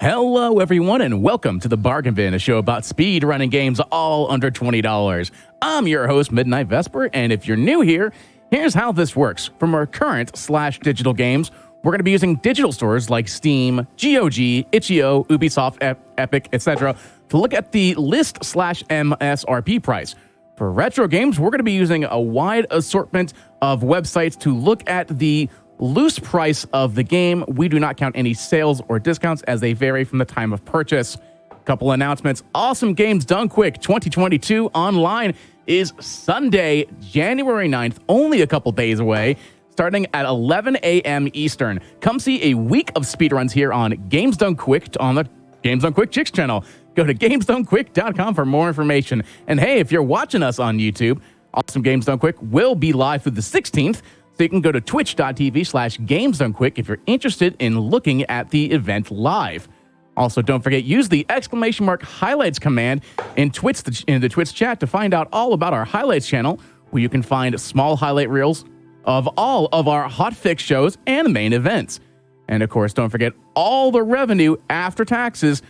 Hello, everyone, and welcome to the Bargain Bin, a show about speed running games all under $20. I'm your host, Midnight Vesper, and if you're new here, here's how this works. From our current/digital games, we're going to be using digital stores like Steam, GOG, Itch.io, Ubisoft, Epic, etc. to look at the list/MSRP price. For retro games, we're going to be using a wide assortment of websites to look at the loose price of the game. We do not count any sales or discounts as they vary from the time of purchase. Couple announcements. Awesome Games Done Quick 2022 online is Sunday, January 9th, only a couple days away, starting at 11 a.m. Eastern. Come see a week of speedruns here on Games Done Quick on the Games Done Quick Chicks channel. Go to GamesDoneQuick.com for more information. And hey, if you're watching us on YouTube, Awesome Games Done Quick will be live through the 16th. So you can go to twitch.tv/GamesDoneQuick if you're interested in looking at the event live. Also, don't forget, use the !highlights command in the Twitch chat to find out all about our highlights channel, where you can find small highlight reels of all of our hotfix shows and main events. And of course, don't forget all the revenue after taxes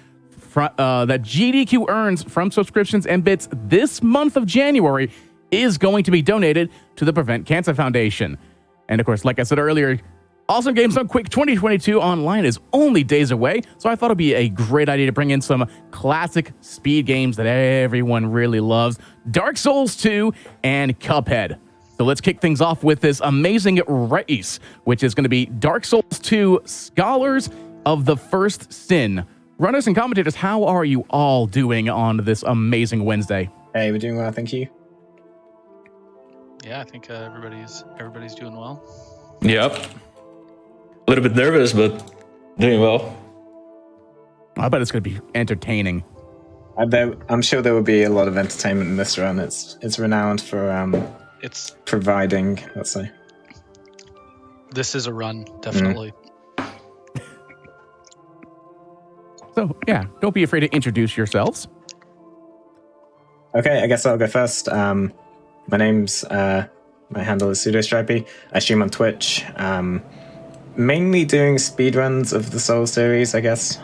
that GDQ earns from subscriptions and bits this month of January is going to be donated to the Prevent Cancer Foundation. And of course, like I said earlier, Awesome Games Done Quick 2022 online is only days away, so I thought it'd be a great idea to bring in some classic speed games that everyone really loves, Dark Souls 2 and Cuphead. So let's kick things off with this amazing race, which is going to be Dark Souls 2 Scholars of the First Sin. Runners and commentators, how are you all doing on this amazing Wednesday? Hey, we're doing well, thank you. Yeah, I think everybody's doing well. Yep. A little bit nervous, but doing well. I bet it's going to be entertaining. I'm sure there will be a lot of entertainment in this run. It's renowned for It's providing, let's say. This is a run, definitely. So, yeah, don't be afraid to introduce yourselves. Okay, I guess I'll go first. My handle is pseudostripy. I stream on Twitch. Mainly doing speedruns of the Soul series, I guess.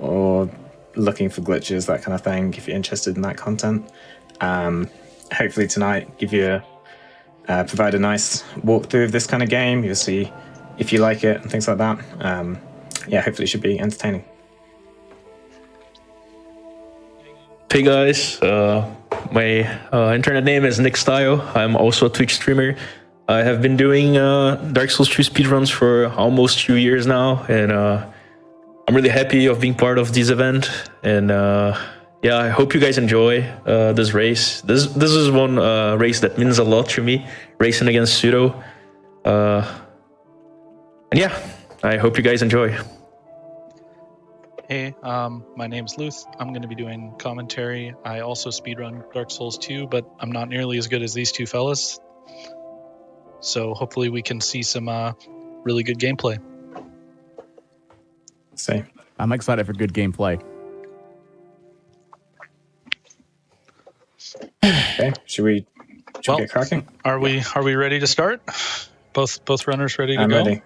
Or looking for glitches, that kind of thing, if you're interested in that content. Hopefully tonight provide a nice walkthrough of this kind of game. You'll see if you like it and things like that. Hopefully it should be entertaining. Hey guys, my internet name is Nick Style. I'm also a Twitch streamer. I have been doing Dark Souls 2 speedruns for almost 2 years now, and I'm really happy of being part of this event. And I hope you guys enjoy this race. This is one race that means a lot to me, racing against Pseudo. I hope you guys enjoy. Hey, my name's Luth. I'm going to be doing commentary. I also speedrun Dark Souls 2, but I'm not nearly as good as these two fellas. So hopefully we can see some really good gameplay. Same. I'm excited for good gameplay. Okay, should we get cracking? Are we ready to start? Both runners ready to I'm go? ready.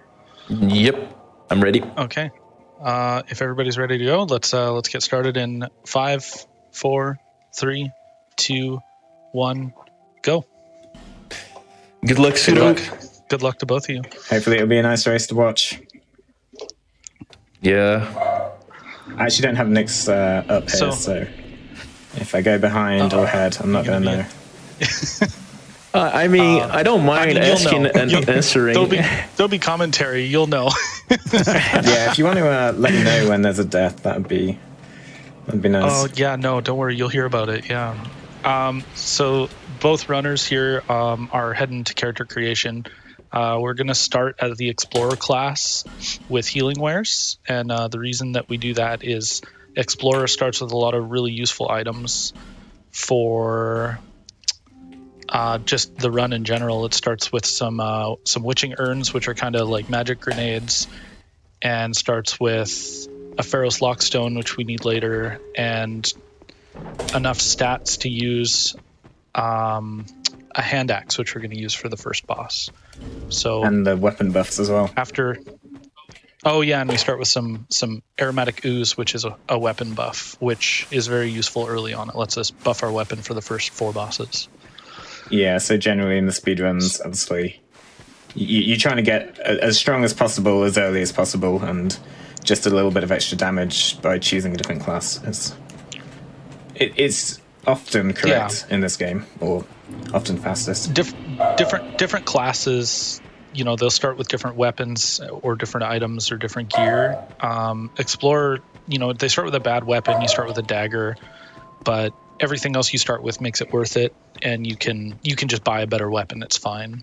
Yep, I'm ready. Okay. If everybody's ready to go, let's get started in 5, 4, 3, 2, 1, go. Good luck, Pseudo. Good luck to both of you. Hopefully it'll be a nice race to watch. Yeah. I actually don't have Nick's up here, so if I go behind or ahead, I'm not going to know. I don't mind asking and answering. There'll be commentary. You'll know. Yeah, if you want to let me know when there's a death, that'd be nice. Oh yeah, no, don't worry. You'll hear about it. Yeah. So both runners here are heading to character creation. We're going to start at the Explorer class with healing wares, and the reason that we do that is Explorer starts with a lot of really useful items for just the run in general. It starts with some witching urns, which are kind of like magic grenades, and starts with a Pharaoh's Lockstone, which we need later, and enough stats to use a hand axe, which we're going to use for the first boss. So and the weapon buffs as well. After Oh yeah, and we start with some aromatic ooze, which is a weapon buff, which is very useful early on. It lets us buff our weapon for the first 4 bosses. Yeah, so generally in the speedruns, obviously, you're trying to get as strong as possible, as early as possible, and just a little bit of extra damage by choosing a different class. It's often correct in this game, or often fastest. Different classes, you know, they'll start with different weapons or different items or different gear. Explorer, you know, they start with a bad weapon, you start with a dagger, but everything else you start with makes it worth it, and you can just buy a better weapon. It's fine.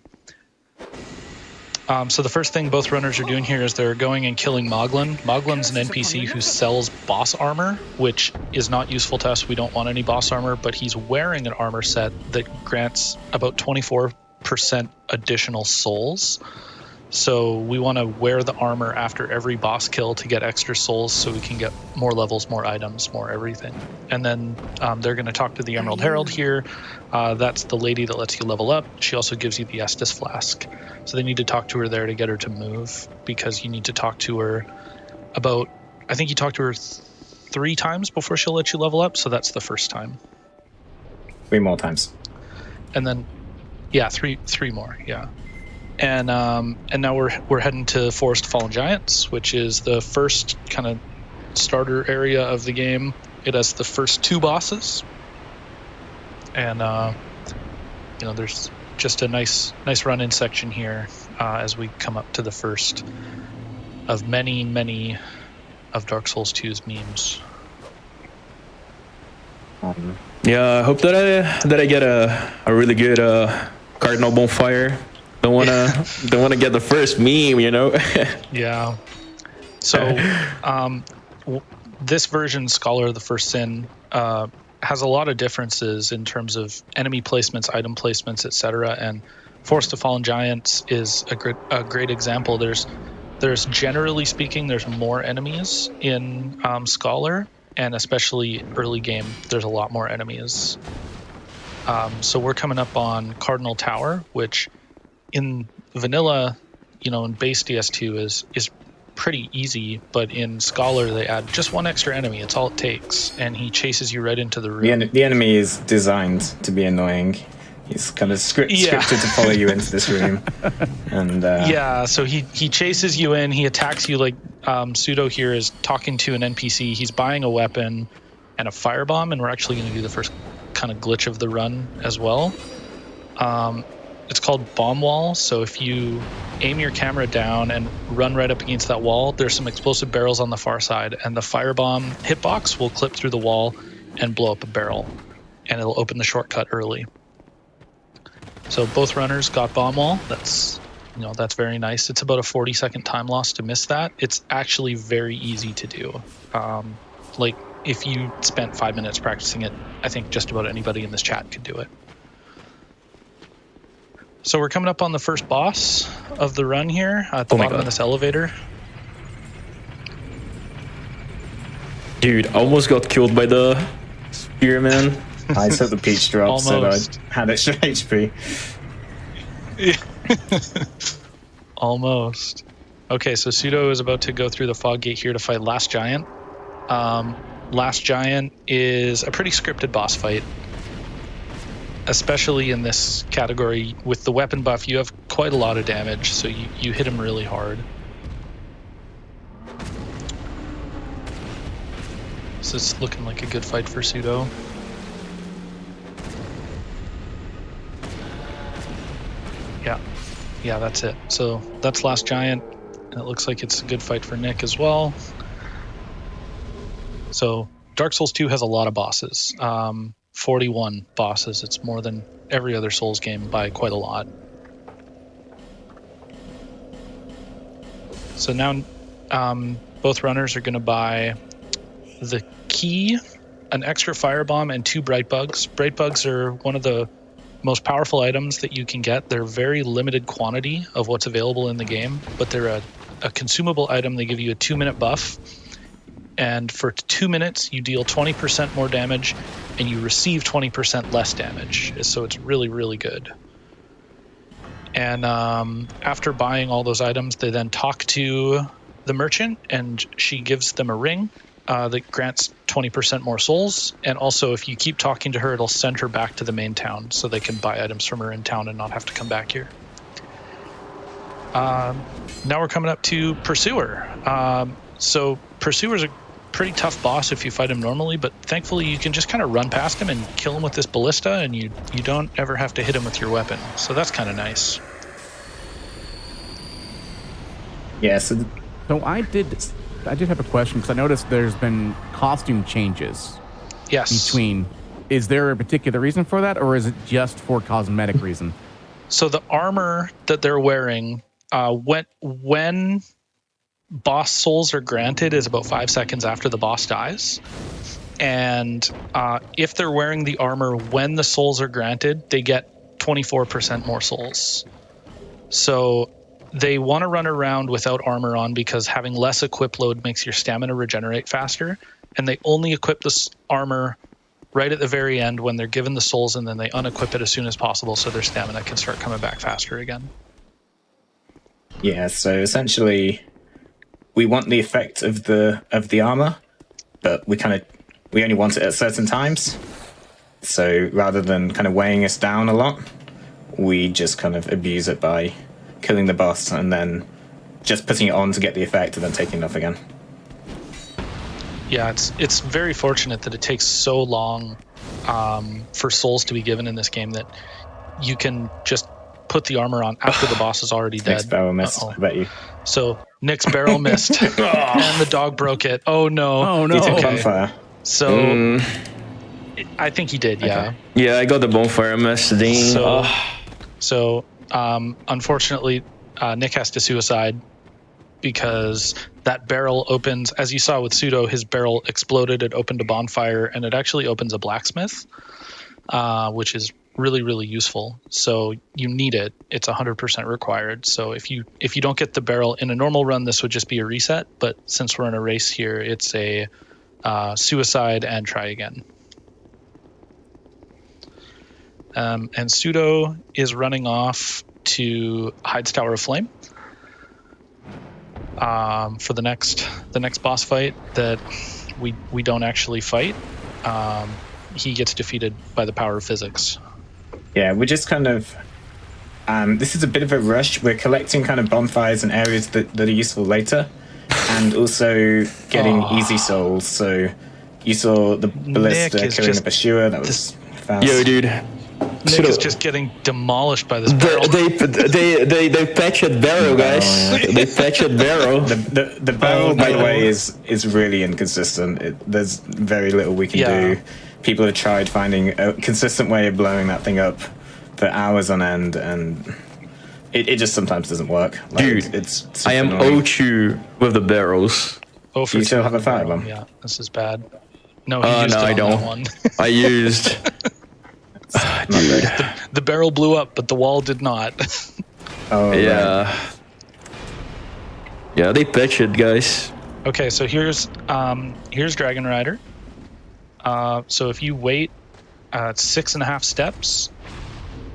So the first thing both runners are doing here is they're going and killing Moglin. Moglin's an NPC who sells boss armor, which is not useful to us. We don't want any boss armor, but he's wearing an armor set that grants about 24% additional souls. So we want to wear the armor after every boss kill to get extra souls so we can get more levels, more items, more everything. And then they're going to talk to the Emerald Herald here. That's the lady that lets you level up. She also gives you the Estus Flask. So they need to talk to her there to get her to move, because you need to talk to her about, I think you talk to her 3 times before she'll let you level up. So that's the first time. 3 more times. And then, yeah, three more, yeah. And now we're heading to Forest of Fallen Giants, which is the first kind of starter area of the game. It has the first 2 bosses, and you know, there's just a nice run-in section here as we come up to the first of many of Dark Souls 2's memes. Yeah, I hope that I get a really good Cardinal Bonfire. Don't wanna get the first meme, you know. Yeah. So this version, Scholar of the First Sin, has a lot of differences in terms of enemy placements, item placements, etc. And Forest of Fallen Giants is a great example. There's generally speaking, there's more enemies in Scholar, and especially early game, there's a lot more enemies. So we're coming up on Cardinal Tower, which in vanilla, you know, in base DS2 is pretty easy, but in Scholar they add just 1 extra enemy. It's all it takes, and he chases you right into the room. The enemy is designed to be annoying. He's kind of scripted to follow you into this room, and yeah. So he chases you in. He attacks you like Pseudo here is talking to an NPC. He's buying a weapon and a firebomb, and we're actually going to do the first kind of glitch of the run as well. It's called Bomb Wall. So if you aim your camera down and run right up against that wall, there's some explosive barrels on the far side, and the firebomb hitbox will clip through the wall and blow up a barrel, and it'll open the shortcut early. So both runners got Bomb Wall. That's very nice. It's about a 40-second time loss to miss that. It's actually very easy to do. Like if you spent 5 minutes practicing it, I think just about anybody in this chat could do it. So we're coming up on the first boss of the run here at the bottom of this elevator. Dude, almost got killed by the spearman. I took the peach drop, so I had extra HP. Almost. Okay, so Pseudo is about to go through the fog gate here to fight Last Giant. Last Giant is a pretty scripted boss fight. Especially in this category, with the weapon buff, you have quite a lot of damage, so you hit him really hard. So it's looking like a good fight for Pseudo. Yeah, that's it. So that's Last Giant, and it looks like it's a good fight for Nick as well. So Dark Souls 2 has a lot of bosses. 41 bosses. It's more than every other Souls game by quite a lot. So now both runners are going to buy the key, an extra firebomb, and 2 bright bugs. Bright bugs are one of the most powerful items that you can get. They're very limited quantity of what's available in the game, but they're a consumable item. They give you a 2-minute buff. And for 2 minutes, you deal 20% more damage, and you receive 20% less damage. So it's really, really good. And after buying all those items, they then talk to the merchant, and she gives them a ring that grants 20% more souls. And also, if you keep talking to her, it'll send her back to the main town so they can buy items from her in town and not have to come back here. Now we're coming up to Pursuer. So Pursuer's a pretty tough boss if you fight him normally, but thankfully you can just kind of run past him and kill him with this ballista, and you don't ever have to hit him with your weapon. So that's kind of nice. Yeah, so I did have a question, because I noticed there's been costume changes. Yes. Between, is there a particular reason for that, or is it just for cosmetic reason? So the armor that they're wearing, when boss souls are granted, is about 5 seconds after the boss dies. And if they're wearing the armor when the souls are granted, they get 24% more souls. So they want to run around without armor on, because having less equip load makes your stamina regenerate faster. And they only equip this armor right at the very end when they're given the souls, and then they unequip it as soon as possible so their stamina can start coming back faster again. yeah, so essentially, we want the effect of the armor, but we only want it at certain times. So rather than kind of weighing us down a lot, we just kind of abuse it by killing the boss and then just putting it on to get the effect and then taking it off again. Yeah, it's very fortunate that it takes so long for souls to be given in this game that you can just put the armor on after the boss is already dead. Next barrel missed, I bet you. So Nick's barrel missed, and the dog broke it. Oh no! Oh no! You took Okay. bonfire. So I think he did. Yeah. Okay. Yeah, I got the bonfire mess. Dang. So unfortunately, Nick has to suicide, because that barrel opens, as you saw with Pseudo, his barrel exploded, it opened a bonfire, and it actually opens a blacksmith, which is really, really useful. So you need it. It's 100% required. So if you don't get the barrel in a normal run, this would just be a reset. But since we're in a race here, it's a suicide and try again. And Pseudo is running off to Hyde's Tower of Flame for the next boss fight that we don't actually fight. He gets defeated by the power of physics. Yeah, we're just kind of... this is a bit of a rush. We're collecting kind of bonfires and areas that are useful later, and also getting easy souls. So you saw the ballista killing the pursuer. That was fast. Yo, dude. Nick is just getting demolished by this barrel. They patched barrel, guys. They patched barrel. The barrel, by the way, is really inconsistent. There's very little we can do. People have tried finding a consistent way of blowing that thing up for hours on end, and it just sometimes doesn't work. Like, dude, it's I am O2 with the barrels. Oh, do you still have a firebomb? Yeah, this is bad. No, he used it on I don't. that one. I used... The barrel blew up, but the wall did not. Oh, yeah. Right. Yeah, they patched it, guys. Okay, so here's Dragon Rider. So if you wait 6.5 steps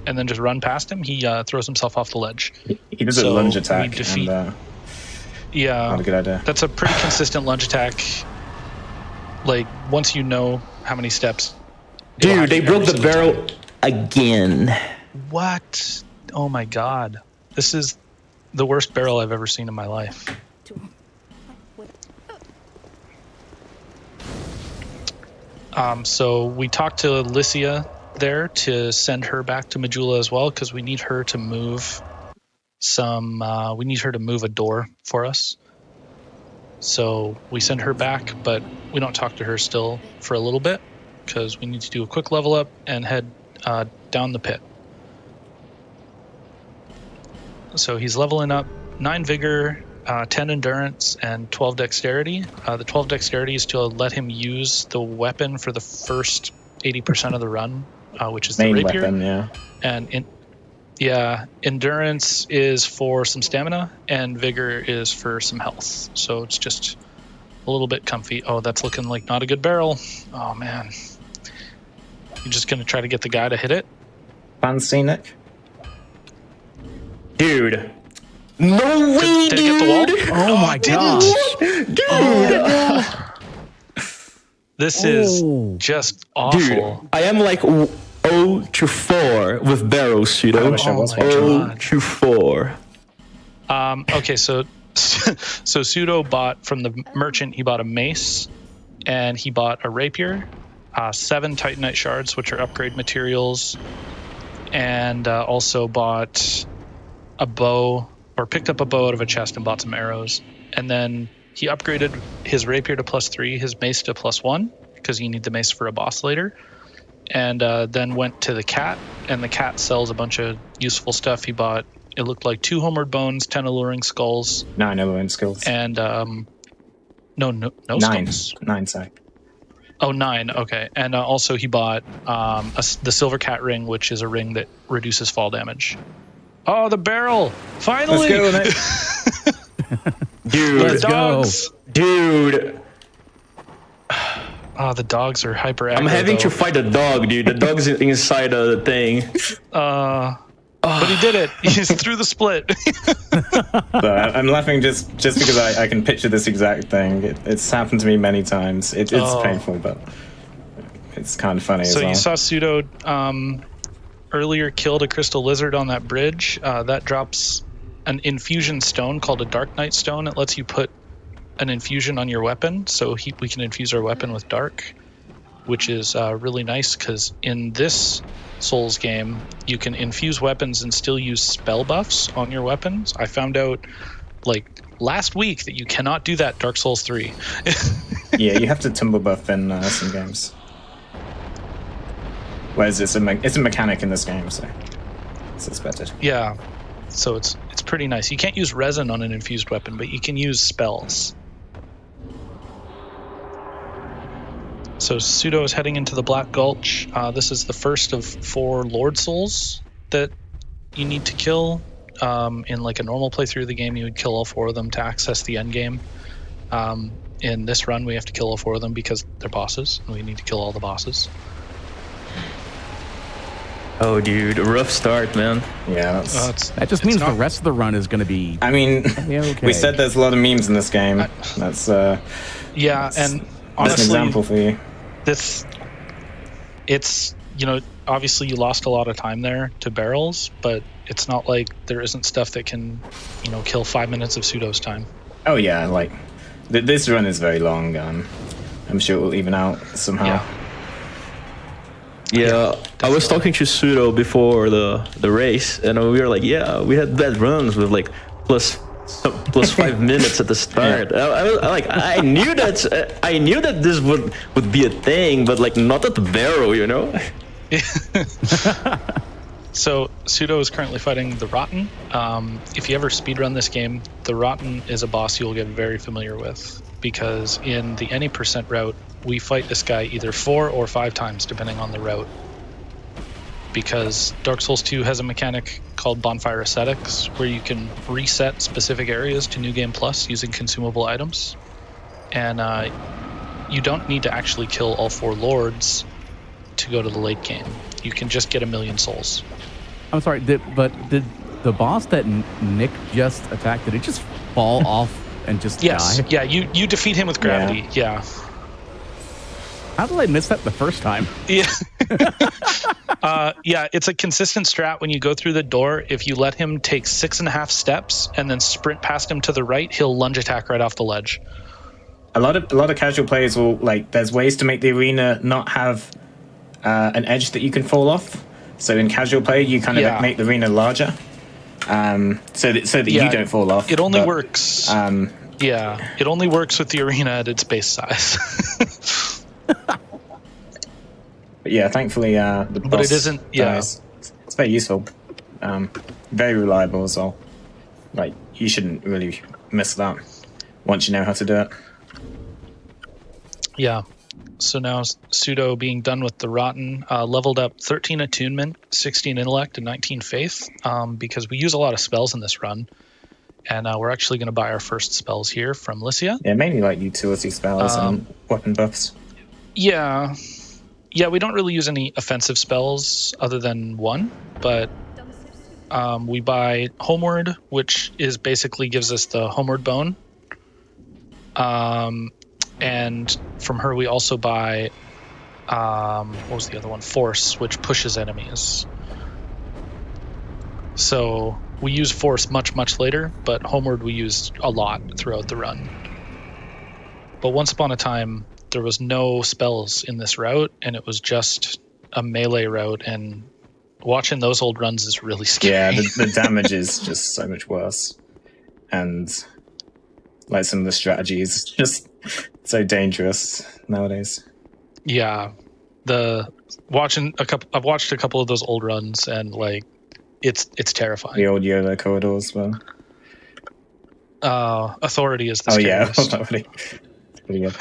and then just run past him, he throws himself off the ledge. He does a lunge attack. Yeah, not a good idea. That's a pretty consistent lunge attack. Like, once you know how many steps. Dude, they broke the barrel again. What? Oh my god. This is the worst barrel I've ever seen in my life. So we talked to Lycia there to send her back to Majula as well, because we need her to move we need her to move a door for us. So we send her back, but we don't talk to her still for a little bit, because we need to do a quick level up and head down the pit. So he's leveling up 9 vigor, 10 endurance, and 12 dexterity. The 12 dexterity is to let him use the weapon for the first 80% of the run, which is the main rapier. Weapon, yeah. And endurance is for some stamina, and vigor is for some health. So it's just a little bit comfy. Oh, that's looking like not a good barrel. Oh man. You're just gonna try to get the guy to hit it? Fancy, Nick? Dude, No way, Did it get the wall? dude! Oh my gosh. Dude! This is just awful. Dude, I am like 0-4 with barrels, pseudo. I wish I was my watching. God. 0-4. Okay, so Pseudo bought from the merchant. He bought a mace, and he bought a rapier, 7 Titanite shards, which are upgrade materials, and also bought a bow, or picked up a bow out of a chest and bought some arrows. And then he upgraded his rapier to +3, his mace to +1, because you need the mace for a boss later. And then went to the cat, and the cat sells a bunch of useful stuff. He bought, it looked like 2 homeward bones, 10 alluring skulls, 9 alluring skills. and no 9. skulls. 9, sorry. Oh, 9. Okay. And also he bought the silver cat ring, which is a ring that reduces fall damage. Oh, the barrel! Finally! Let's go, Nick. Dude, Let's go. Dogs! dude, Oh, the dogs are hyper aggro. I'm having though. to fight a dog, dude. The dog's inside the thing. But he did it. He's through the split. So I'm laughing just because I can picture this exact thing. It's happened to me many times. It's painful, but it's kind of funny as So well. you saw Pseudo earlier killed a crystal lizard on that bridge. That drops an infusion stone called a Dark Knight stone. It lets you put an infusion on your weapon, so we can infuse our weapon with dark, which is really nice because in this Souls game, you can infuse weapons and still use spell buffs on your weapons. I found out like last week that you cannot do that Dark Souls 3. Yeah, you have to tumble buff in some games. Whereas it's a mechanic in this game, so it's expected. Yeah, so it's pretty nice. You can't use resin on an infused weapon, but you can use spells. So Pseudo is heading into the Black Gulch. This is the first of 4 Lord Souls that you need to kill. In like a normal playthrough of the game, you would kill all 4 of them to access the end game. In this run, we have to kill all 4 of them because they're bosses, and we need to kill all the bosses. Oh, dude, a rough start, man. Yeah, that's. That just means the rest of the run is going to be. I mean, Yeah, okay. we said there's a lot of memes in this game. That's Yeah, and an honestly, example for you. it's obviously you lost a lot of time there to barrels, but it's not like there isn't stuff that can kill 5 minutes of Pseudo's time. Oh yeah, like this run is very long. I'm sure it will even out somehow. Yeah. I was talking to Pseudo before the race, and we were like, yeah, we had bad runs with like plus 5 minutes at the start. I knew that this would be a thing, but like not at the barrel, So Pseudo is currently fighting the Rotten. If you ever speedrun this game, the Rotten is a boss you'll get very familiar with, because in the any percent route, we fight this guy either 4 or 5 times depending on the route. Because Dark Souls 2 has a mechanic called Bonfire Ascetics, where you can reset specific areas to New Game Plus using consumable items. And you don't need to actually kill all 4 lords to go to the late game. You can just get 1,000,000 souls. I'm sorry, did the boss that Nick just attacked, did it just fall off and just Yes, die? yeah, you defeat him with gravity, yeah. How did I miss that the first time? Yeah. Yeah, it's a consistent strat when you go through the door. If you let him take 6.5 steps and then sprint past him to the right, he'll lunge attack right off the ledge. A lot of casual players will there's ways to make the arena not have an edge that you can fall off. So in casual play, you kind of make the arena larger, so that you don't fall off. It only works. It only works with the arena at its base size. But yeah, thankfully, the boss but it isn't. Yeah, dies. It's very useful, very reliable as well. Like you shouldn't really miss that once you know how to do it. yeah. So now Pseudo, being done with the Rotten, leveled up 13 attunement, 16 intellect, and 19 faith, because we use a lot of spells in this run. And we're actually going to buy our first spells here from Lycia. Yeah, mainly like utility spells and weapon buffs. Yeah. Yeah, we don't really use any offensive spells other than one, but we buy Homeward, which is basically gives us the Homeward Bone. And from her, we also buy, what was the other one? Force, which pushes enemies. So we use Force much, much later, but Homeward we used a lot throughout the run. But once upon a time, there was no spells in this route, and it was just a melee route, and watching those old runs is really scary. Yeah, the damage is just so much worse. And like some of the strategies just so dangerous nowadays. Yeah. I've watched a couple of those old runs, and like it's terrifying. The old YOLO corridors as well. Authority is the scariest. Authority. Pretty good.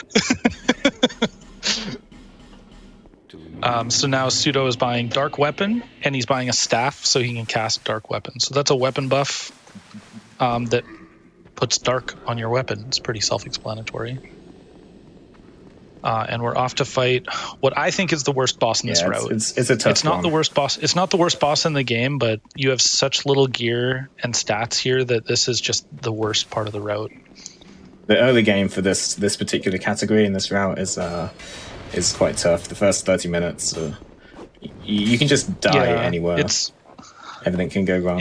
So now Pseudo is buying Dark Weapon, and he's buying a staff so he can cast Dark Weapon. So that's a weapon buff that puts Dark on your weapon. It's pretty self-explanatory. And we're off to fight what I think is the worst boss in this route. It's a tough It's not the worst boss. It's not the worst boss in the game, but you have such little gear and stats here that this is just the worst part of the route. The early game for this particular category in this route is quite tough. The first 30 minutes, you can just die anywhere. Everything can go wrong.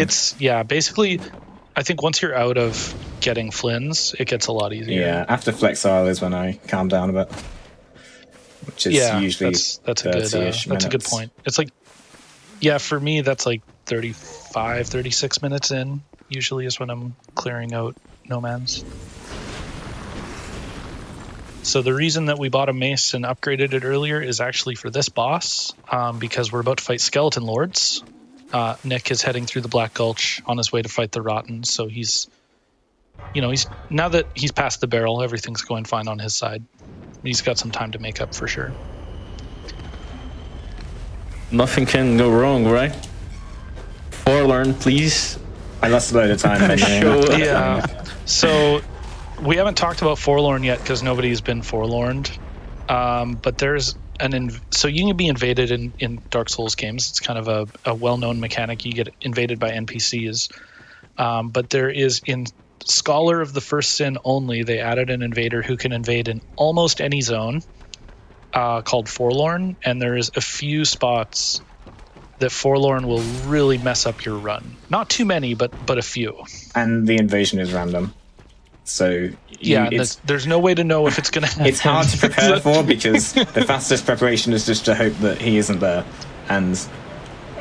Basically, I think once you're out of getting Flynn's, it gets a lot easier. Yeah, after Flexile is when I calm down a bit, which is usually that's a good point. It's like, for me, that's like 35, 36 minutes in, usually is when I'm clearing out nomads. So the reason that we bought a mace and upgraded it earlier is actually for this boss, because we're about to fight Skeleton Lords. Nick is heading through the Black Gulch on his way to fight the Rotten, so he's now that he's past the barrel, everything's going fine on his side. He's got some time to make up for sure. Nothing can go wrong, right? Forlorn, please. I lost a load of time. Yeah. So we haven't talked about Forlorn yet because nobody's been forlorned. But there's so you can be invaded in Dark Souls games. It's kind of a well-known mechanic. You get invaded by NPCs. But there is in Scholar of the First Sin only, they added an invader who can invade in almost any zone called Forlorn. And there is a few spots that Forlorn will really mess up your run. Not too many, but a few. And the invasion is random. So there's no way to know if it's going to happen. It's hard to prepare for because the fastest preparation is just to hope that he isn't there. And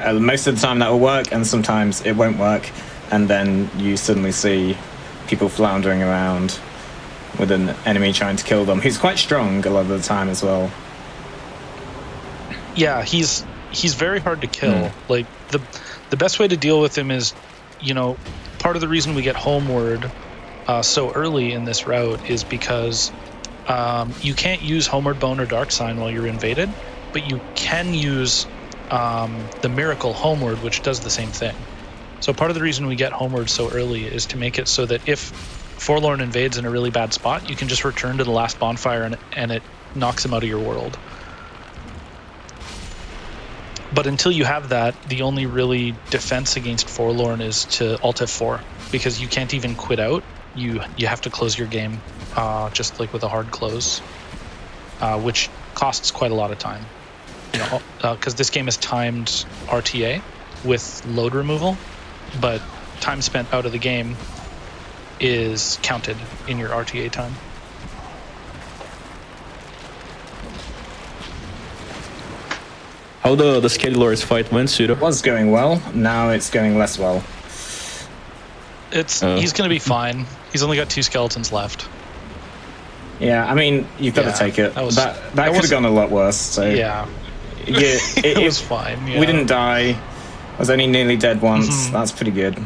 most of the time that will work, and sometimes it won't work. And then you suddenly see people floundering around with an enemy trying to kill them, who's quite strong a lot of the time as well. Yeah, he's very hard to kill. Like the best way to deal with him is, part of the reason we get Homeward so early in this route is because you can't use Homeward Bone or Dark Sign while you're invaded, but you can use the Miracle Homeward, which does the same thing. So part of the reason we get Homeward so early is to make it so that if Forlorn invades in a really bad spot, you can just return to the last bonfire and it knocks him out of your world. But until you have that, the only really defense against Forlorn is to Alt F4, because you can't even quit out. You have to close your game, just like with a hard close, which costs quite a lot of time. Because this game is timed RTA with load removal, but time spent out of the game is counted in your RTA time. How the Scalelords fight went, Pseudo? It was going well. Now it's going less well. He's going to be fine. He's only got 2 skeletons left. Yeah, I mean, you've got to take it. That could have gone a lot worse. So it was fine. Yeah. We didn't die. I was only nearly dead once. That's pretty good.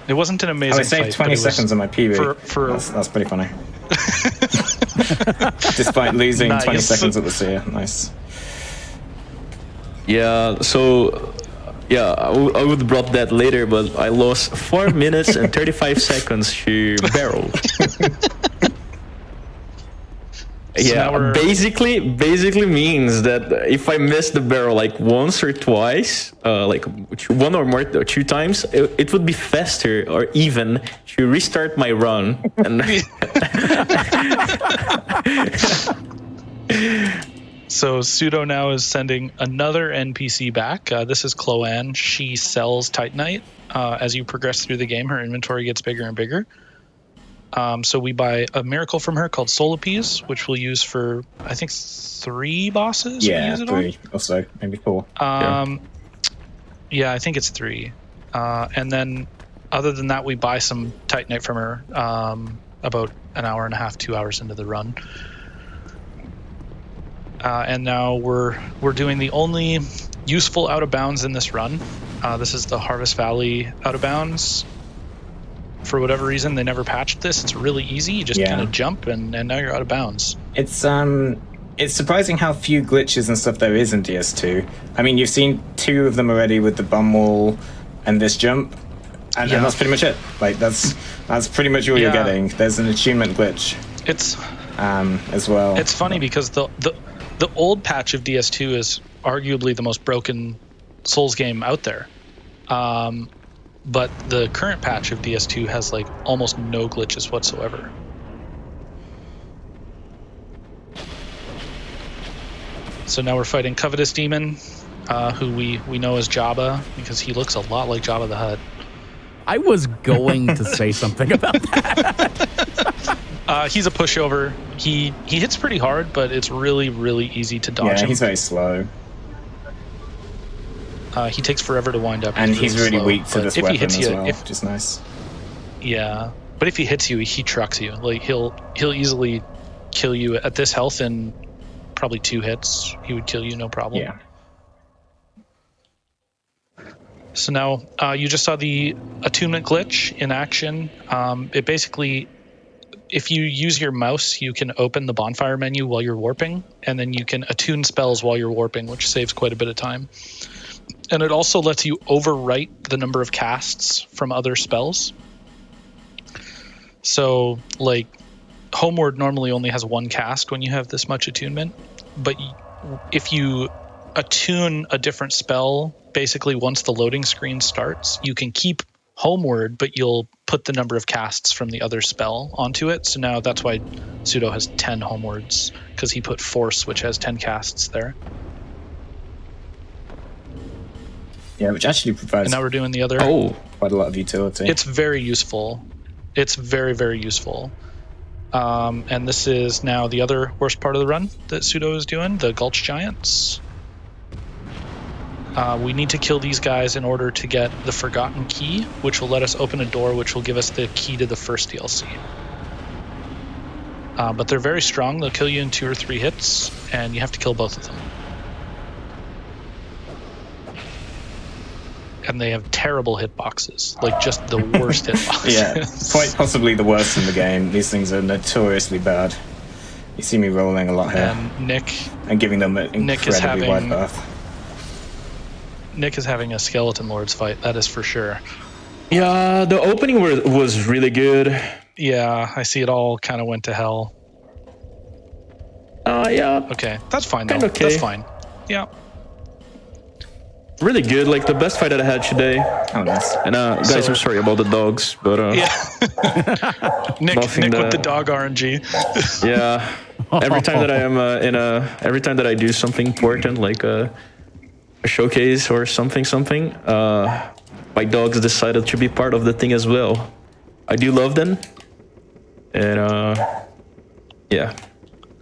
It wasn't an amazing I saved 20 seconds on my PB. That's pretty funny. Despite losing 20 seconds at the seer. Nice. Yeah, so... Yeah, I would have brought that later, but I lost 4 minutes and 35 seconds to barrel. So now Yeah, we're- basically means that if I miss the barrel like once or twice, like one or more, or 2 times, it would be faster or even to restart my run. And So Pseudo now is sending another NPC back. This is Chloanne. She sells Titanite. As you progress through the game, her inventory gets bigger and bigger. So we buy a miracle from her called Solarpies, which we'll use for, I think, 3 bosses. we Yeah, use it 3 or so, maybe 4. on. Yeah, I think it's 3. And then other than that, we buy some Titanite from her about an hour and a half, 2 hours into the run. And now we're doing the only useful out of bounds in this run. This is the Harvest Valley out of bounds. For whatever reason, they never patched this. It's really easy. You just kind of jump, and now you're out of bounds. It's surprising how few glitches and stuff there is in DS2. I mean, you've seen 2 of them already with the bum wall and this jump, and that's pretty much it. Like that's pretty much all you're getting. There's an attunement glitch. It's as well. It's funny because the old patch of DS2 is arguably the most broken Souls game out there. But the current patch of DS2 has like almost no glitches whatsoever. So now we're fighting Covetous Demon, who we know as Jabba because he looks a lot like Jabba the Hutt. I was going to say something about that. He's a pushover. He hits pretty hard, but it's really, really easy to dodge him. He's very slow. He takes forever to wind up. And he's really slow, weak to this weapon as well, if, which is nice. Yeah, but if he hits you, he trucks you. Like he'll easily kill you at this health in probably 2 hits. He would kill you, no problem. Yeah. So now you just saw the attunement glitch in action. It basically, if you use your mouse, you can open the bonfire menu while you're warping, and then you can attune spells while you're warping, which saves quite a bit of time. And it also lets you overwrite the number of casts from other spells. So, like, Homeward normally only has 1 cast when you have this much attunement, but if you attune a different spell, basically once the loading screen starts, you can keep Homeward, but you'll put the number of casts from the other spell onto it. So now that's why Pseudo has 10 Homewards, because he put Force, which has 10 casts there. Yeah, which actually provides And now we're doing the other. quite a lot of utility. It's very useful. It's very, very useful. And this is now the other worst part of the run that Pseudo is doing, the Gulch Giants. We need to kill these guys in order to get the Forgotten Key, which will let us open a door, which will give us the key to the first DLC. But they're very strong. They'll kill you in 2 or 3 hits, and you have to kill both of them. And they have terrible hitboxes, like just the worst hitboxes. Yeah, quite possibly the worst in the game. These things are notoriously bad. You see me rolling a lot here. And Nick and giving them an incredibly wide path. Nick is having a Skeleton Lords fight, that is for sure. Yeah, the opening was really good. Yeah, I see it all kind of went to hell. Yeah. Okay, that's fine though. Kinda okay. That's fine. Yeah. Really good, like the best fight that I had today. Oh, nice. And guys, I'm sorry about the dogs, but yeah. Nick with the dog RNG. Yeah. Every time that I am every time that I do something important, like a showcase or something, my dogs decided to be part of the thing as well. I do love them, and yeah.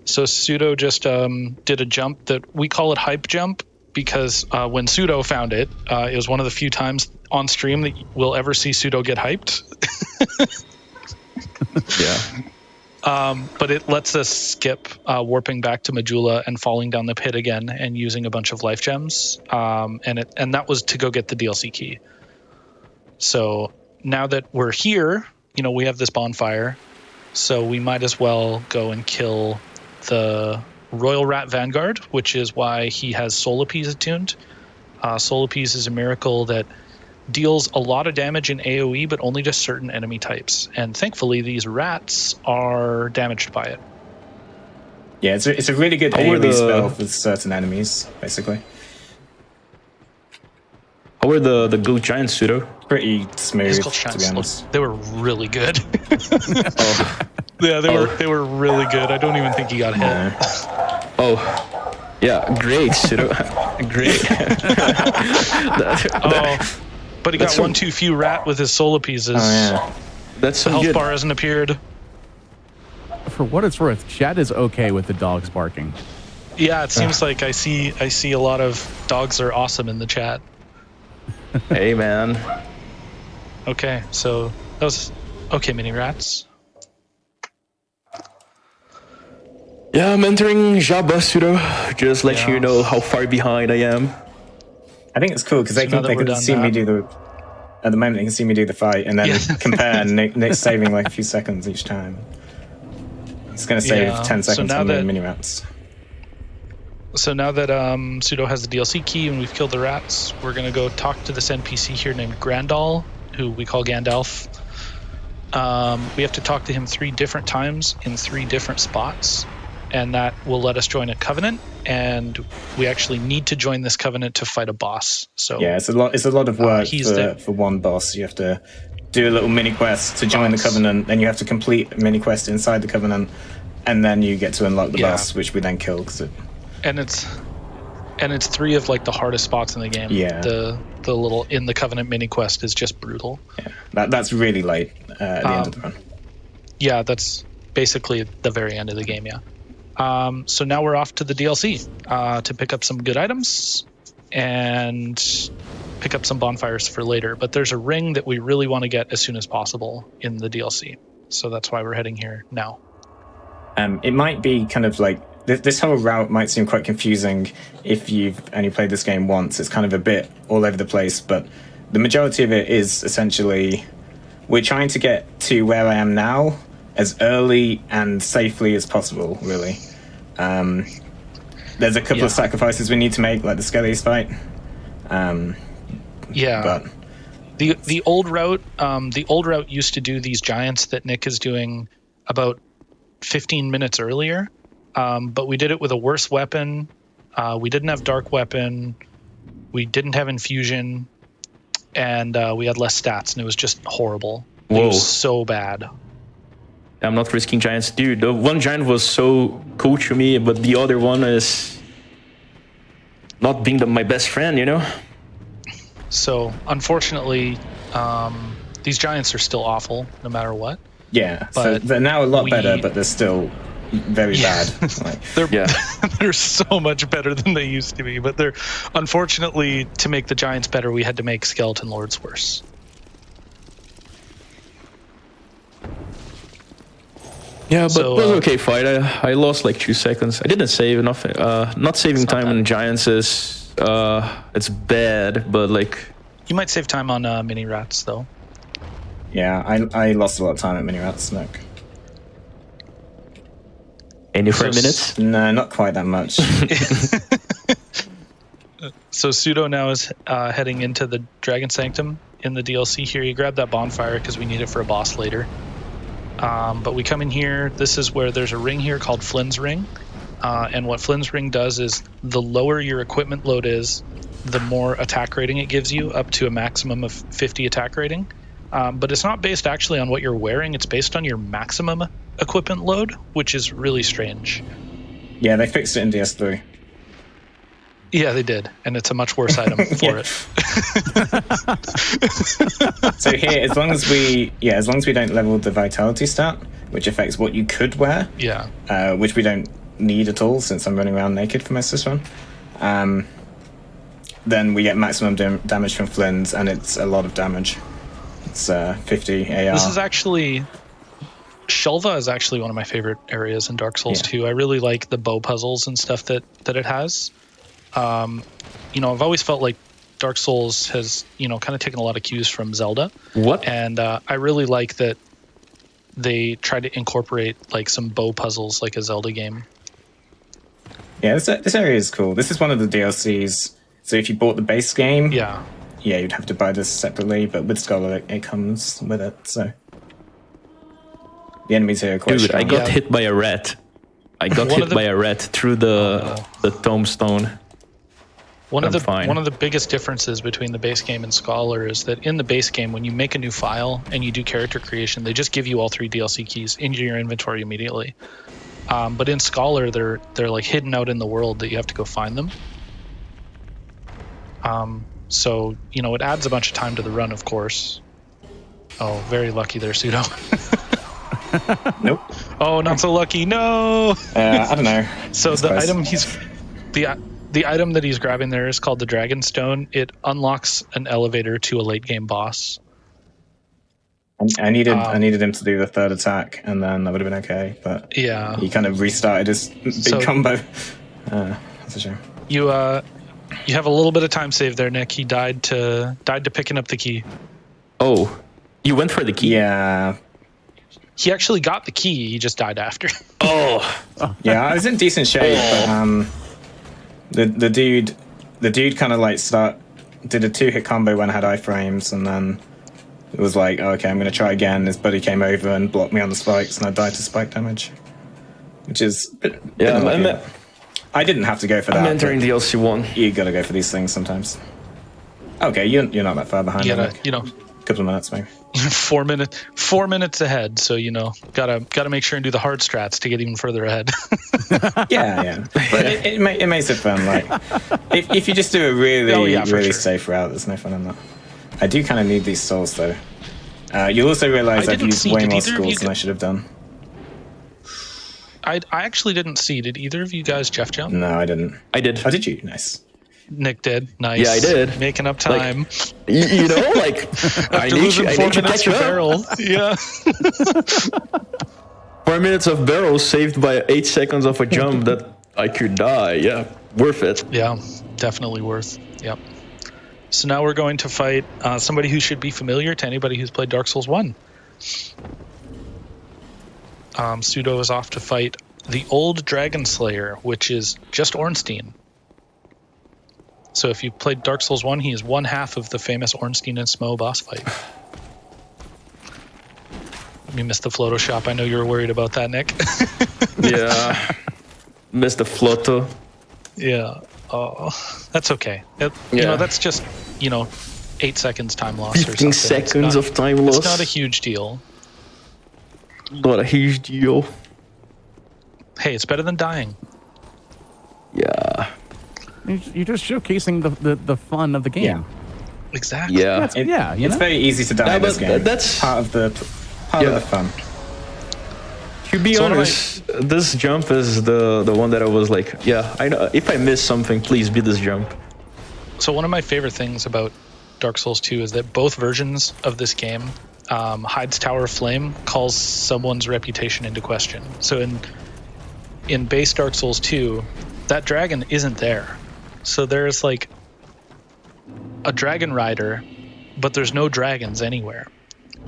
So Pseudo just did a jump that we call it hype jump, because when Pseudo found it, it was one of the few times on stream that we'll ever see Pseudo get hyped. Yeah. But it lets us skip warping back to Majula and falling down the pit again and using a bunch of life gems. And that was to go get the DLC key. So now that we're here, we have this bonfire, so we might as well go and kill the Royal Rat Vanguard, which is why he has Solarpies attuned. Solarpies is a miracle that deals a lot of damage in AoE, but only to certain enemy types. And thankfully, these rats are damaged by it. Yeah, it's a really good AoE spell for certain enemies, basically. How were the Goat Giants, Pseudo? Pretty smooth, Skull to be Giants, honest. they were really good. Oh, Yeah, they were really good. I don't even think he got hit. No. oh, yeah, great, Pseudo. Great. But he got one too few rat with his solar pieces. Oh, yeah. That's The some health good. bar hasn't appeared. For what it's worth, Chad is okay with the dogs barking. Yeah, it seems like I see a lot of dogs are awesome in the chat. Hey, man. Okay, so that was okay, mini rats. Yeah, I'm entering Jabba, Pseudo. Just let Yeah. you know how far behind I am. I think it's cool because they So now can that they we're can done see me that- do the. At the moment, they can see me do the fight and then Yeah. compare. And Nick's saving like a few seconds each time. It's going to save Yeah, 10 so seconds now on the that- mini rats. So now that Pseudo has the DLC key and we've killed the rats, we're gonna go talk to this NPC here named Grandal, who we call Gandalf. We have to talk to him 3 different times in 3 different spots, and that will let us join a covenant. And we actually need to join this covenant to fight a boss. So Yeah, it's a lot. It's a lot of work he's the- for one boss. You have to do a little mini quest to join the Boss. covenant, then you have to complete a mini quest inside the covenant, and then you get to unlock the Yeah. boss, which we then kill. and it's 3 of like the hardest spots in the game. Yeah. The little in the covenant mini quest is just brutal. That's really late at the end of the run. Yeah, that's basically the very end of the game, yeah. So now we're off to the DLC to pick up some good items and pick up some bonfires for later. But there's a ring that we really want to get as soon as possible in the DLC. So that's why we're heading here now. It might be kind of like this whole route might seem quite confusing if you've only played this game once. It's kind of a bit all over the place, but the majority of it is essentially we're trying to get to where I am now as early and safely as possible, really. There's a couple of sacrifices we need to make, like the Skellies fight. Yeah. But The old route used to do these giants that Nick is doing about 15 minutes earlier. But we did it with a worse weapon. We didn't have dark weapon. We didn't have infusion, and we had less stats, and it was just horrible. It Whoa. was so bad. I'm not risking giants. Dude, the one giant was so cool to me, but the other one is not being my best friend, you know? So unfortunately, these giants are still awful no matter what. yeah, so But they're now a lot we- better, but they're still very bad. Like, They're Yeah. they're so much better than they used to be. But they're unfortunately, to make the giants better, we had to make skeleton lords worse. Yeah, but So, it was okay fight. I lost like 2 seconds. I didn't save enough. Not saving time bad. on giants is it's bad, but like You might save time on mini rats though. yeah, I lost a lot of time at mini rats. Look, any 5 So minutes. no, not quite that much. So Pseudo now is heading into the Dragon Sanctum in the DLC here. You grab that bonfire because we need it for a boss later. But we come in here. This is where there's a ring here called Flynn's Ring. And what Flynn's Ring does is the lower your equipment load is, the more attack rating it gives you, up to a maximum of 50 attack rating. But it's not based actually on what you're wearing. It's based on your maximum equipment load, which is really strange. Yeah, they fixed it in DS3. Yeah, they did. And it's a much worse item for it. So here, as long as we don't level the vitality stat, which affects what you could wear, Yeah. which we don't need at all since I'm running around naked for most of this one, then we get maximum damage from Flynn's, and it's a lot of damage. It's 50 AR. This is actually... Shelva is actually one of my favorite areas in Dark Souls 2. I really like the bow puzzles and stuff that it has. I've always felt like Dark Souls has, kind of taken a lot of cues from Zelda. What? And I really like that they try to incorporate like some bow puzzles like a Zelda game. Yeah, this area is cool. This is one of the DLCs. So if you bought the base game, Yeah. you'd have to buy this separately, but with Scholar, it comes with it. So the enemies here are quite Dude, I strong. got Yeah. hit by a rat. I got hit by a rat through the tombstone. One of the biggest differences between the base game and Scholar is that in the base game, when you make a new file and you do character creation, they just give you all 3 DLC keys into your inventory immediately. But in Scholar, they're like hidden out in the world that you have to go find them. So it adds a bunch of time to the run, of course. Oh, very lucky there, Pseudo. Nope. Oh, not so lucky. No. I don't know. So the item that he's grabbing there is called the Dragon Stone. It unlocks an elevator to a late game boss. I needed him to do the 3rd attack, and then that would have been okay. But yeah, he kind of restarted his big combo. That's a shame. You have a little bit of time saved there, Nick. He died to picking up the key. Oh, you went for the key? Yeah. He actually got the key. He just died after. Oh. Yeah, I was in decent shape, but the dude kind of like did a 2-hit combo when I had iframes, and then it was like, okay, I'm gonna try again. His buddy came over and blocked me on the spikes, and I died to spike damage, which is I didn't have to go for that. I'm entering DLC 1. You gotta go for these things sometimes. Okay, you're not that far behind. Yeah, a couple of minutes maybe. 4 minutes ahead. So gotta make sure and do the hard strats to get even further ahead. yeah. But it makes it fun. Like if you just do a really safe route, there's no fun in that. I do kind of need these souls though. You'll also realize I've used way more schools than I should have done. I actually didn't see. Did either of you guys Jeff jump? No, I didn't. I did. Oh, did you? Nice. Nick did. Nice. Yeah, I did. Making up time. I need to catch a barrel. Yeah. 4 minutes of barrel saved by 8 seconds of a jump that I could die. Yeah, worth it. Yeah, definitely worth. Yep. So now we're going to fight somebody who should be familiar to anybody who's played Dark Souls 1. Pseudo is off to fight the Old Dragon Slayer, which is just Ornstein. So if you played Dark Souls 1, he is one half of the famous Ornstein and Smo boss fight. You missed the Photoshop. I know you were worried about that, Nick. Yeah. Missed the Floto. Yeah. Oh, that's okay. That's just, 8 seconds time loss or something. 15 seconds of time loss. It's not a huge deal. Not a huge deal. Hey, it's better than dying. Yeah. You're just showcasing the fun of the game. Yeah. Exactly. Yeah. It's very easy to die in this game. That's part of the fun. To be honest, this jump is the one that I was like, I know if I miss something, please be this jump. So one of my favorite things about Dark Souls 2 is that both versions of this game, Hyde's Tower of Flame calls someone's reputation into question. So in base Dark Souls 2, that dragon isn't there. So there's like a dragon rider, but there's no dragons anywhere.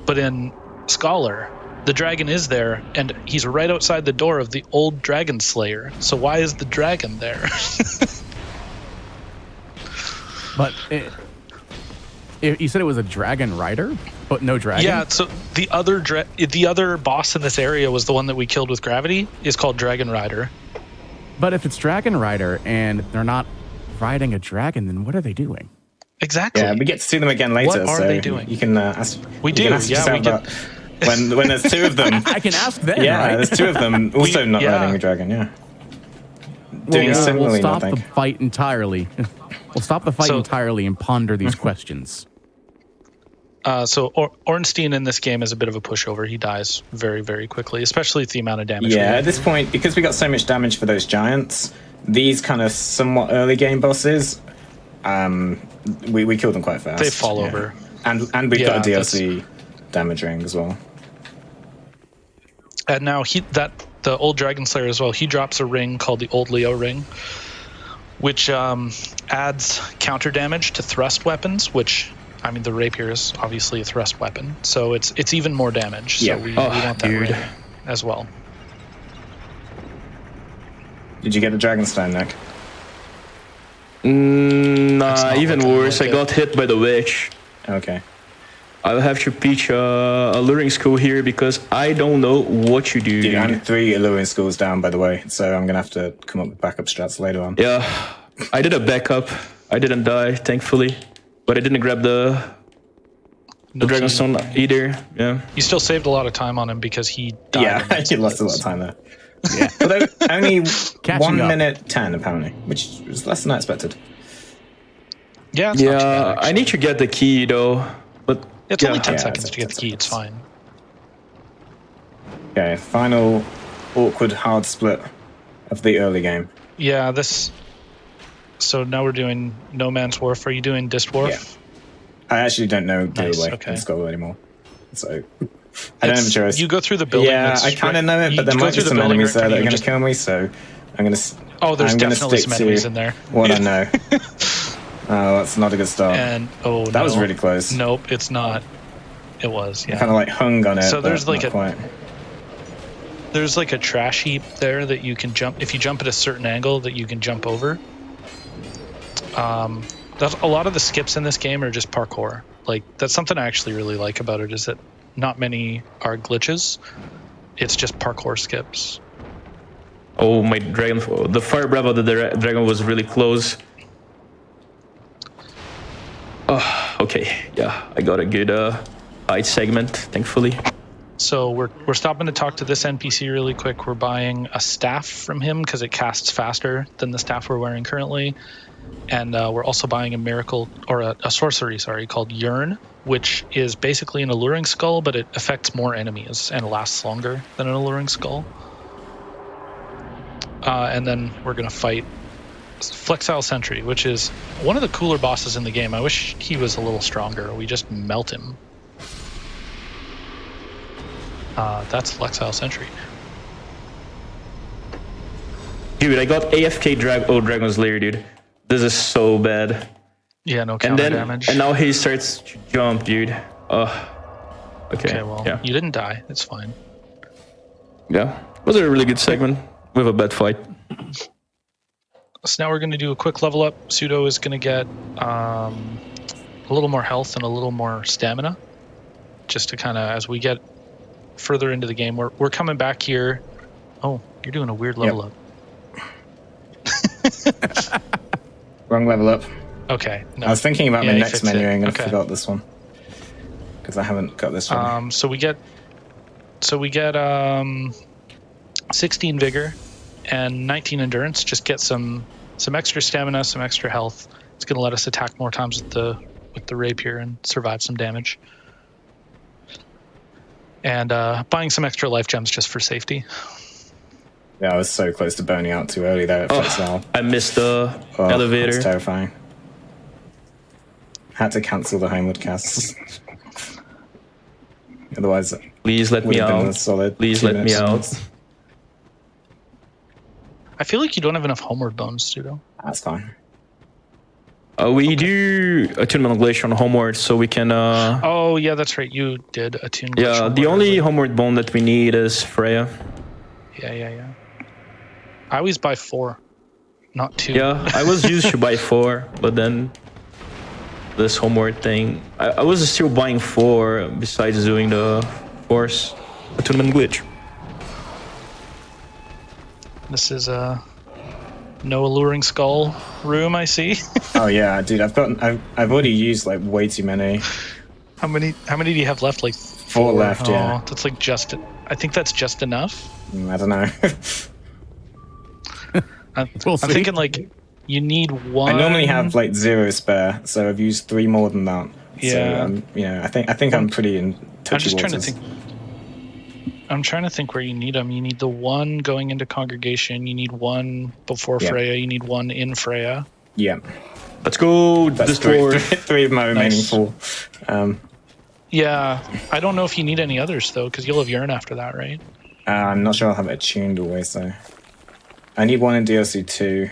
But in Scholar, the dragon is there, and he's right outside the door of the Old Dragon Slayer. So why is the dragon there? But you said it was a dragon rider, but no dragon? Yeah, so the other boss in this area was the one that we killed with gravity, is called Dragon Rider. But if it's Dragon Rider and they're not riding a dragon, then what are they doing? Exactly. Yeah, we get to see them again later. What are they doing? You can ask. We do. Yeah, we get. When there's 2 of them. I can ask them. Yeah, right? there's 2 of them also not riding a dragon. Yeah. Doing similarly. We'll stop the fight entirely. We'll stop the fight entirely and ponder these questions. So Ornstein in this game is a bit of a pushover. He dies very, very quickly, especially with the amount of damage. Yeah, at this point, because we got so much damage for those giants, these kind of somewhat early game bosses, we killed them quite fast. They fall over. And we've got a DLC damage ring as well. And now the Old Dragon Slayer as well, he drops a ring called the Old Leo Ring, which adds counter damage to thrust weapons, which... I mean, the rapier is obviously a thrust weapon, so it's even more damage. So we want that ring as well. Did you get the Dragonstone, Nick? Nah, even worse. I got hit by the witch. Okay. I'll have to pitch a luring school here because I don't know what you do. Dude, I'm 3 alluring schools down, by the way, so I'm gonna have to come up with backup strats later on. Yeah, I did a backup. I didn't die, thankfully, but I didn't grab the Dragonstone either. Yeah. You still saved a lot of time on him because he died. Yeah, he lost a lot of time there. Yeah, but only 1 minute 10 apparently, which was less than I expected. Yeah, it's not too bad, I need to get the key though, but it's only 10 seconds to get the key. It's fine. Okay, final awkward hard split of the early game. Yeah, this. So now we're doing No Man's Wharf. Are you doing Distwarf? Yeah. I actually don't know the way in Skull anymore, so I don't have a choice. You go through the building. Yeah, I kind of know it, but there might be some enemies there that are going to kill me, so I'm going to. Oh, there's definitely some enemies in there. What I know. Oh, that's not a good start. And that was really close. Nope, it's not. It was. Yeah. Kind of like hung on it. So there's like there's a trash heap there that you can jump. If you jump at a certain angle, that you can jump over. That's a lot of the skips in this game are just parkour. Like that's something I actually really like about it is that not many are glitches. It's just parkour skips. Oh, my dragon! The fire breath of the dragon was really close. Oh, okay. Yeah, I got a good height segment, thankfully. So we're stopping to talk to this NPC really quick. We're buying a staff from him because it casts faster than the staff we're wearing currently. And we're also buying a miracle, or a sorcery, called Yearn, which is basically an alluring skull, but it affects more enemies and lasts longer than an alluring skull. And then we're going to fight Flexile Sentry, which is one of the cooler bosses in the game. I wish he was a little stronger. We just melt him. That's Flexile Sentry. Dude, I got AFK Dragon's Lair, dude. This is so bad. Yeah, no counter damage. And now he starts to jump, dude. Okay, well, yeah. You didn't die. It's fine. Yeah, it was a really good segment with a bad fight. So now we're going to do a quick level up. Pseudo is going to get a little more health and a little more stamina. Just to kind of, as we get further into the game, we're coming back here. Oh, you're doing a weird level up. Wrong level up. Okay. No. I was thinking about my next menu and I okay. forgot this one. Because I haven't got this one. So we get 16 vigor and 19 endurance. Just get some extra stamina, some extra health. It's going to let us attack more times with the rapier and survive some damage. And buying some extra life gems just for safety. Yeah, I was so close to burning out too early there at Flexile. I missed the elevator. That's terrifying. Had to cancel the homeward cast. Otherwise, please let me out. Please let me out. I feel like you don't have enough homeward bones, Pseudo. That's fine. We do attunement glitch on homeward, so we can. Oh yeah, that's right. You did attune glitch. Yeah, the only homeward bone that we need is Freya. Yeah. I always buy 4, not 2. Yeah, I was used to buy 4, but then this homeward thing, I was still buying 4 besides doing the force attunement glitch. This is a no alluring skull room, I see. Oh yeah, dude, I've already used like way too many. How many do you have left? Like 4 left, yeah. That's like I think that's just enough. I don't know. I'm thinking like you need 1. I normally have like 0 spare, so I've used 3 more than that. Yeah. So I think I'm pretty in touchy waters. I'm trying to think where you need them. You need the 1 going into Congregation. You need 1 before Freya. You need 1 in Freya. Yeah. Let's go. That's 3 of my remaining 4. Yeah, I don't know if you need any others though, because you'll have Yearn after that, right? I'm not sure I'll have it tuned always though. I need 1 in DLC 2.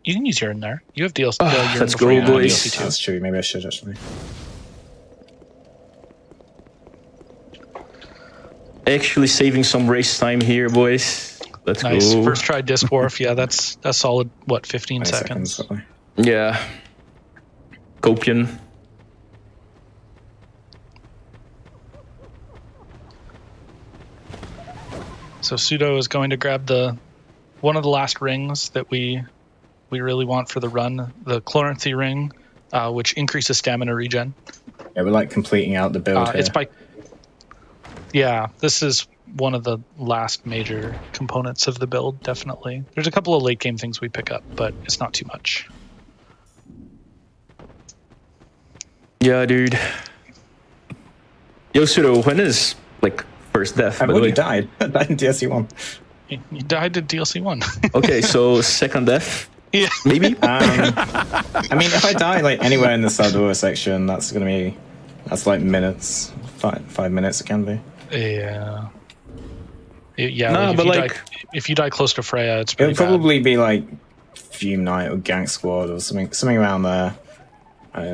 You can use Yearn there. You have DLC. Let's go, boys. DLC 2. That's true. Maybe I should actually. Actually saving some race time here, boys. Let's go. First try Disc Wharf. Yeah, that's a solid, 15 seconds? Yeah. Copian. So Pseudo is going to grab one of the last rings that we really want for the run, the Chloranthy ring, which increases stamina regen. Yeah, we're like completing out the build here. This is one of the last major components of the build, definitely. There's a couple of late game things we pick up, but it's not too much. Yeah, dude. Yo, Pseudo, when is like first death? I've already died. I died in DLC 1. You died in DLC 1. Okay, so second death? Yeah. Maybe? I mean, if I die like anywhere in the Saldora section, that's like minutes. 5 minutes it can be. Yeah. Yeah, No, but if you die close to Freya, it's pretty It'll probably be like Fume Knight or Gang Squad or something around there.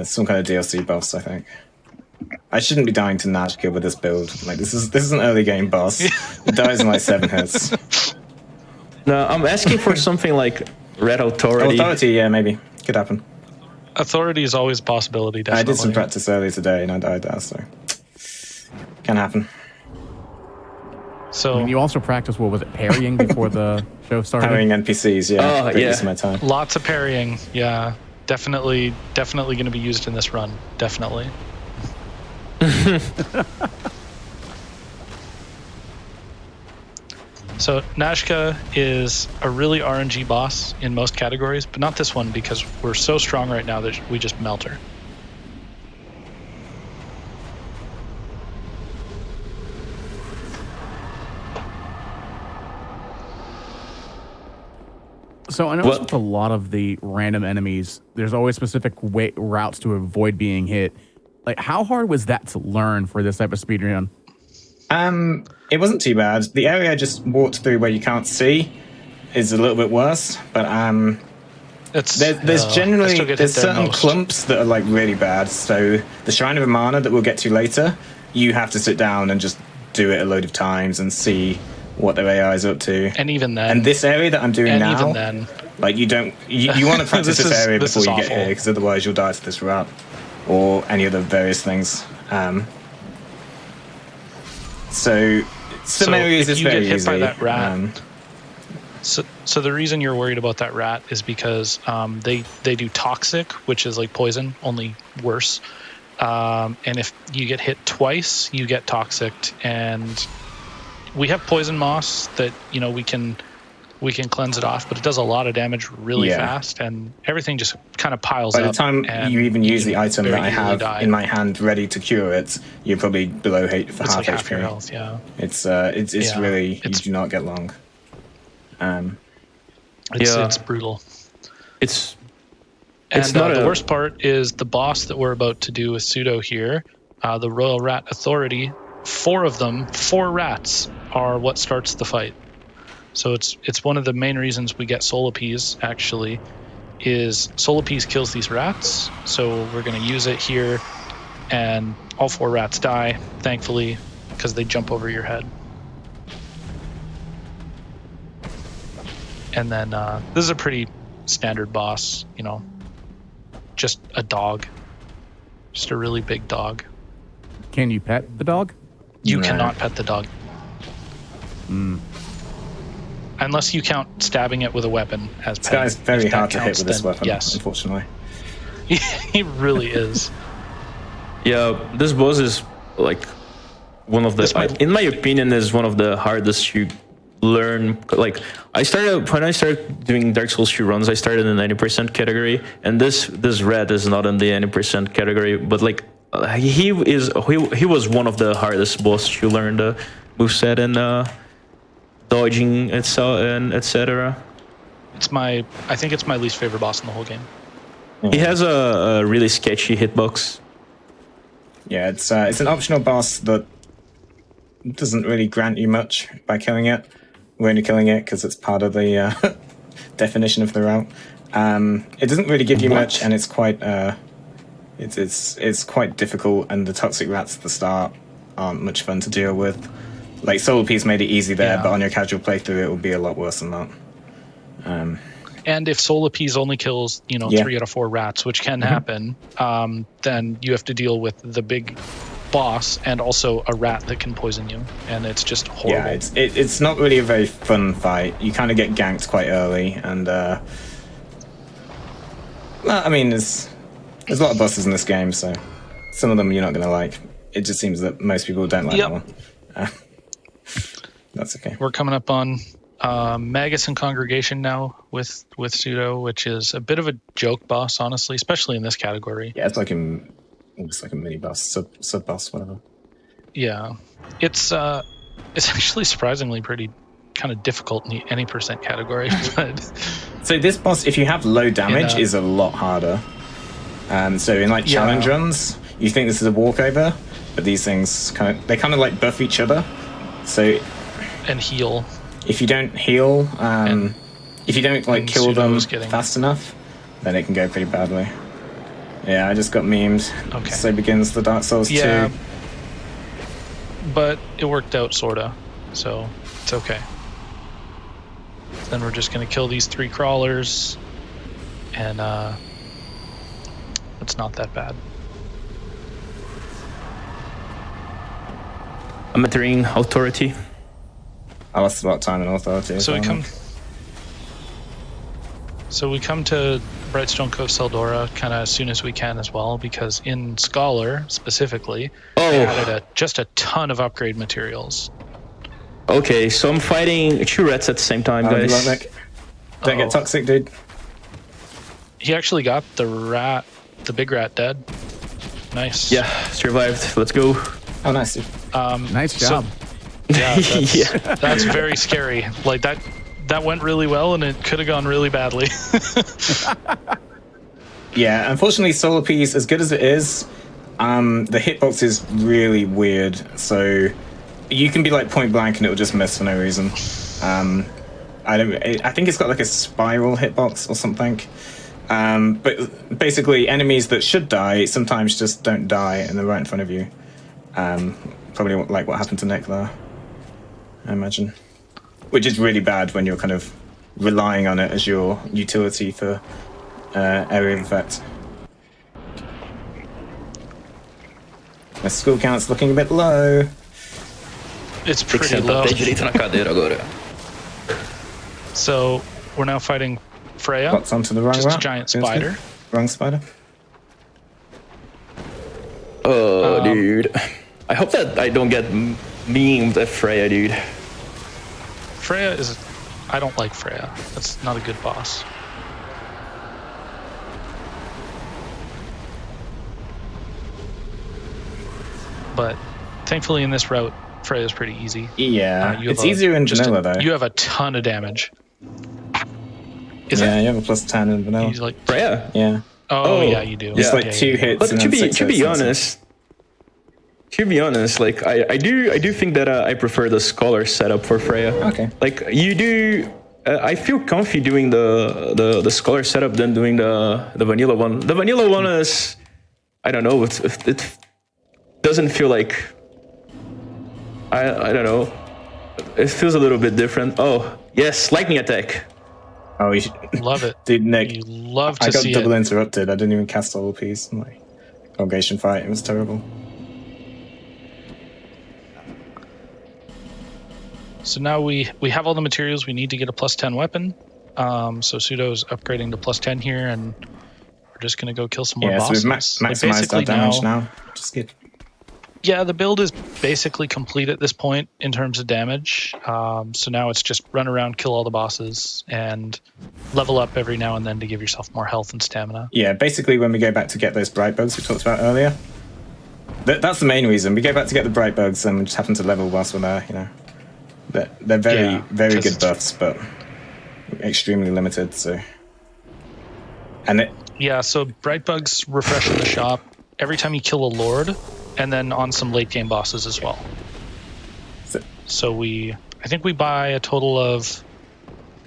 Some kind of DLC boss, I think. I shouldn't be dying to Nazca with this build. Like this is an early game boss. It dies in like 7 hits. No, I'm asking for something like Red Authority. Authority, yeah, maybe. Could happen. Authority is always a possibility, definitely. I did some practice earlier today and I died there, so can happen. So I mean, you also practice, what was it, parrying before the show started? Parrying NPCs, yeah. Oh, yeah. My time. lots of parrying, yeah. Definitely going to be used in this run. Definitely. So Nazca is a really RNG boss in most categories, but not this one because we're so strong right now that we just melt her. So I know with a lot of the random enemies, there's always specific routes to avoid being hit. Like, how hard was that to learn for this type of speedrun? It wasn't too bad. The area I just walked through where you can't see is a little bit worse, but there's certain clumps that are like really bad. So the Shrine of Amana that we'll get to later, you have to sit down and just do it a load of times and see what their AI is up to. And even then, and this area that I'm doing now, even then, like you want to practice this area before you get here, because otherwise you'll die to this rat or any other various things. So some areas is very easy. If you get hit by that rat, so the reason you're worried about that rat is because they do toxic, which is like poison, only worse. And if you get hit twice, you get toxic. And we have poison moss that we can cleanse it off, but it does a lot of damage really fast, and everything just kind of piles up. By the time you even use the item that I have in my hand ready to cure it, you're probably below half HP. Your health, yeah. It's really you do not get long. It's brutal. It's not the worst part is the boss that we're about to do with Pseudo here, the Royal Rat Authority. 4 of them, 4 rats, are what starts the fight. So it's one of the main reasons we get Soul-Appease, actually, is Soul-Appease kills these rats. So we're going to use it here, and all 4 rats die, thankfully, because they jump over your head. And then this is a pretty standard boss, just a dog. Just a really big dog. Can you pet the dog? You cannot pet the dog. Unless you count stabbing it with a weapon as this guy's very hard to hit with this weapon, yes. Unfortunately. He really is. Yeah, this boss is like one of the, in my opinion, is one of the hardest to learn. Like when I started doing Dark Souls 2 runs, I started in the 90% category, and this red is not in the 90% category, but like he was one of the hardest boss to learn the moveset and dodging itself and etc. I think it's my least favorite boss in the whole game. He has a really sketchy hitbox. Yeah, it's an optional boss that doesn't really grant you much by killing it. We're only killing it because it's part of the definition of the route. It doesn't really give you much, and it's quite it's quite difficult. And the toxic rats at the start aren't much fun to deal with. Like Soul-Appease made it easy there, but on your casual playthrough, it will be a lot worse than that. And if Soul-Appease only kills 3 out of 4 rats, which can happen, then you have to deal with the big boss and also a rat that can poison you, and it's just horrible. Yeah, it's not really a very fun fight. You kind of get ganked quite early, and well, I mean, there's a lot of bosses in this game, so some of them you're not going to like. It just seems that most people don't like that one. That's okay. We're coming up on Magus and Congregation now with Pseudo, which is a bit of a joke boss, honestly, especially in this category. Yeah, it's like a mini boss, sub boss, whatever. Yeah, it's actually surprisingly pretty kind of difficult in any percent category. But so this boss, if you have low damage, is a lot harder. So in like challenge runs, you think this is a walkover, but these things kind of like buff each other. So and heal. If you don't heal, if you don't like kill them fast enough, then it can go pretty badly. Yeah, I just got memed. Okay. So begins the Dark Souls 2. But it worked out sorta, so it's okay. Then we're just gonna kill these 3 crawlers, and it's not that bad. I'm entering Authority. I lost a lot of time in Authority. So we come to Brightstone Cove Seldora kind of as soon as we can as well, because in Scholar specifically, they added just a ton of upgrade materials. Okay, so I'm fighting 2 rats at the same time, guys. Don't get toxic, dude. He actually got the big rat dead. Nice. Yeah, survived. Let's go. Oh, nice, dude. Nice job. That's very scary. Like that went really well, and it could have gone really badly. Yeah, unfortunately, Solar Piece, as good as it is, the hitbox is really weird. So you can be like point blank, and it will just miss for no reason. I think it's got like a spiral hitbox or something. But basically, enemies that should die sometimes just don't die, and they're right in front of you. Probably like what happened to Nick there, I imagine. Which is really bad when you're kind of relying on it as your utility for area of effect. My skill count's looking a bit low. It's pretty low. So we're now fighting Freya. Bots onto the wrong just route. a giant spider. Wrong spider. Oh, dude. I hope that I don't get memed at Freya, dude. Freya is... I don't like Freya. That's not a good boss. But thankfully in this route, Freya's pretty easy. Yeah, it's easier in vanilla though. You have a ton of damage. You have a plus 10 in vanilla. Like, Freya? Yeah. Oh, yeah, you do. It's like 2 hits. But and to then be honest, like I do think that I prefer the Scholar setup for Freya. Okay. Like you do, I feel comfy doing the Scholar setup than doing the vanilla one. The vanilla one is, I don't know, it doesn't feel like, I don't know, it feels a little bit different. Oh yes, lightning attack. Oh, you love it, dude. Nick, you love to see I got double interrupted. I didn't even cast all the piece. My congregation fight, it was terrible. So now we have all the materials we need to get a plus 10 weapon. So Pseudo's upgrading to plus 10 here, and we're just going to go kill some more bosses. So we've maximized our damage now. Just good. Yeah, the build is basically complete at this point in terms of damage. So now it's just run around, kill all the bosses, and level up every now and then to give yourself more health and stamina. Yeah, basically when we go back to get those bright bugs we talked about earlier, that's the main reason. We go back to get the bright bugs and we just happen to level whilst we're there, you know. They're very good buffs, but extremely limited, so... So bright bugs refresh in the shop every time you kill a lord, and then on some late game bosses as well. So I think we buy a total of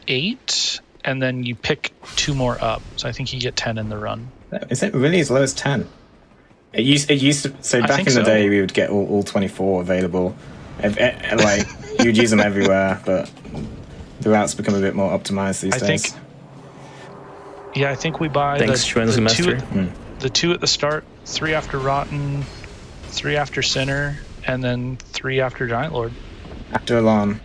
8, and then you pick 2 more up. So I think you get 10 in the run. Is it really as low as 10? It used to. So back in the day, we would get all 24 available. Like you'd use them everywhere, but the routes become a bit more optimized these days. I think we buy the 2 at the start, 3 after Rotten, 3 after Sinner, and then 3 after Giant Lord. After alarm.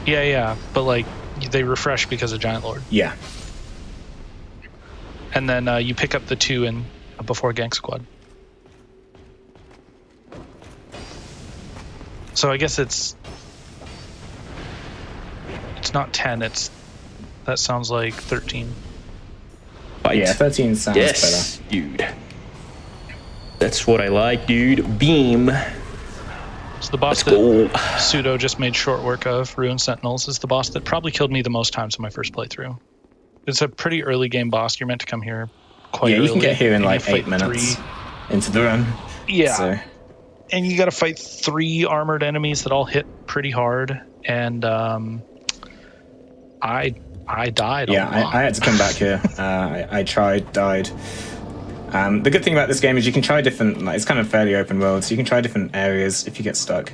Yeah, but like they refresh because of Giant Lord. Yeah. And then you pick up the 2 in before Gang Squad. So I guess it's not 10. That sounds like 13. Fight. Yeah, 13 sounds Yes, dude. That's what I like, dude. Beam. So the boss that Pseudo just made short work of, Ruined Sentinels, is the boss that probably killed me the most times in my first playthrough. It's a pretty early game boss. You're meant to come here quite early. Yeah, you can get here in and like you 8 fight minutes 3. into the run. Yeah. So. And you got to fight 3 armored enemies that all hit pretty hard. And I died. Yeah, I had to come back here. I tried, died. The good thing about this game is you can try different. Like, it's kind of fairly open world, so you can try different areas if you get stuck.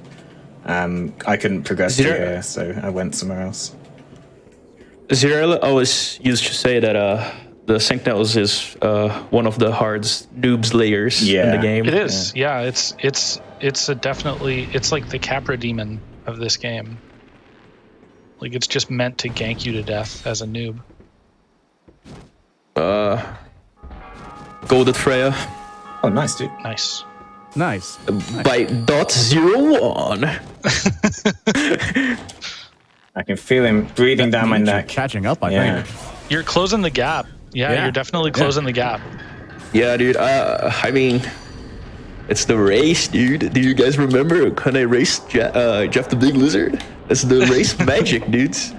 I couldn't progress to here, so I went somewhere else. Zero always used to say that the Sentinels is one of the hardest noobs layers in the game. It is. Yeah, it's a definitely, it's like the Capra Demon of this game. Like, it's just meant to gank you to death as a noob. Golded Freya. Oh, nice, dude. Nice. Nice. By .01. I can feel him breathing down my neck. Catching up, I Yeah. think. You're closing the gap. Yeah, you're definitely closing the gap. Yeah, dude. I mean, it's the race, dude. Do you guys remember when I raced Jeff the Big Lizard? It's the race magic, dudes.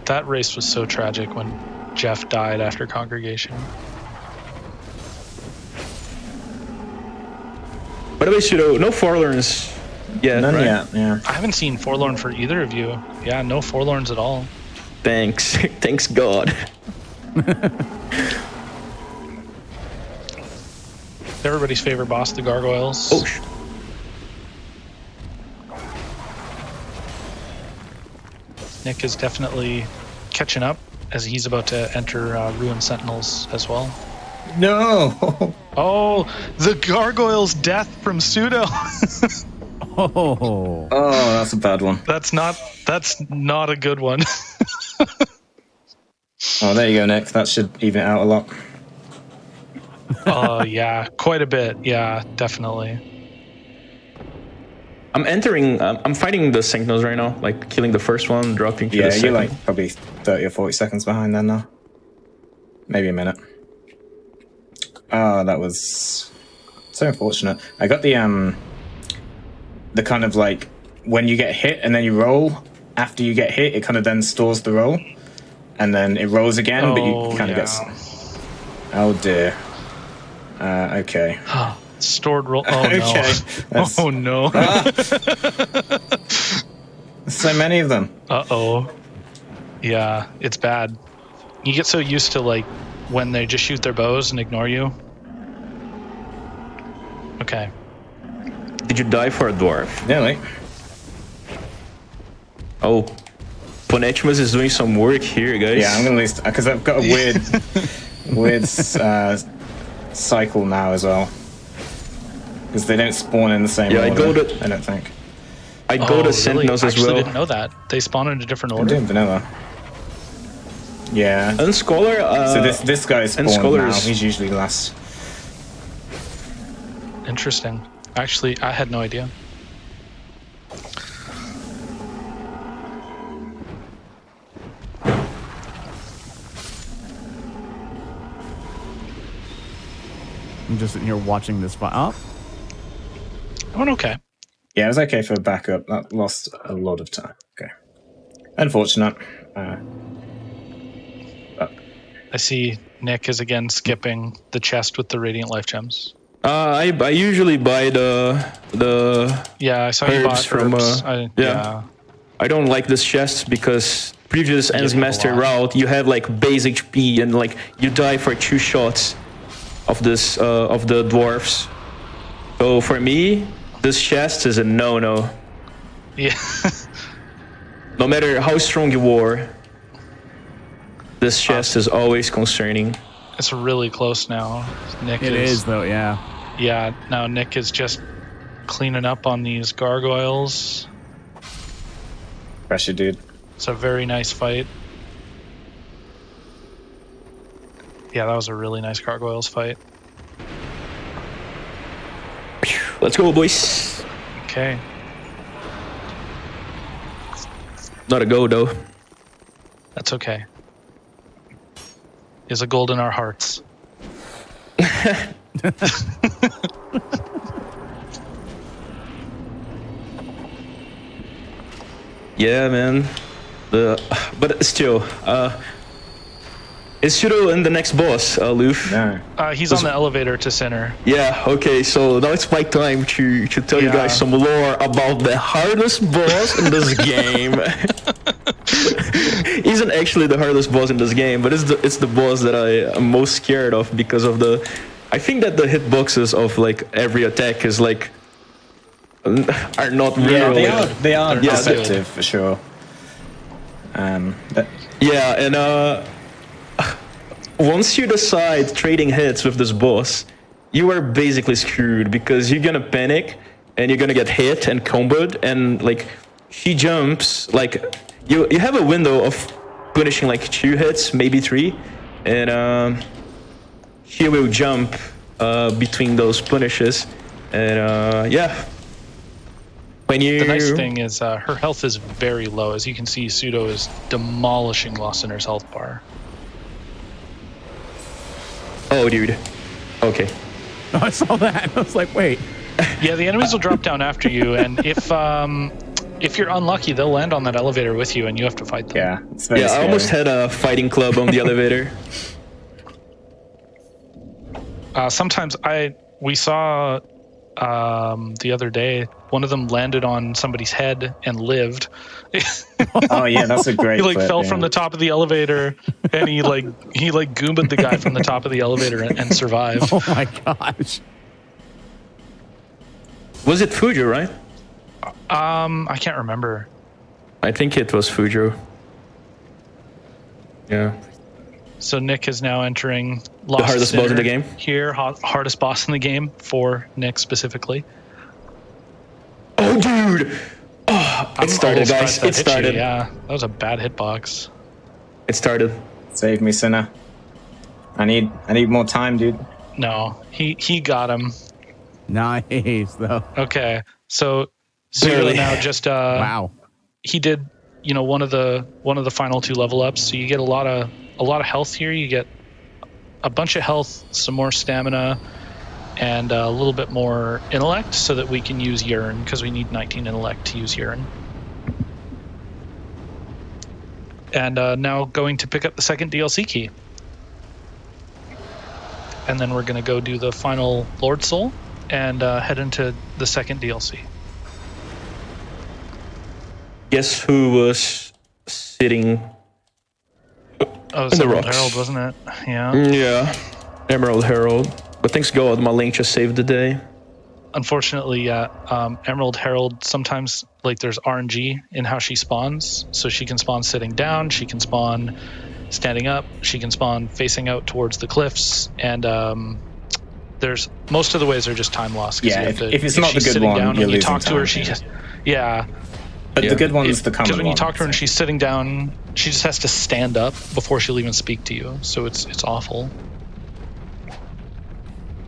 That race was so tragic when Jeff died after Congregation. By the way, Pseudo, no Forlorns yet, None right? yet, yeah. I haven't seen Forlorn for either of you. Yeah, no Forlorns at all. Thanks. Thanks God. Everybody's favorite boss, the Gargoyles. Oh, Nick is definitely catching up as he's about to enter Ruined Sentinels as well. No! Oh, the Gargoyle's death from Pseudo. Oh. Oh, that's a bad one. That's not a good one. Oh, there you go, Nick. That should even it out a lot. Oh, yeah, quite a bit. Yeah, definitely. I'm fighting the Sentinels right now, like killing the first one, dropping to the Yeah, second. you're like probably 30 or 40 seconds behind then now. Maybe a minute. Oh, that was so unfortunate. I got the kind of like when you get hit and then you roll, after you get hit, it kind of then stores the roll. And then it rolls again, but you kind of get... Oh, dear. Okay. Stored roll. Oh, Okay. no. Oh, no. So many of them. Uh-oh. Yeah, it's bad. You get so used to, like, when they just shoot their bows and ignore you. Okay. Did you die for a dwarf? Nearly. Oh, Ponetimus is doing some work here, guys. Yeah, I'm going to lose... Because I've got a weird cycle now as well. Because they don't spawn in the same order, I don't think. I go to Sentinels as well. I didn't know that. They spawn in a different I'm order. doing vanilla. Yeah. And Scholar... so this guy's spawned now. He's usually last. Interesting. Actually, I had no idea. I'm just sitting here watching this fight. Oh, I went okay. Yeah, it was okay for a backup. That lost a lot of time. Okay. Unfortunate. I see Nick is again skipping the chest with the Radiant Life Gems. I usually buy the Yeah, I saw you bought from herbs. yeah. I don't like this chest because previous Ends Master route you have like base HP and like you die for 2 shots of this of the dwarfs. So for me, this chest is a no-no. Yeah. No matter how strong you are, this chest is always concerning. It's really close now. Nick It is though, yeah. Yeah, now Nick is just cleaning up on these gargoyles. Pressure, dude. It's a very nice fight. Yeah, that was a really nice gargoyles fight. Let's go, boys. Okay. Not a go, though. That's okay. Is a gold in our hearts. Yeah, man. But still, is Pseudo in the next boss, Loof? No. He's on the elevator to center. Yeah, okay, so now it's my time to tell you guys some lore about the hardest boss in this game. He isn't actually the hardest boss in this game, but it's the boss that I am most scared of because of I think that the hitboxes of like every attack is like are not real. Yeah, they are They're deceptive for sure. Yeah, and once you decide trading hits with this boss, you are basically screwed because you're gonna panic and you're gonna get hit and comboed, and like she jumps like you have a window of punishing like 2 hits, maybe 3, and she will jump between those punishes, and yeah. When you... The nice thing is her health is very low. As you can see, Pseudo is demolishing Lost Sinner's health bar. Oh, dude. Okay. Oh, I saw that. I was like, wait. Yeah, the enemies will drop down after you, and if you're unlucky, they'll land on that elevator with you, and you have to fight them. Yeah, it's very Yeah, scary. I almost had a fighting club on the elevator. Sometimes we saw the other day, one of them landed on somebody's head and lived. Oh yeah, that's a great. He clip, fell yeah. from the top of the elevator, and he goomba'd the guy from the top of the elevator and survived. Oh my gosh. Was it Fujo, right? I can't remember. I think it was Fujo. Yeah. So Nick is now entering Lost hardest boss in the Sinner game? Here, hardest boss in the game for Nick specifically. Oh, dude! Oh, it started, almost guys. surprised that It hit started. you. Yeah, that was a bad hitbox. It started. Save me, Sinner. I need more time, dude. No, he got him. Nice though. Okay, so Pseudo Barely. now just Wow. he did one of the final 2 level ups, so you get a lot of health here. You get a bunch of health, some more stamina, and a little bit more intellect, so that we can use urine, because we need 19 intellect to use urine. And now going to pick up the second DLC key, and then we're going to go do the final Lord Soul and head into the second DLC. Guess who was sitting... Oh, In the Emerald rocks. Herald, wasn't it? Yeah. Yeah. Emerald Herald. But thanks God, my link just saved the day. Unfortunately, yeah. Emerald Herald, sometimes there's RNG in how she spawns. So she can spawn sitting down, she can spawn standing up, she can spawn facing out towards the cliffs, and there's most of the ways are just time loss. 'Cause Yeah, you have if it's not the she's good sitting one, down you're and you losing talk to her, time, yeah. But Yeah. the good one's the common Because when you one, talk to her and so. she's sitting down, she just has to stand up before she'll even speak to you. So it's awful.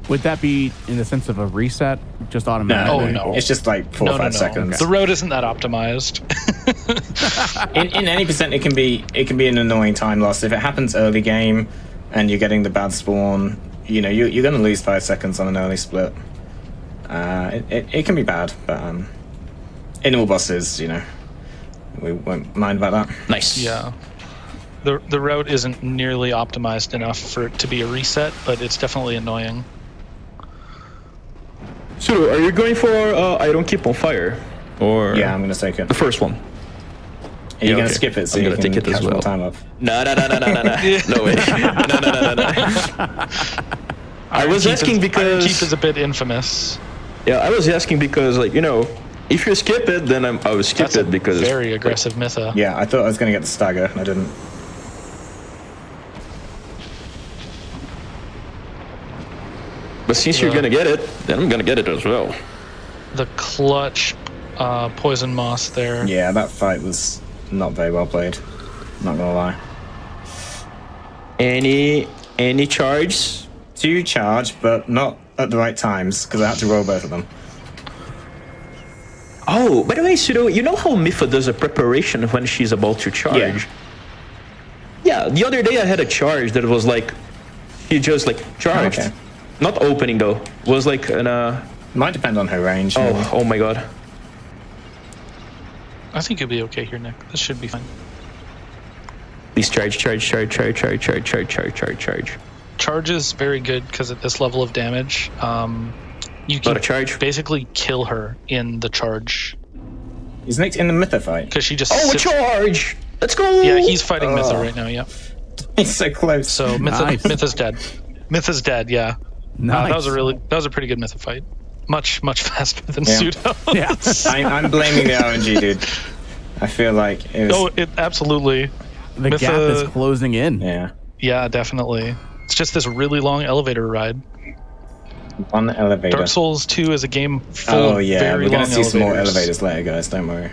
Would that be in the sense of a reset, just automatically? Oh, no. It's just like 4 or 5 seconds. The road isn't that optimized. In any percent, it can be an annoying time loss if it happens early game, and you're getting the bad spawn. You're going to lose 5 seconds on an early split. It can be bad, but in all bosses, we won't mind about that. Nice. Yeah. The route isn't nearly optimized enough for it to be a reset, but it's definitely annoying. So, are you going for I Don't Keep on Fire? Or Yeah, I'm going to take it. the first one? Are you going okay. to skip it so I'm you gonna can take it as catch more well. time up? No. No way. No. I was asking Iron because... Keep is a bit infamous. Yeah, I was asking because, if you skip it, then I would skip That's a it because... very aggressive Mytha. Yeah, I thought I was going to get the stagger, and I didn't. But since you're gonna get it, then I'm gonna get it as well. The clutch poison moss there. Yeah, that fight was not very well played. Not gonna lie. Any charge? 2 charge, but not at the right times because I had to roll both of them. Oh, by the way, Pseudo, you know how Mifa does a preparation when she's about to charge? Yeah, the other day I had a charge that was like, she just like charged. Okay. Not opening though. Was like an Might depend on her range. maybe. oh my god. I think you'll be okay here, Nick. This should be fine. Please charge. Charge is very good because at this level of damage, you Not a can charge. basically kill her in the charge Is Nick in the Mytha fight? because she just Oh, a sits- charge! Let's go! Yeah, he's fighting Mytha right now. Yeah. He's so close. So Mytha, Nice. Mytha's dead. Mytha's dead. Yeah. Nice. That was a pretty good Mytha fight. Much faster than Yeah. Pseudo. Yeah. I'm blaming the RNG, dude. I feel like it was. Oh, it absolutely. The gap is closing in. Yeah. Yeah, definitely. It's just this really long elevator ride. On the elevator. Dark Souls 2 is a game full Oh of yeah, very we're gonna long see some more elevators. elevators later, guys. Don't worry.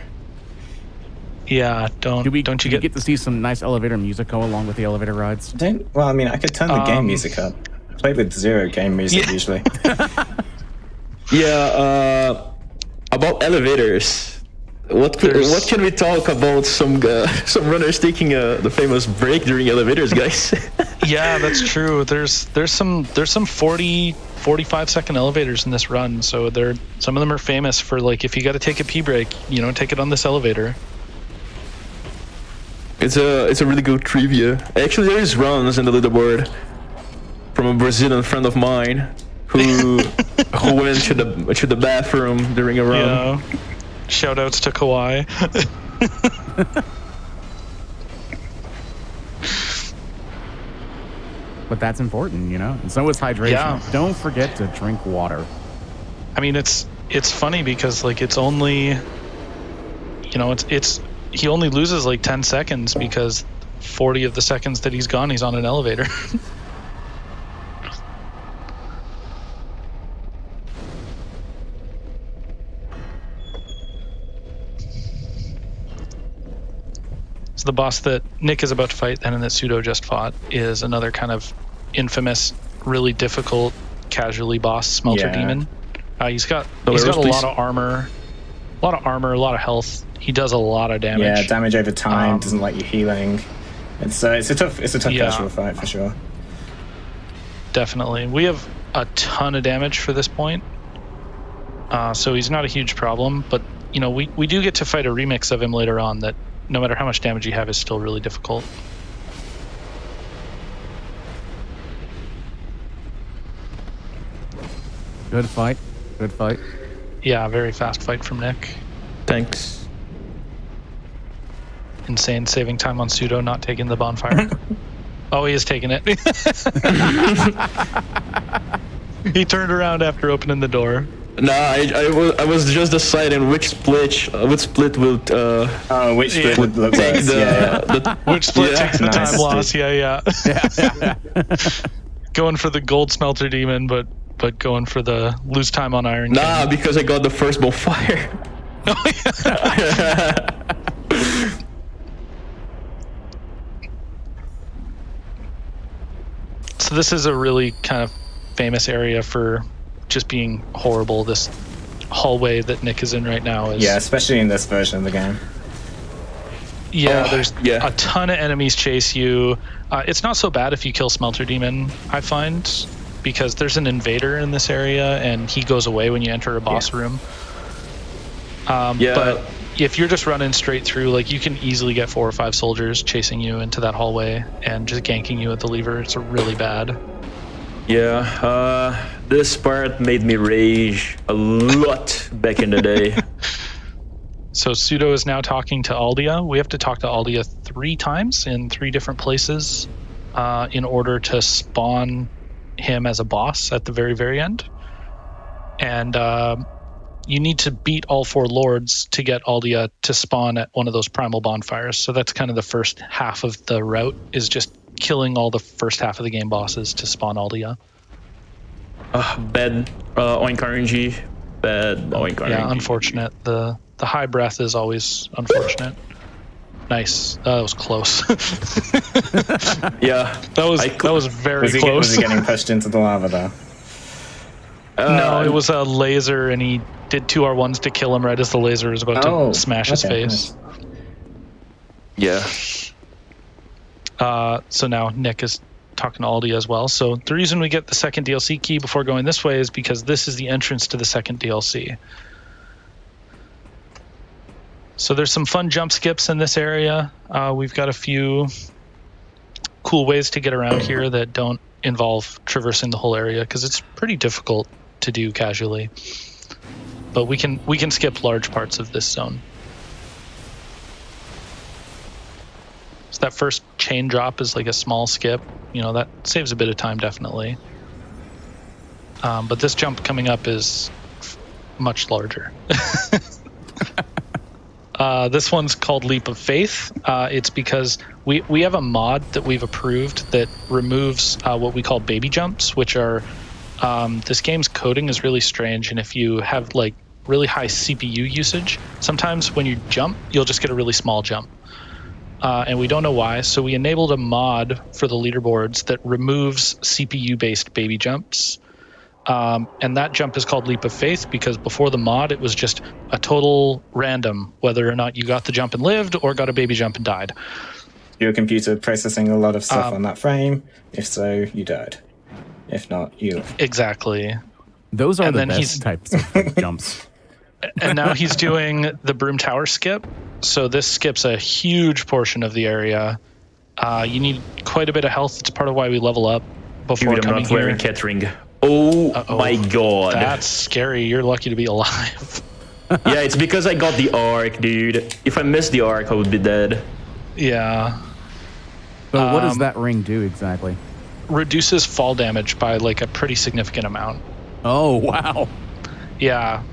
Yeah, don't you Do you get to see some nice elevator music go along with the elevator rides? Well, I mean, I could turn the game music up. I played with 0 game music Yeah. usually. Yeah, about elevators. What can we talk about some runners taking the famous break during elevators, guys? Yeah, that's true. There's some 40 45 second elevators in this run, so some of them are famous for like if you got to take a pee break, take it on this elevator. It's a really good trivia. Actually, there is runs in the leaderboard from a Brazilian friend of mine who went to the bathroom during a run. Yeah. Shout outs to Kawhi. But that's important, And so is hydration. Yeah. Don't forget to drink water. I mean, it's funny because like it's only, it's he only loses like 10 seconds because 40 of the seconds that he's gone, he's on an elevator. So the boss that Nick is about to fight and that Pseudo just fought is another kind of infamous, really difficult, casually boss, Smelter Yeah. Demon. He's got Arrows, a please. lot of armor, a lot of health. He does a lot of damage. Yeah, damage over time, doesn't like you healing. It's a tough Yeah. casual fight for sure. Definitely. We have a ton of damage for this point. So he's not a huge problem, but we do get to fight a remix of him later on that no matter how much damage you have is still really difficult. Good fight. Good fight. Yeah, very fast fight from Nick. Thanks. Insane saving time on Pseudo, not taking the bonfire. Oh, he is taking it. He turned around after opening the door. Nah, I was just deciding which split will Oh, which Yeah. would look take worse? the Which split Yeah. takes the Nice. time loss. Yeah. Going for the gold Smelter Demon, but going for the lose time on Iron King. Nah, because I got the first bonfire. So this is a really kind of famous area for just being horrible. This hallway that Nick is in right now is Yeah, especially in this version of the game. yeah. There's yeah. a ton of enemies chase you. It's not so bad if you kill Smelter Demon, I find, because there's an invader in this area and he goes away when you enter a boss room. Yeah. But if you're just running straight through, like you can easily get 4 or 5 soldiers chasing you into that hallway and just ganking you at the lever. It's really bad. Yeah, this part made me rage a lot back in the day. So Pseudo is now talking to Aldia. We have to talk to Aldia 3 times in 3 different places in order to spawn him as a boss at the very, very end. And you need to beat all 4 lords to get Aldia to spawn at one of those primal bonfires. So that's kind of the first half of the route, is just killing all the first half of the game bosses to spawn Aldia. Bad Oink RNG. Bad Oink RNG. Yeah, unfortunate. The high breath is always unfortunate. Nice. That was close. Yeah. That was very close. Was he getting pushed into the lava there? No, it was a laser, and he did 2 R1s to kill him right as the laser was about to smash his face. Nice. Yeah. So now Nick is talking to Aldi as well. So the reason we get the second DLC key before going this way is because this is the entrance to the second DLC. So there's some fun jump skips in this area. We've got a few cool ways to get around here that don't involve traversing the whole area, because it's pretty difficult to do casually. But we can skip large parts of this zone. So that first chain drop is like a small skip. You know, that saves a bit of time, definitely. But this jump coming up is much larger. This one's called Leap of Faith. It's because we have a mod that we've approved that removes what we call baby jumps, which are this game's coding is really strange, and if you have like really high CPU usage, sometimes when you jump, you'll just get a really small jump. And we don't know why, so we enabled a mod for the leaderboards that removes CPU-based baby jumps. And that jump is called Leap of Faith because before the mod, it was just a total random whether or not you got the jump and lived or got a baby jump and died. Your computer processing a lot of stuff on that frame. If so, you died. If not, you lived. Exactly. Those are the best types of jumps. And now he's doing the Broom Tower skip. So this skips a huge portion of the area. You need quite a bit of health. It's part of why we level up before Dude, I'm coming not wearing here. cat ring. Oh my god. That's scary. You're lucky to be alive. Yeah, it's because I got the arc, dude. If I missed the arc, I would be dead. Yeah. But what does that ring do exactly? Reduces fall damage by like a pretty significant amount. Oh, wow. Yeah.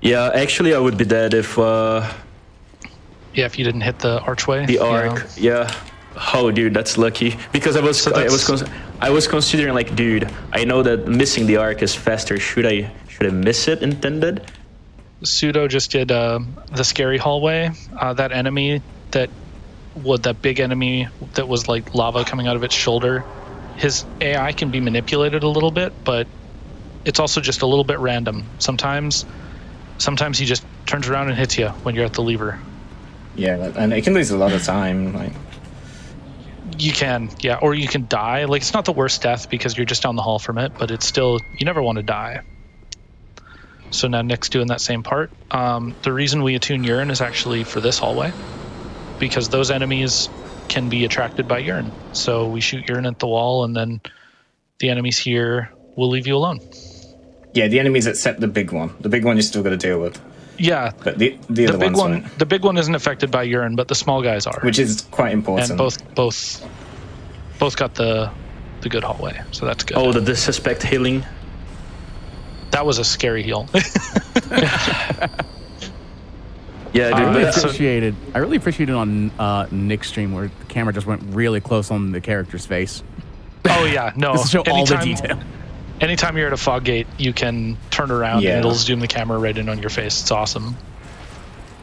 Yeah, actually, I would be dead if if you didn't hit the archway. the arc. Yeah. Oh, dude, that's lucky. Because I was considering like, dude, I know that missing the arc is faster. Should I miss it intended? Pseudo just did the scary hallway. That enemy that big enemy that was like lava coming out of its shoulder. His AI can be manipulated a little bit, but it's also just a little bit random. Sometimes he just turns around and hits you when you're at the lever. Yeah, and it can lose a lot of time. Like, you can, yeah, or you can die. Like, it's not the worst death because you're just down the hall from it, but it's still, you never want to die. So now Nick's doing that same part. The reason we attune urine is actually for this hallway, because those enemies can be attracted by urine. So we shoot urine at the wall, and then the enemies here will leave you alone. Yeah, the enemies except the big one. The big one you still got to deal with. Yeah, but the other big ones won't. The big one isn't affected by urine, but the small guys are, which is quite important. And both got the good hallway, so that's good. Oh, the disrespect healing. That was a scary heal. Yeah, dude, I really appreciated on Nick's stream where the camera just went really close on the character's face. Oh yeah, no. Just to show all the detail. Anytime you're at a fog gate, you can turn around and it'll zoom the camera right in on your face. It's awesome.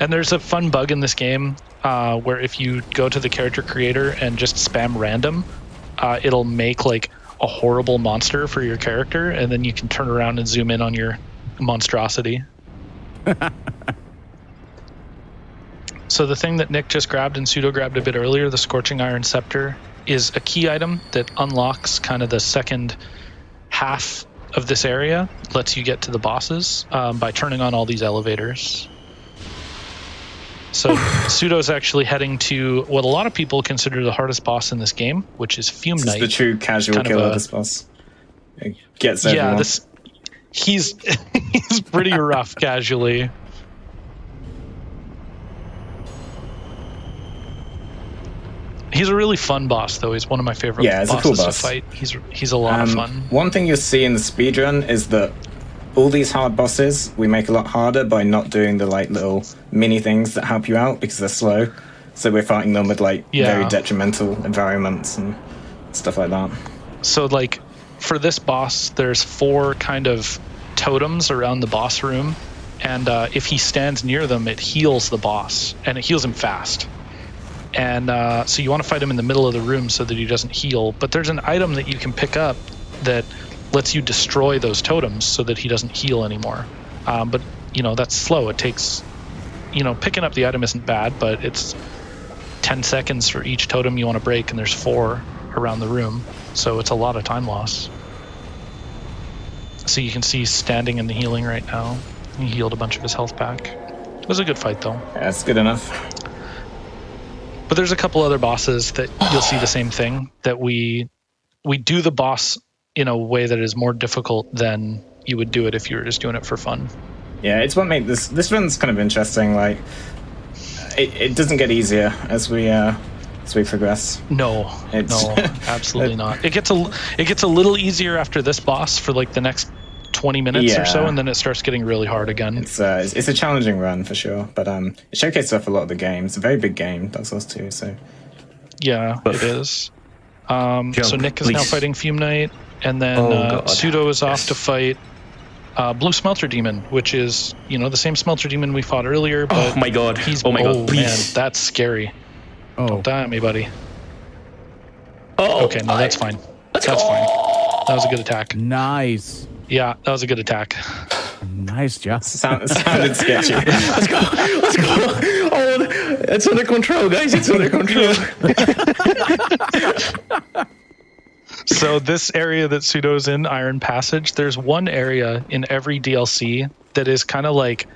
And there's a fun bug in this game where if you go to the character creator and just spam random, it'll make like a horrible monster for your character, and then you can turn around and zoom in on your monstrosity. So the thing that Nick just grabbed and Pseudo grabbed a bit earlier, the Scorching Iron Scepter, is a key item that unlocks kind of the second half of this area, lets you get to the bosses by turning on all these elevators. So Pseudo's actually heading to what a lot of people consider the hardest boss in this game, which is Fume Knight. This is the true casual killer, this boss. It gets everyone. Yeah, he's pretty rough casually. He's a really fun boss, though. He's one of my favorite bosses a cool boss to fight. He's a lot of fun. One thing you'll see in the speedrun is that all these hard bosses we make a lot harder by not doing the like little mini things that help you out because they're slow. So we're fighting them with like very detrimental environments and stuff like that. So like for this boss, there's 4 kind of totems around the boss room, and if he stands near them, it heals the boss, and it heals him fast. And so you want to fight him in the middle of the room so that he doesn't heal. But there's an item that you can pick up that lets you destroy those totems so that he doesn't heal anymore. But, that's slow. It takes, picking up the item isn't bad, but it's 10 seconds for each totem you want to break, and there's 4 around the room. So it's a lot of time loss. So you can see he's standing in the healing right now. He healed a bunch of his health back. It was a good fight, though. Yeah, that's good enough. But there's a couple other bosses that you'll see the same thing, that we do the boss in a way that is more difficult than you would do it if you were just doing it for fun. Yeah, it's what made this run's kind of interesting. Like, it doesn't get easier as we progress. No, absolutely not. It gets a little easier after this boss for like the next 20 minutes or so, and then it starts getting really hard again. It's a challenging run for sure, but it showcases off a lot of the game. It's a very big game, Dark Souls 2, so... Yeah, it is. So Nick is now fighting Fume Knight, and then Pseudo is off to fight Blue Smelter Demon, which is, the same Smelter Demon we fought earlier, but... Oh my god. Please. Man, that's scary. Oh. Don't die on me, buddy. Oh, okay, no, that's fine. That's fine. That was a good attack. Nice. Yeah, that was a good attack. Nice job. Sounded sketchy. Let's go. Oh, it's under control, guys. It's under control. So this area that Pseudo's in, Iron Passage, there's one area in every DLC that is kind of like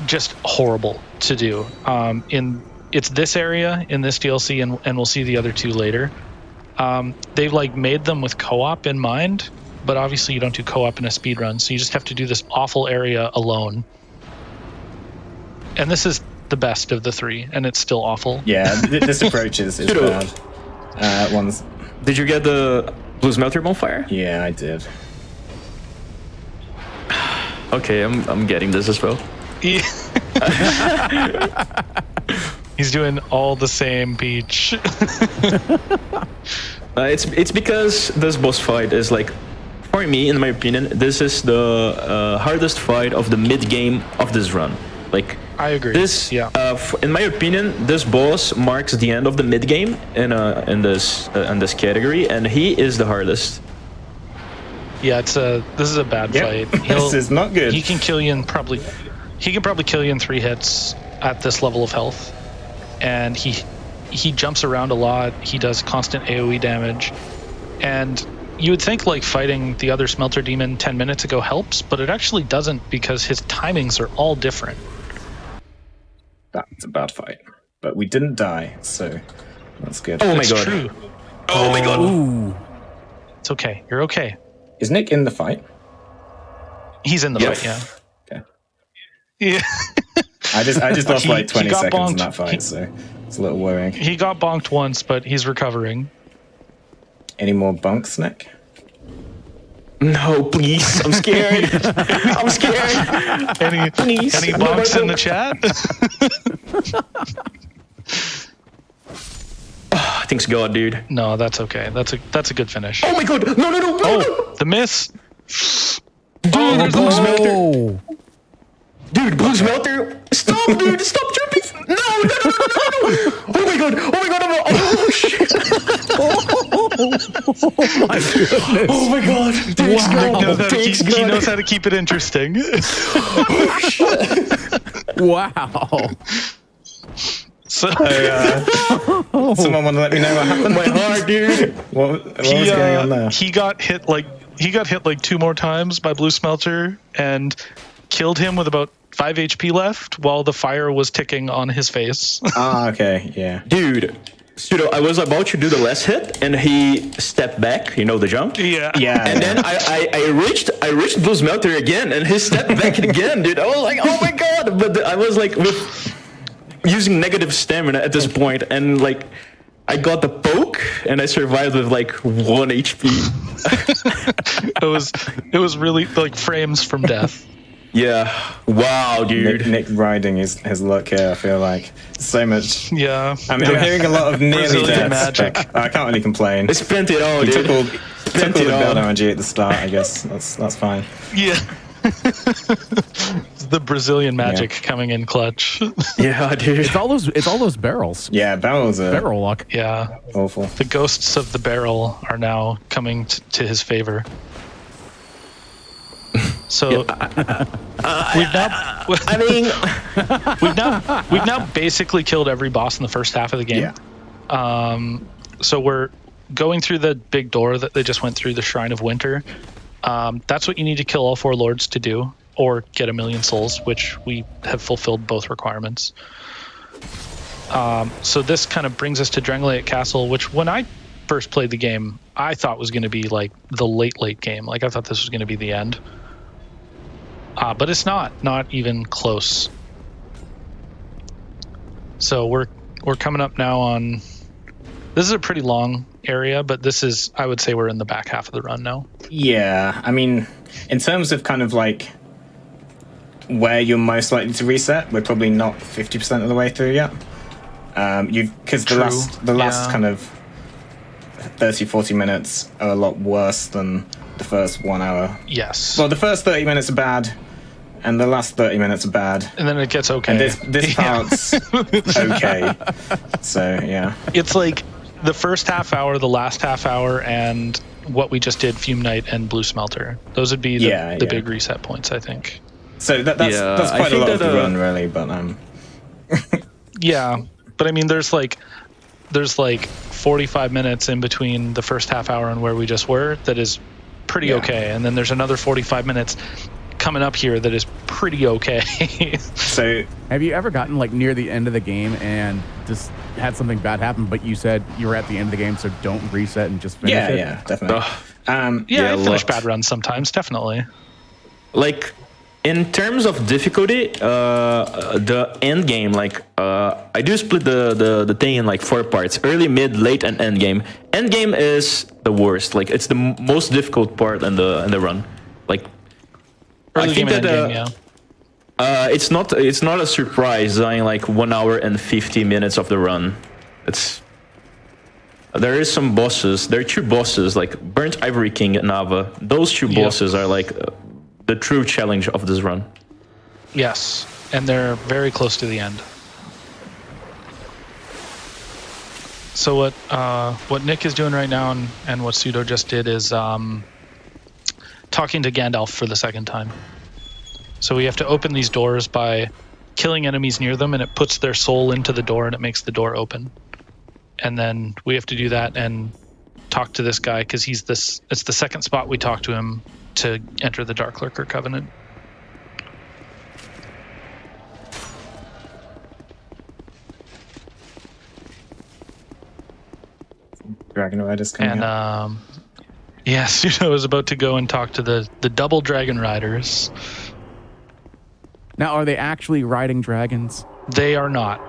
just horrible to do. It's this area in this DLC, and we'll see the other 2 later. They've like made them with co-op in mind, but obviously you don't do co-op in a speedrun, so you just have to do this awful area alone. And this is the best of the 3, and it's still awful. Yeah, this approach is bad. Did you get the Blue Smelter bonfire? Yeah, I did. Okay, I'm getting this as well. He's doing all the same beach. It's because this boss fight is like, for me, in my opinion, this is the hardest fight of the mid game of this run. Like, I agree. This, in my opinion, this boss marks the end of the mid game in this category, and he is the hardest. Yeah, this is a bad fight. This is not good. He can kill you in probably 3 hits at this level of health, and he jumps around a lot. He does constant AoE damage, and you would think like fighting the other Smelter Demon 10 minutes ago helps, but it actually doesn't, because his timings are all different. That's a bad fight, but we didn't die, so that's good. Oh my god! True. Oh my god! Ooh. It's okay. You're okay. Is Nick in the fight? He's in the fight. Yeah. Okay. Yeah. I just lost like 20 seconds bonked. in that fight, so it's a little worrying. He got bonked once, but he's recovering. Any more bunks, Nick? No, please. I'm scared. I'm scared. Any bonks in the chat? Thanks God, dude. No, that's okay. That's a good finish. Oh my god! No! Oh, the miss. Dude, there's Blue the Smelter. Dude, Blue Smelter. Stop, dude! Stop jumping! No! Oh my god! Oh shit! Oh my goodness. Oh my god! Thanks God. He knows how to keep it interesting. Wow. So, Someone want to let me know what happened? My heart, dude. What was going on there? He got hit like 2 more times by Blue Smelter and killed him with about 5 HP left while the fire was ticking on his face. Okay, yeah. Dude, Pseudo, I was about to do the last hit, and he stepped back. You know the jump. Yeah. And then I reached Blue Smelter again, and he stepped back again, dude. I was like, oh my god! But I was like using negative stamina at this point, and like I got the poke, and I survived with like 1 HP. It was really like frames from death. Yeah. Wow, dude. Nick riding his luck here, I feel like. So much. Yeah. I'm hearing a lot of nearly Brazilian deaths. magic. I can't really complain. I spent it all, He dude. Took all the build energy at the start, I guess. That's fine. Yeah. The Brazilian magic coming in clutch. Yeah, dude. It's all those barrels. Yeah, barrels are Barrel luck. Yeah. awful. The ghosts of the barrel are now coming to his favor. So we've now basically killed every boss in the first half of the game. Yeah. So we're going through the big door that they just went through, the Shrine of Winter. That's what you need to kill all 4 lords to do, or get 1,000,000 souls, which we have fulfilled both requirements. So this kind of brings us to Drangleic Castle, which when I first played the game, I thought was going to be like the late game. Like I thought this was going to be the end. But it's not even close. So we're coming up now on, this is a pretty long area, but this is, I would say we're in the back half of the run now. Yeah, I mean, in terms of kind of like where you're most likely to reset, we're probably not 50% of the way through yet. Because the last kind of 30-40 minutes are a lot worse than the first 1 hour. Yes. Well, the first 30 minutes are bad, and the last 30 minutes are bad. And then it gets okay. And this part's okay. So, yeah. It's like the first half hour, the last half hour, and what we just did, Fume Knight and Blue Smelter. Those would be the big reset points, I think. So that's quite a lot of the run, really, but yeah, but I mean, there's like 45 minutes in between the first half hour and where we just were that is pretty okay, and then there's another 45 minutes coming up here that is pretty okay. So have you ever gotten like near the end of the game and just had something bad happen, but you said you were at the end of the game, so don't reset and just finish it? Yeah, definitely. I finish bad runs sometimes, definitely. Like, in terms of difficulty, the end game, like, I do split the thing in like 4 parts: early, mid, late, and end game. End game is the worst. Like, it's the most difficult part in the run. Like, early I think game, that end game, it's not a surprise in like 1 hour and 50 minutes of the run. There is some bosses. There are 2 bosses, like Burnt Ivory King and Nava. Those 2 bosses are like the true challenge of this run. Yes, and they're very close to the end. So what Nick is doing right now, and what Pseudo just did, is talking to Gandalf for the second time. So we have to open these doors by killing enemies near them, and it puts their soul into the door, and it makes the door open. And then we have to do that and talk to this guy, because it's the second spot we talk to him to enter the Dark Lurker Covenant. Dragon Riders coming up. Yeah, Pseudo is about to go and talk to the double Dragon Riders. Now, are they actually riding dragons? They are not.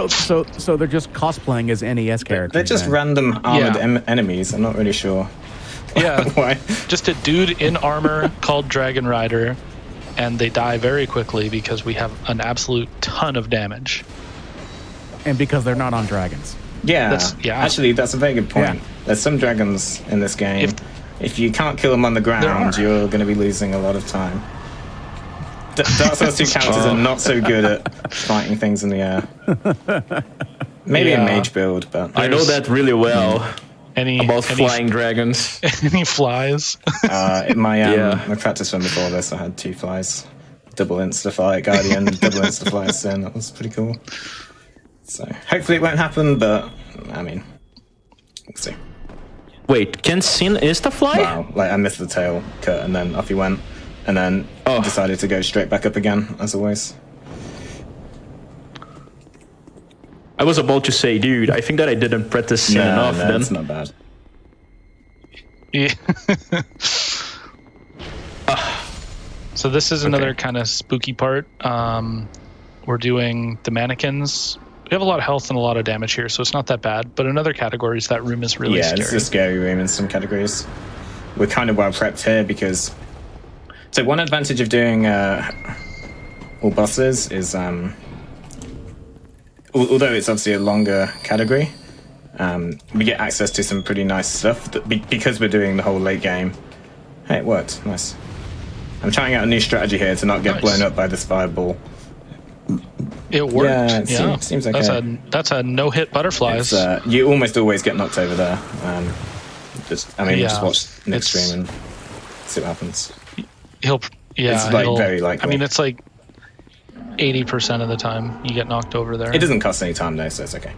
So they're just cosplaying as NES characters. They're just random armored enemies. I'm not really sure. Yeah. Why? Just a dude in armor called Dragon Rider, and they die very quickly because we have an absolute ton of damage. And because they're not on dragons. Yeah. Actually, that's a very good point. Yeah. There's some dragons in this game. If you can't kill them on the ground, you're going to be losing a lot of time. Dark Souls 2 characters are not so good at fighting things in the air. Maybe a mage build, but I know that really well. About flying dragons. Any flies? My practice run before this, I had 2 flies. Double Insta-Flight Guardian, double Insta-Flight Sin. That was pretty cool. So hopefully it won't happen, but I mean, we'll see. Wait, can Sin Insta-Fly? Wow, like I missed the tail cut and then off he went. And then decided to go straight back up again, as always. I was about to say, dude, I think that I didn't practice Sin enough then. It's not bad. Yeah. So this is another kind of spooky part. We're doing the mannequins. We have a lot of health and a lot of damage here, so it's not that bad. But in other categories, that room is really scary. Yeah, it's a scary room in some categories. We're kind of well prepped here because... So one advantage of doing all bosses is, although it's obviously a longer category, we get access to some pretty nice stuff because we're doing the whole late game. Hey, it worked. Nice. I'm trying out a new strategy here to not get blown up by this fireball. It worked. Yeah, seems okay. That's a no-hit butterflies. You almost always get knocked over there. Just watch Nick's stream and see what happens. It's very likely. I mean, it's like 80% of the time you get knocked over there. It doesn't cost any time though, so it's okay.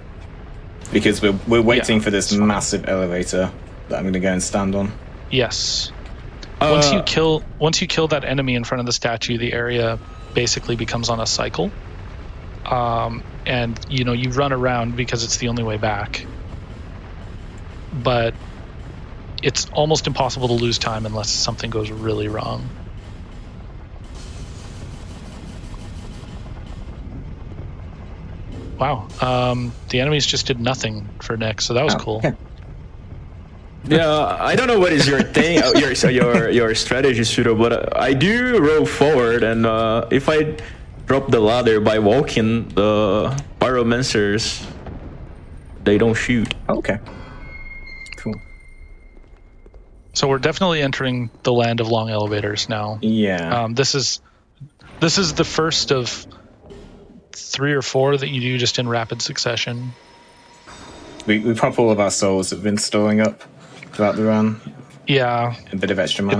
Because we're waiting for this massive elevator that I'm going to go and stand on. Yes. Once you kill that enemy in front of the statue, the area basically becomes on a cycle. And you run around because it's the only way back. But it's almost impossible to lose time unless something goes really wrong. Wow. The enemies just did nothing for Nick, so that was cool. Okay. Yeah, I don't know what is your thing, your strategy, Pseudo, but I do roll forward, and if I drop the ladder by walking, the pyromancers, they don't shoot. Okay. Cool. So we're definitely entering the land of long elevators now. Yeah. This is the first of 3 or 4 that you do just in rapid succession. We pop all of our souls that have been storing up throughout the run. Yeah. A bit of extra money.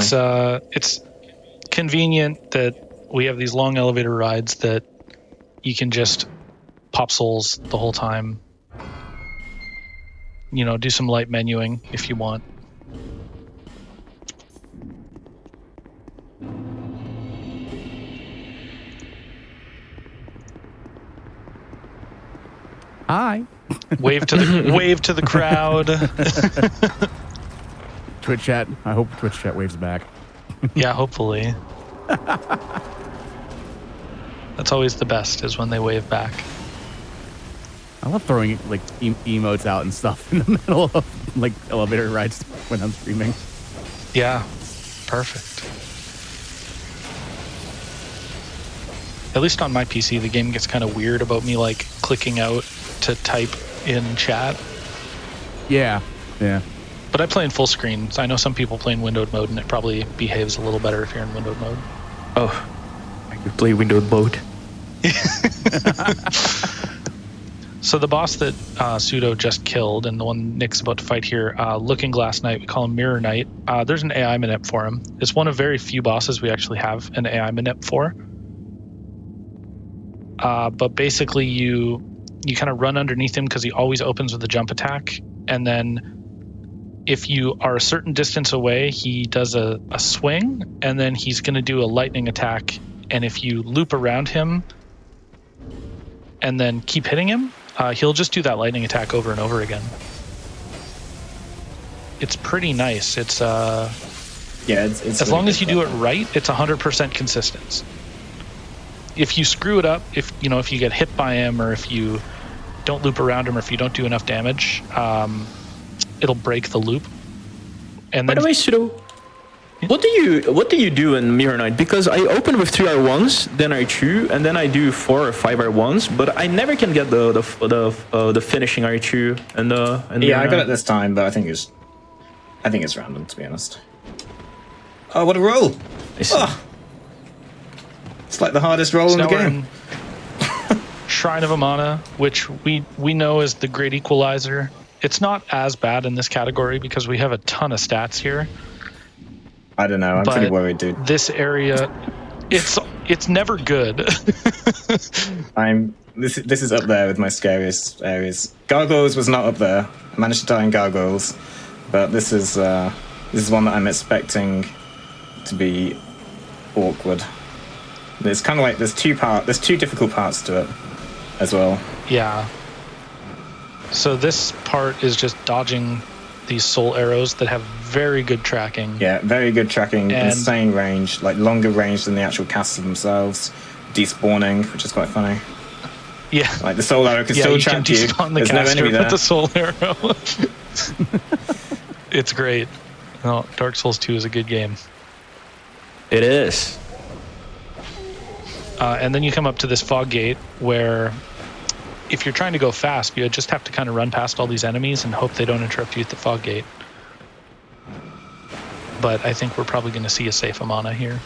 It's convenient that we have these long elevator rides that you can just pop souls the whole time. Do some light menuing if you want. Hi. Wave to the crowd. Twitch chat. I hope Twitch chat waves back. Yeah, hopefully. That's always the best, is when they wave back. I love throwing like emotes out and stuff in the middle of like elevator rides when I'm streaming. Yeah, perfect. At least on my PC, the game gets kind of weird about me like clicking out to type in chat. Yeah. But I play in full screen, so I know some people play in windowed mode, and it probably behaves a little better if you're in windowed mode. Oh, I could play windowed mode. So the boss that Pseudo just killed, and the one Nick's about to fight here, Looking Glass Knight, we call him Mirror Knight. There's an AI manip for him. It's one of very few bosses we actually have an AI manip for. But basically you kind of run underneath him because he always opens with a jump attack, and then if you are a certain distance away, he does a swing, and then he's going to do a lightning attack, and if you loop around him and then keep hitting him, he'll just do that lightning attack over and over again. It's pretty nice. It's it's as really long as you do it fun. right, it's 100% consistent. If you screw it up, if you get hit by him, or if you don't loop around him, or if you don't do enough damage, it'll break the loop. And By then the way, Pseudo, what do you do in Mirror Knight? Because I open with 3 R1s, then R2, and then I do 4 or 5 R1s, but I never can get the finishing R2 and I got it this time, but I think it's random, to be honest. Oh, what a roll! Oh. It's like the hardest roll in the game. Shrine of Amana, which we know is the great equalizer. It's not as bad in this category because we have a ton of stats here. I don't know. I'm pretty worried, dude. This area, it's never good. This is up there with my scariest areas. Gargoyles was not up there. I managed to die in gargoyles, but this is one that I'm expecting to be awkward. It's kind of like there's two difficult parts to it as well. Yeah. So this part is just dodging these soul arrows that have very good tracking. Yeah, very good tracking, insane range, like longer range than the actual castle themselves. Despawning, which is quite funny. Yeah. Like the soul arrow can still track you. There's no enemy there. With the soul arrow. It's great. No, Dark Souls 2 is a good game. It is. And then you come up to this fog gate where if you're trying to go fast, you just have to kind of run past all these enemies and hope they don't interrupt you at the fog gate. But I think we're probably going to see a safe Amana here.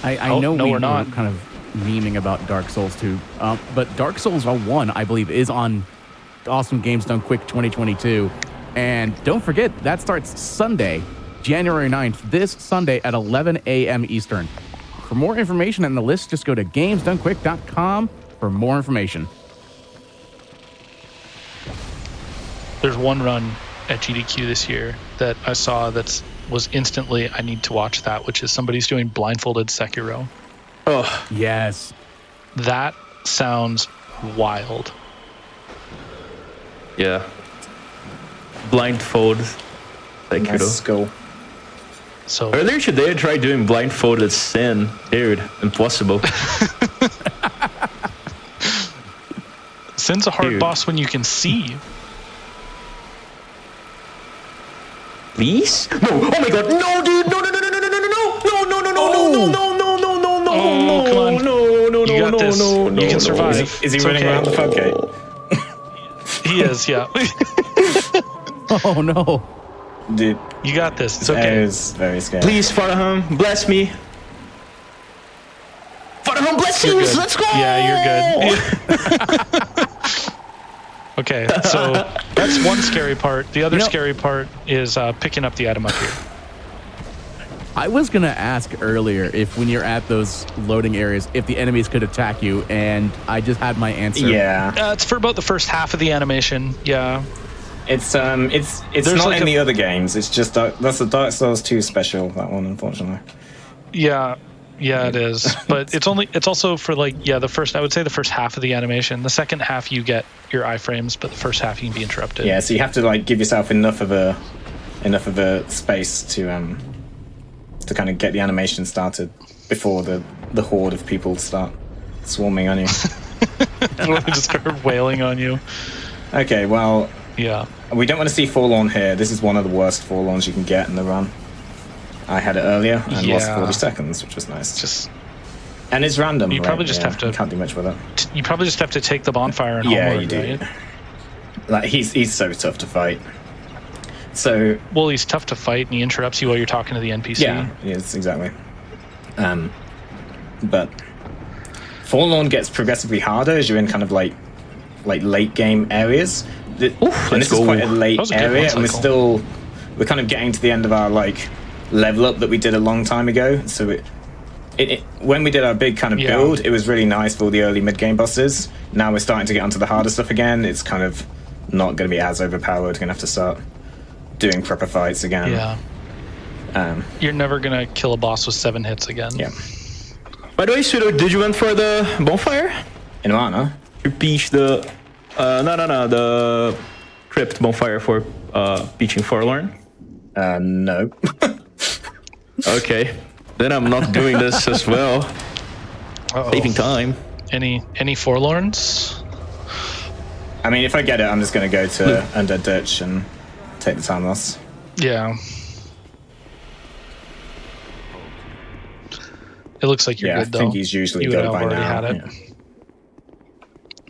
I know no, we we're not. were kind of memeing about Dark Souls 2, but Dark Souls 1, I believe, is on Awesome Games Done Quick 2022. And don't forget, that starts Sunday, January 9th, this Sunday at 11 a.m. Eastern. For more information on the list, just go to GamesDoneQuick.com for more information. There's one run at GDQ this year that I saw was instantly, I need to watch that, which is somebody's doing blindfolded Sekiro. Oh, Yes. That sounds wild. yeah. Blindfold. Thank you. Nice skill. So Earlier today, I tried doing blindfolded Sin. Dude, impossible. Sin's a hard Dude. boss when you can see. Please? No! Oh my god! No, dude! No! No! No! No! No! No! No! No! No! No! No! No! No! No! No! No! Oh, come on. No! No! You got No! this. No! No! You can no. survive. Is he It's running okay. around the fog gate? He is, yeah. Oh, no. Dude, You got this. It's it okay. is very scary. Please, Faraham, bless me. Faraham, You're blessings! good. Let's go! Yeah, you're good. Okay, so that's one scary part. The other scary part is picking up the item up here. I was going to ask earlier if when you're at those loading areas, if the enemies could attack you, and I just had my answer. Yeah. It's for about the first half of the animation. Yeah. It's There's not like in a- the other games. It's just that's the Dark Souls 2 special, that one, unfortunately. Yeah. Yeah, it is. But it's also for I would say the first half of the animation. The second half you get your iframes, but the first half you can be interrupted. Yeah, so you have to give yourself enough of a space to kind of get the animation started before the horde of people start swarming on you. Just start wailing on you. Okay, well, Yeah. we don't want to see Forlorn here. This is one of the worst Forlorns you can get in the run. I had it earlier and lost Yeah. 40 seconds, which was nice. And it's random. You probably just have to- You can't do much with it. you probably just have to take the bonfire and Yeah, homeward, you do. right? He's so tough to fight. So Well, he's tough to fight, and he interrupts you while you're talking to the NPC. yeah, yes, exactly. But Forlorn gets progressively harder as you're in kind of like late game areas. And let's this is go. quite a late That was a good area, one and cycle. we're kind of getting to the end of our level up that we did a long time ago. So when we did our big kind of Yeah. build, it was really nice for all the early mid game bosses. Now we're starting to get onto the harder stuff again. It's kind of not going to be as overpowered. We're going to have to start doing proper fights again. Yeah. You're never gonna kill a boss with 7 hits again. Yeah. By the way, Pseudo, did you went for the bonfire? In Mana, You peached the... the crypt bonfire for peaching Forlorn? no. Okay. Then I'm not doing this as well. Uh-oh. Saving time. Any forlorns? I mean, if I get it, I'm just going to go to Undead Ditch and take the time loss. Yeah. It looks like you're Yeah, good though. I think he's usually You good and by I've already now. had it.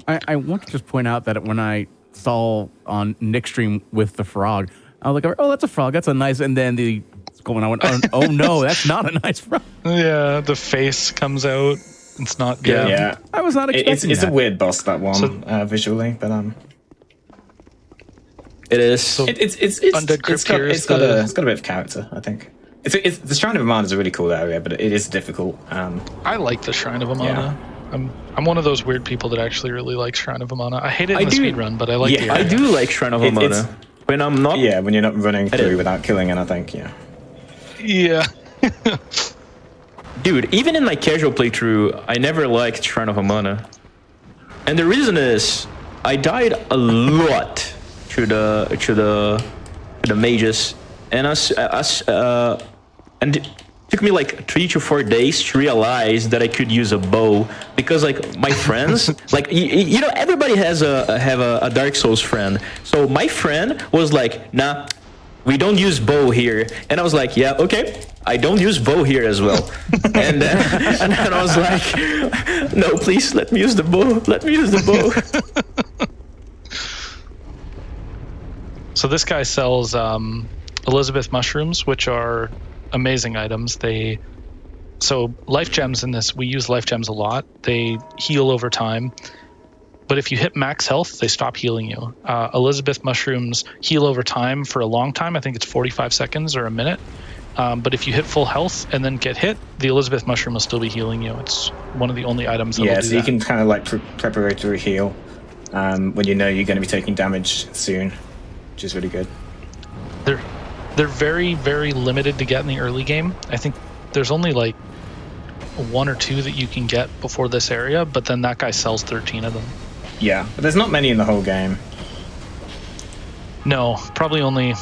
Yeah. I want to just point out that when I saw on Nick's stream with the frog, I was like, oh, that's a frog. That's a nice... And then the... Going, I went, oh no, that's not a nice frog. Yeah, the face comes out. It's not good. Yeah. I was not expecting It's that. a weird boss, that one, So- visually, but It is. it's Undead Crypt here is it's got a bit of character, I think. It's the Shrine of Amana is a really cool area, but it is difficult. I like the Shrine of Amana. I'm one of those weird people that actually really likes Shrine of Amana. I hate it in the speed run, but I like Yeah. the I area. do like Shrine of it's- Amana. When I'm not... Yeah, when you're not running did. through without killing it, I think, yeah. Yeah. Dude, even in my casual playthrough, I never liked Shrine of Amana. And the reason is, I died a lot to the mages, and and it took me like 3 to 4 days to realize that I could use a bow, because like my friends, like you know, everybody has a Dark Souls friend. So my friend was like, nah, we don't use bow here. And I was like, yeah, okay, I don't use bow here as well. and then I was like, no, please let me use the bow. Let me use the bow. So this guy sells Elizabeth mushrooms, which are amazing items. So life gems in this, we use life gems a lot. They heal over time. But if you hit max health, they stop healing you. Elizabeth mushrooms heal over time for a long time. I think it's 45 seconds or a minute. But if you hit full health and then get hit, the Elizabeth mushroom will still be healing you. It's one of the only items that will do so that. you can kind of like preparatory heal when you know you're going to be taking damage soon, which is really good. They're very, very limited to get in the early game. I think there's only like 1 or 2 that you can get before this area, but then that guy sells 13 of them. Yeah, but there's not many in the whole game. No, probably only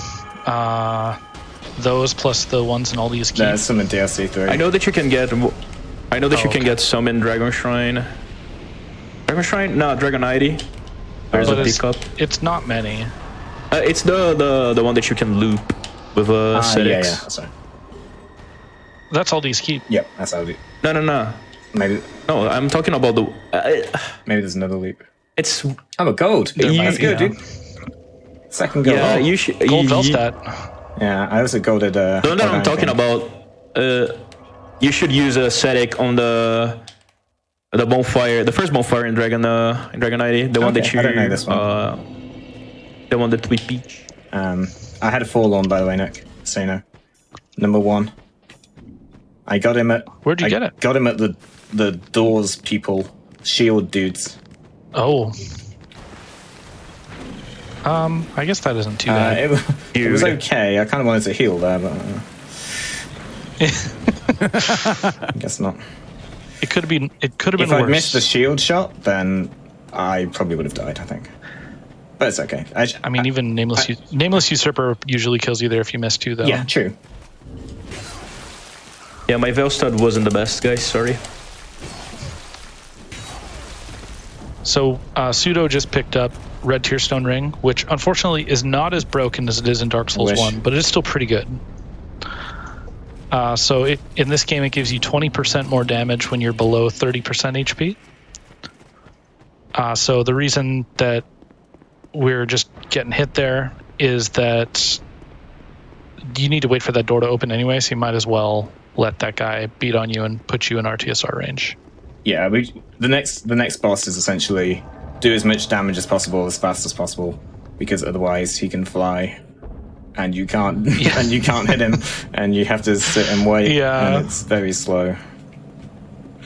those plus the ones in all these keys. There's some in DLC 3. I know that you can get. Can get some in Dragon Shrine. Dragon Shrine? No, Dragon ID. There's a pickup. It's not many. It's the one that you can loop with yeah, Sedix. sorry. That's all these keep. Yep, that's how I do. No. Maybe. No, I'm talking about the. Maybe there's another loop. It's. Oh, a gold. That's good, dude. Second gold. Yeah, you should. Gold Veldstat. Yeah, I also golded. No, I'm talking about. You should use a Sedix on the bonfire, the first bonfire in Dragon ID, the one that you. I don't know this one. The one that we peach. I had a forlorn, by the way, Nick. So you know, number 1. I got him at. Where'd you get it? Got him at the doors people, shield dudes. Oh. I guess that isn't too bad. It was okay. I kind of wanted to heal there, but I guess not. It could have been. It could have been If worse. I'd missed the shield shot, then I probably would have died, I think. But it's okay. I mean, even Nameless Usurper usually kills you there if you miss 2, though. Yeah, true. Yeah, my Velstad wasn't the best, guys. Sorry. So Pseudo just picked up Red Tearstone Ring, which unfortunately is not as broken as it is in Dark Souls 1, but it is still pretty good. So in this game, it gives you 20% more damage when you're below 30% HP. So the reason that we're just getting hit there is that you need to wait for that door to open anyway, so you might as well let that guy beat on you and put you in RTSR range. Yeah, the next boss is essentially do as much damage as possible as fast as possible, because otherwise he can fly and you can't and you can't hit him, and you have to sit and wait. Yeah, and it's very slow.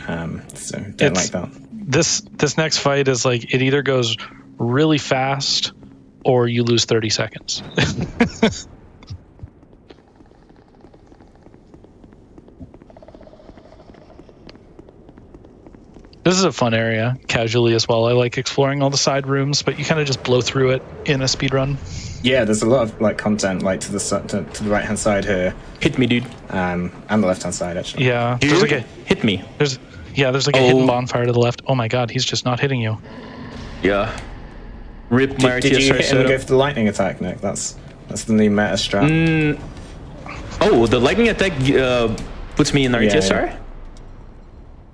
So don't like that. This next fight is like it either goes really fast or you lose 30 seconds. This is a fun area, casually as well. I like exploring all the side rooms, but you kind of just blow through it in a speedrun. Yeah, there's a lot of like content like to the right hand side here. Hit me, dude. And the left hand side actually. Yeah, dude, there's like a hit me. There's like a hidden bonfire to the left. Oh my god, he's just not hitting you. Yeah. Rip my Did you hit him and setup. go for the lightning attack, Nick? That's the new meta strat. Oh, the lightning attack puts me in RTSR? Yeah.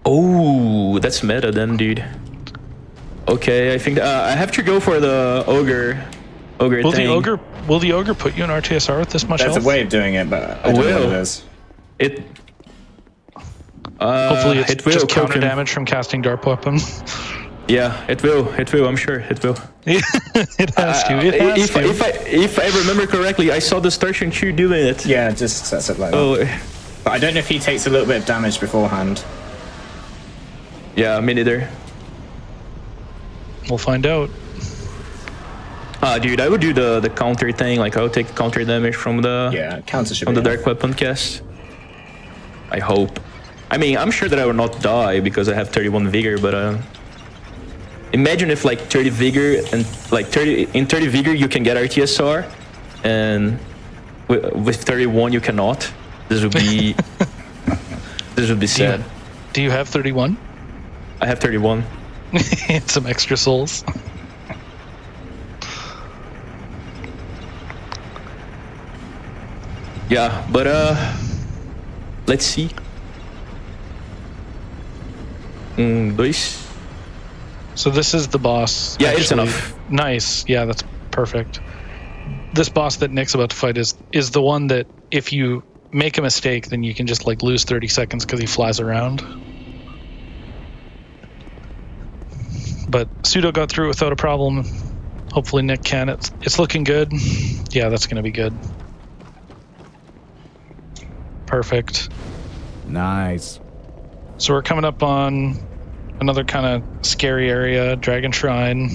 Oh, that's meta then, dude. Okay, I think I have to go for the ogre thing. Will the ogre put you in RTSR with this much There's health? a way of doing it, but I don't know what it is. Hopefully it's it will just counter him. damage from casting Dark Weapon. Yeah, it will, I'm sure it will. It has to. If I remember correctly, I saw the Scorching doing it. Yeah, it just sets up like that. Oh, But I don't know if he takes a little bit of damage beforehand. yeah, me neither. We'll find out. Dude, I would do the counter thing. Like I would take counter damage from the counter should from be the enough. Dark Weapon cast. I hope. I mean, I'm sure that I will not die because I have 31 vigor, but imagine if like 30 vigor and like 30 vigor you can get RTSR, and with 31 you cannot. This would be sad. Do you have 31? I have 31. And some extra souls. Yeah, but let's see. Dois. So this is the boss. Yeah, it's enough. Nice. Yeah, that's perfect. This boss that Nick's about to fight is the one that if you make a mistake, then you can just like lose 30 seconds because he flies around. But Pseudo got through it without a problem. Hopefully Nick can. It's looking good. Yeah, that's going to be good. Perfect. Nice. So we're coming up on another kind of scary area, Dragon Shrine.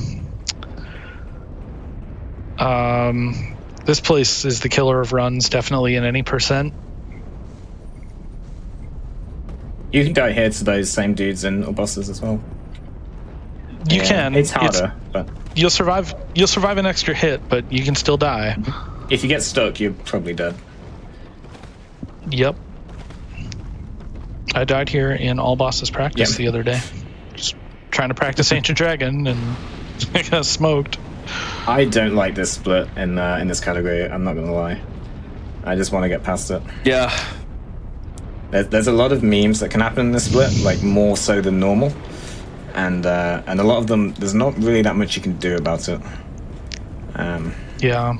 This place is the killer of runs, definitely in any percent. You can go here to those same dudes and or bosses as well. You can. It's harder, but you'll survive an extra hit, but you can still die. If you get stuck, you're probably dead. Yep. I died here in all bosses practice the other day. Just trying to practice Ancient Dragon and I got smoked. I don't like this split in this category, I'm not gonna lie. I just want to get past it. Yeah. There's a lot of memes that can happen in this split, like more so than normal. And a lot of them, there's not really that much you can do about it. Yeah.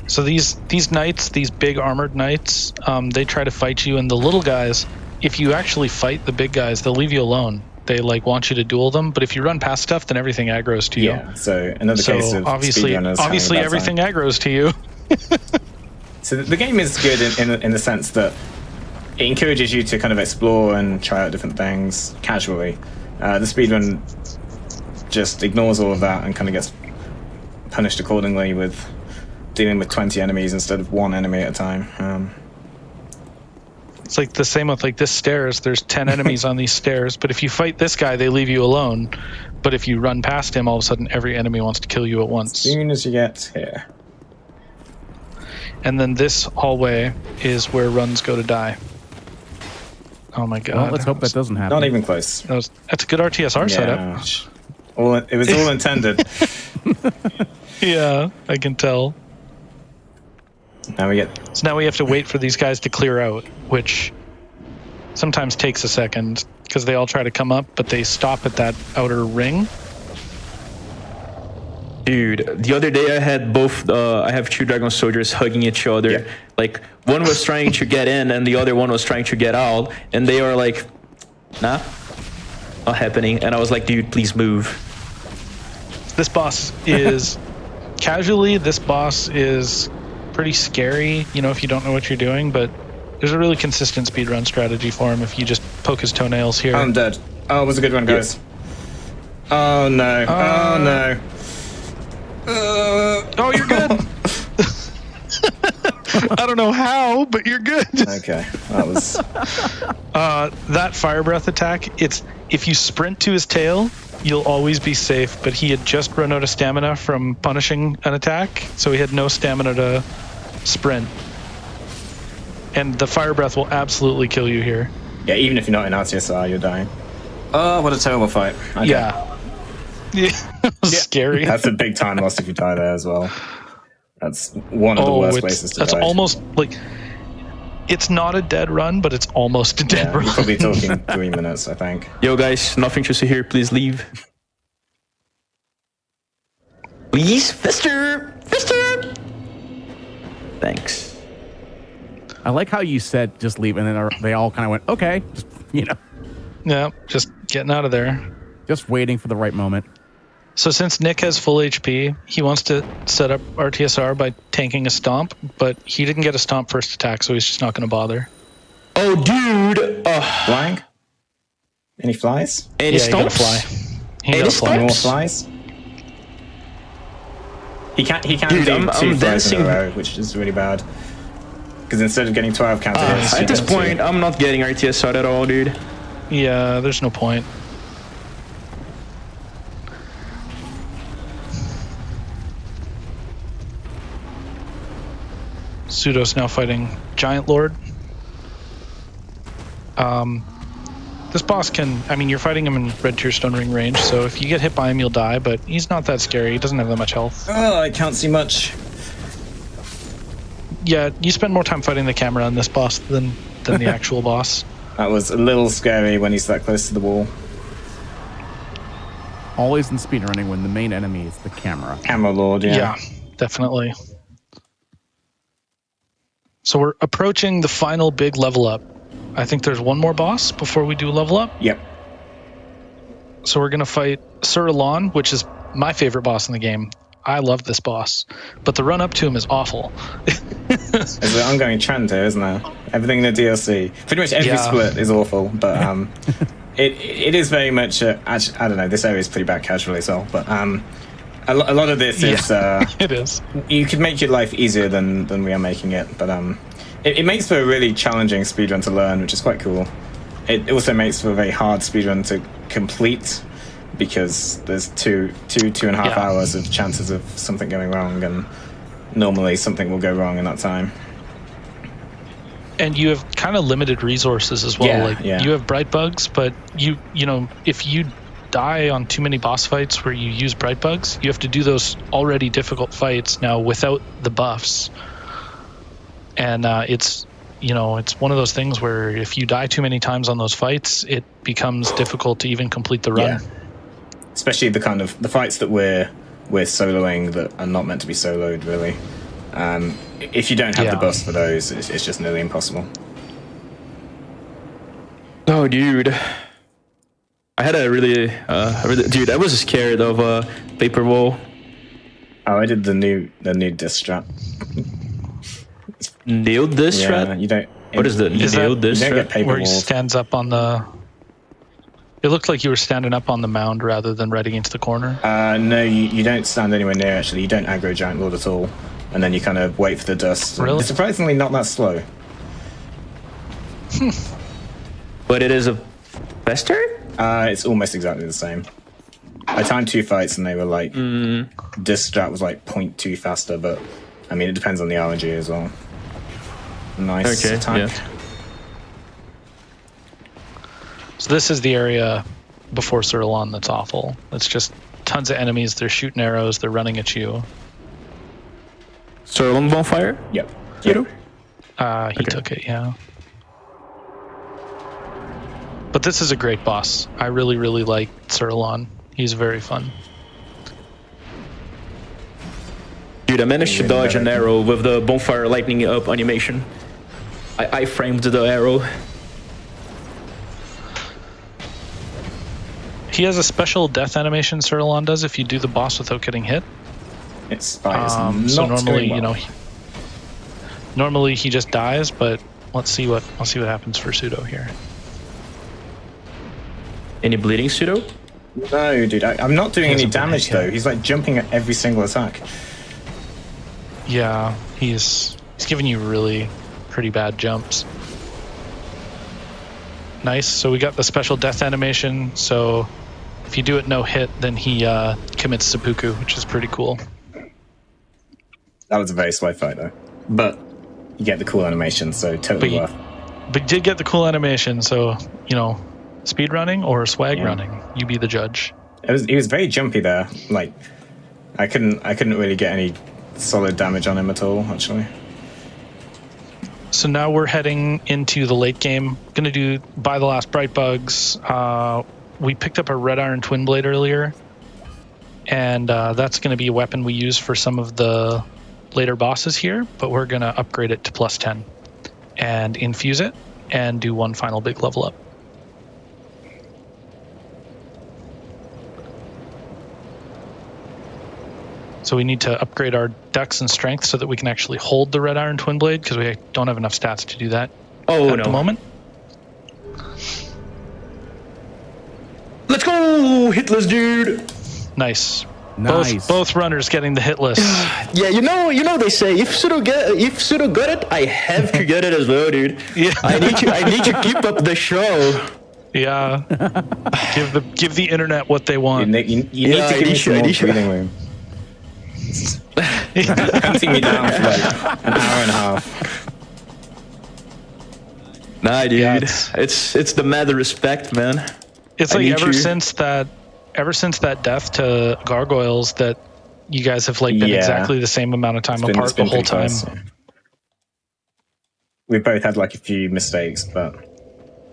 So these knights, these big armored knights, they try to fight you, and the little guys, if you actually fight the big guys, they'll leave you alone. They like want you to duel them, but if you run past stuff, then everything aggroes to you. Yeah. So another case of obviously everything aggroes to you. So the game is good in the sense that it encourages you to kind of explore and try out different things casually. The speedrun just ignores all of that and kind of gets punished accordingly with dealing with 20 enemies instead of one enemy at a time. It's like the same with like this stairs. There's 10 enemies on these stairs, but if you fight this guy, they leave you alone. But if you run past him, all of a sudden every enemy wants to kill you at once. As soon as you get here. And then this hallway is where runs go to die. Oh my god. Well, let's hope that doesn't happen. Not even close. That's a good RTSR setup. It was all intended. Yeah, I can tell. Now So now we have to wait for these guys to clear out, which sometimes takes a second because they all try to come up, but they stop at that outer ring. Dude, the other day I had I have two Dragon Soldiers hugging each other. Yeah. Like, one was trying to get in and the other one was trying to get out. And they are like, nah, not happening. And I was like, dude, please move. This boss is, this boss is pretty scary, if you don't know what you're doing. But there's a really consistent speedrun strategy for him if you just poke his toenails here. I'm dead. Oh, it was a good one, guys. Yeah. Oh, no. Oh, no. Oh, you're good. I don't know how, but you're good. Okay, that was that fire breath attack. If you sprint to his tail, you'll always be safe. But he had just run out of stamina from punishing an attack, so he had no stamina to sprint. And the fire breath will absolutely kill you here. Yeah, even if you're not in RTSR, you're dying. Oh, what a terrible fight. Okay. Yeah. Yeah, that was scary. That's a big time loss if you die there as well. That's one of the worst places to die. That's almost like, it's not a dead run, but it's almost a dead run. You're probably talking 3 minutes, I think. Yo, guys, nothing to see here. Please leave. Please, Fister! Thanks. I like how you said just leave, and then they all kind of went, okay, just, Yeah, just getting out of there. Just waiting for the right moment. So since Nick has full HP, he wants to set up RTSR by tanking a stomp, but he didn't get a stomp first attack, so he's just not going to bother. Oh, dude! Flying? Any flies? Any stomps? He got to fly. He got to fly. More flies? He can't do two flies in a row, which is really bad. Because instead of getting 12 counter hits... At this point, I'm not getting RTSR at all, dude. Yeah, there's no point. Pseudo's now fighting Giant Lord. This boss you're fighting him in Red Tier Stone Ring range, so if you get hit by him, you'll die, but he's not that scary. He doesn't have that much health. Oh, I can't see much. Yeah, you spend more time fighting the camera on this boss than the actual boss. That was a little scary when he's that close to the wall. Always in speedrunning when the main enemy is the camera. Camera Lord, yeah. Yeah, definitely. So we're approaching the final big level up. I think there's one more boss before we do level up. Yep. So we're going to fight Sir Alon, which is my favorite boss in the game. I love this boss, but the run up to him is awful. There's an ongoing trend here, isn't there? Everything in the DLC, pretty much every split is awful, but it is very much. I don't know. This area is pretty bad casually as well, but a lot of this is. It is. You could make your life easier than we are making it, but it makes for a really challenging speedrun to learn, which is quite cool. It also makes for a very hard speedrun to complete, because there's two and a half hours of chances of something going wrong, and normally something will go wrong in that time. And you have kind of limited resources as well. You have bright bugs, but you know, if you die on too many boss fights where you use bright bugs, you have to do those already difficult fights now without the buffs. And it's one of those things where if you die too many times on those fights, it becomes difficult to even complete the run. Yeah. Especially the fights that we're soloing that are not meant to be soloed, really. If you don't have the buffs for those, it's just nearly impossible. Oh, dude. I had a really, dude, I was scared of Paper Wall. Oh, I did the new disc strat. Nailed disc strat? Yeah, you don't. What is the nailed disc strat? Where he stands up on the... It looked like you were standing up on the mound rather than right against the corner. No, you don't stand anywhere near, actually. You don't aggro Giant Lord at all. And then you kind of wait for the dust. Really? It's surprisingly not that slow. But it is a faster? It's almost exactly the same. I timed 2 fights and they were like... Disc strat was like 0.2 faster, but... I mean, it depends on the RNG as well. Nice attack. Yeah. So this is the area before Sir Alon that's awful. It's just tons of enemies. They're shooting arrows. They're running at you. Sir Alon bonfire? Yep. He took it, yeah. But this is a great boss. I really, really like Sir Alon. He's very fun. Dude, I managed to dodge an arrow with the bonfire lightning up animation. I framed the arrow. He has a special death animation, Sir Alon does, if you do the boss without getting hit. So normally, normally he just dies, but let's see what happens for Pseudo here. Any bleeding, Pseudo? No, dude, I'm not doing any damage though. He's like jumping at every single attack. Yeah, he's giving you really pretty bad jumps. Nice. So we got the special death animation. So if you do it no hit, then he commits seppuku, which is pretty cool. That was a very slow fight though, but you get the cool animation, so totally worth. But you did get the cool animation, so speed running or swag running, you be the judge. He was very jumpy there. Like I couldn't really get any solid damage on him at all, actually. So now we're heading into the late game. Gonna do buy the last bright bugs. We picked up a red iron twin blade earlier, and that's gonna be a weapon we use for some of the later bosses here, but we're gonna upgrade it to +10 and infuse it and do one final big level up. So we need to upgrade our dex and strength so that we can actually hold the red iron twin blade, because we don't have enough stats to do that at the moment. Let's go, hitless dude. Nice. Both runners getting the hit list. Yeah, you know they say if Pseudo got it, I have to get it as well, dude. Yeah. I need to keep up the show. Yeah. give the internet what they want. You need to give me some more breathing room. Hunting me down for like an hour and a half. Nah, dude, it's the mad respect, man. It's like ever since that death to gargoyles that you guys have like been exactly the same amount of time apart the whole time. we both had like a few mistakes, but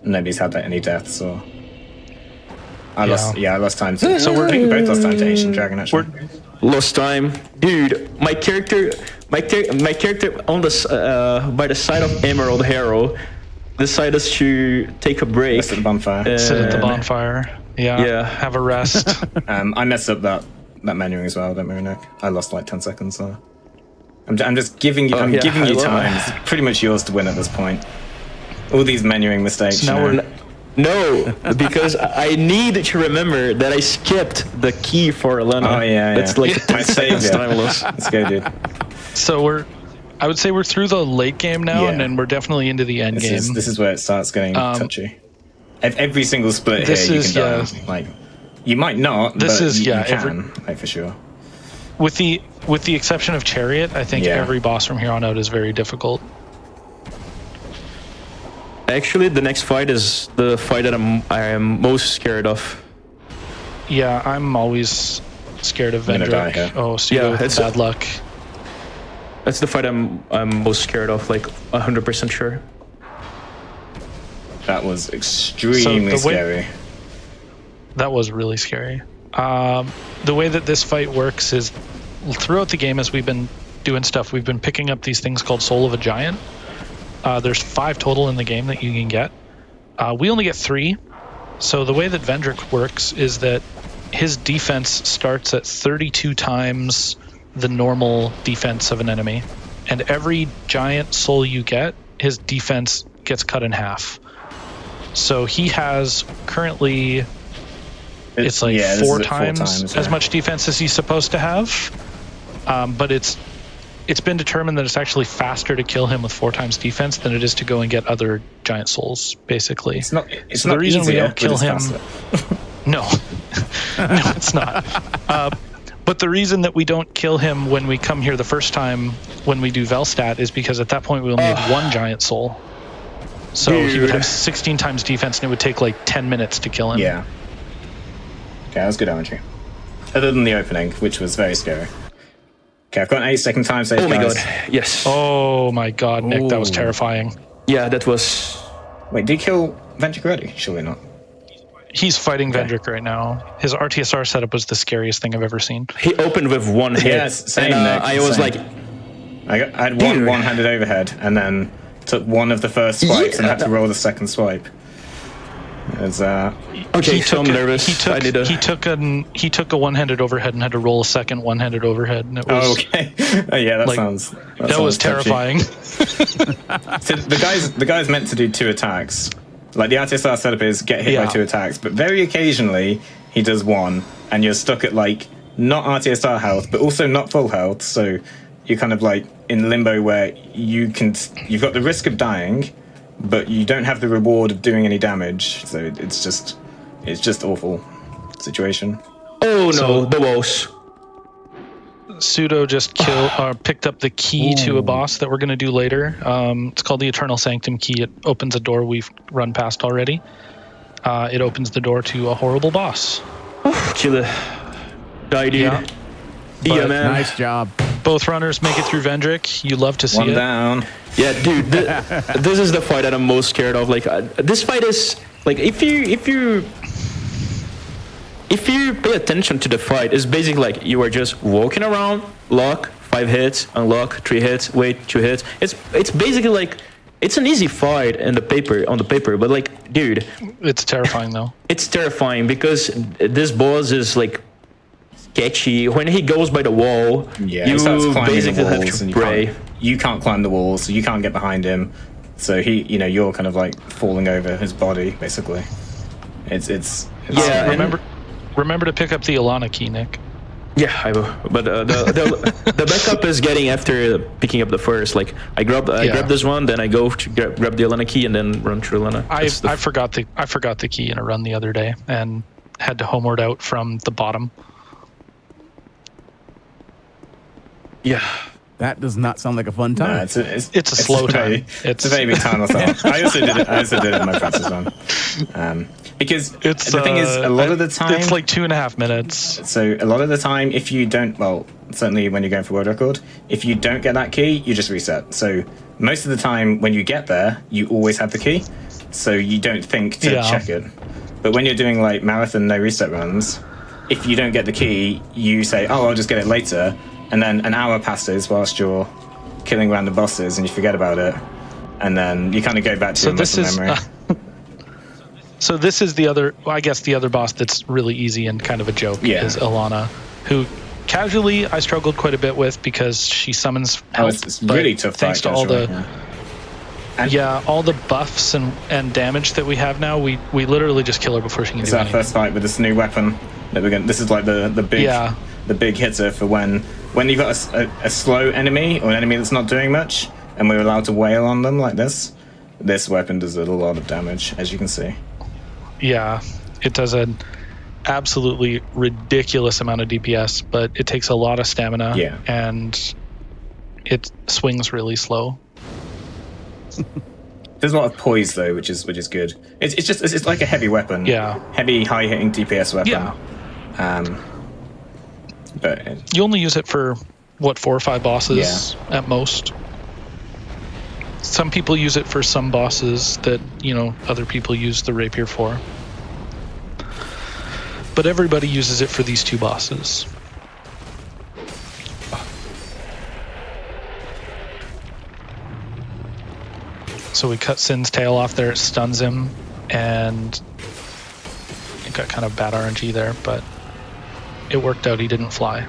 nobody's had any deaths or. I lost time to. So I think we both lost time to Ancient Dragon actually. Lost time, dude. My character on the by the side of Emerald Herald decided to take a break. Rest at the bonfire. Sit at the bonfire. Yeah. Have a rest. I messed up that menuing as well. Don't worry, Nick. I lost like 10 seconds. So I'm just giving you. I'm giving you time. It's pretty much yours to win at this point. All these menuing mistakes. So no, because I need to remember that I skipped the key for Elena. Oh yeah. That's like my save. timeless. Let's go, dude. So I would say we're through the late game now, and then we're definitely into the end game. This is where it starts getting touchy. Every single split here, you can die. Like, you might not, but you can, like, for sure. With the exception of Chariot, I think every boss from here on out is very difficult. Actually, the next fight is the fight that I am most scared of. Yeah, I'm always scared of Vendrick. Oh, so it's bad luck. That's the fight I'm most scared of, like 100% sure. That was extremely scary. That was really scary. The way that this fight works is throughout the game as we've been doing stuff, we've been picking up these things called Soul of a Giant. There's 5 total in the game that you can get. We only get 3. So the way that Vendrick works is that his defense starts at 32 times the normal defense of an enemy. And every giant soul you get, his defense gets cut in half. So he has currently, it's like 4 times as much defense as he's supposed to have. But it's been determined that it's actually faster to kill him with 4 times defense than it is to go and get other giant souls, basically. It's not the reason we don't kill him. No, it's not. But the reason that we don't kill him when we come here the first time when we do Velstadt is because at that point we only need 1 giant soul. So he would have 16 times defense and it would take like 10 minutes to kill him. Yeah. Okay, that was good damage. Other than the opening, which was very scary. Okay, I've got an 8-second time save. Oh my god, yes. Oh my god, Nick, that was terrifying. Yeah, that was... Wait, did he kill Vendrick already? Surely not. He's fighting Vendrick right now. His RTSR setup was the scariest thing I've ever seen. He opened with 1 hit. Yes, same, and, Nick, I was same. like... I had one-handed overhead, and then took one of the first swipes and had to roll the second swipe. Okay, so I'm nervous. He took a one-handed overhead and had to roll a second one-handed overhead, and it was okay. Yeah, that sounds. That was terrifying. So the guy's meant to do 2 attacks. Like the RTSR setup is get hit by 2 attacks, but very occasionally he does 1, and you're stuck at like not RTSR health, but also not full health. So you're kind of like in limbo where you've got the risk of dying, but you don't have the reward of doing any damage. So it's just awful situation. Oh no, the walls. Pseudo just picked up the key to a boss that we're going to do later. It's called the Eternal Sanctum Key. It opens a door we've run past already. It opens the door to a horrible boss. Killer. Die, dude. Yeah, man. Nice job. Both runners make it through Vendrick. You love to see it. 1 down. Yeah, dude. This is the fight that I'm most scared of. Like, this fight is like if you pay attention to the fight, it's basically like you are just walking around, lock, 5 hits, unlock, 3 hits, wait, 2 hits. It's basically like it's an easy fight on the paper, but like, dude, it's terrifying though. It's terrifying because this boss is like sketchy. When he goes by the wall, you basically have to pray. You can't climb the walls, so you can't get behind him. So you're kind of like falling over his body, basically. It's Remember to pick up the Alana key, Nick. Yeah, I will. But the backup is getting after picking up the first. Like I grab this one, then I go to grab the Alana key, and then run through Alana. I forgot the key in a run the other day and had to homeward out from the bottom. Yeah, that does not sound like a fun time. No, it's a slow time. It's a very big time. I also did it in my practice run. Because It's the thing is, a lot of the time it's like 2.5 minutes. So a lot of the time, if you don't, well, certainly when you're going for world record, if you don't get that key, you just reset. So most of the time, when you get there, you always have the key, so you don't think to check it. But when you're doing like marathon no reset runs, if you don't get the key, you say, "Oh, I'll just get it later," and then an hour passes whilst you're killing random bosses, and you forget about it, and then you kind of go back to your muscle memory. So this is the other, well, I guess the other boss that's really easy and kind of a joke is Alana, who casually I struggled quite a bit with because she summons help. It's really tough thanks to all the all the buffs and damage that we have now. We literally just kill her before she can do anything. It's our first fight with this new weapon that we're going. This is like the big hitter for when you've got a slow enemy or an enemy that's not doing much, and we're allowed to wail on them like this. This weapon does a lot of damage, as you can see. Yeah, it does an absolutely ridiculous amount of DPS, but it takes a lot of stamina, and it swings really slow. There's a lot of poise though, which is good. It's like a heavy weapon. Heavy, high hitting DPS weapon. But you only use it for what, 4 or 5 bosses at most. Some people use it for some bosses that, other people use the rapier for. But everybody uses it for these 2 bosses. So we cut Sin's tail off there, it stuns him, and it got kind of bad RNG there, but it worked out, he didn't fly.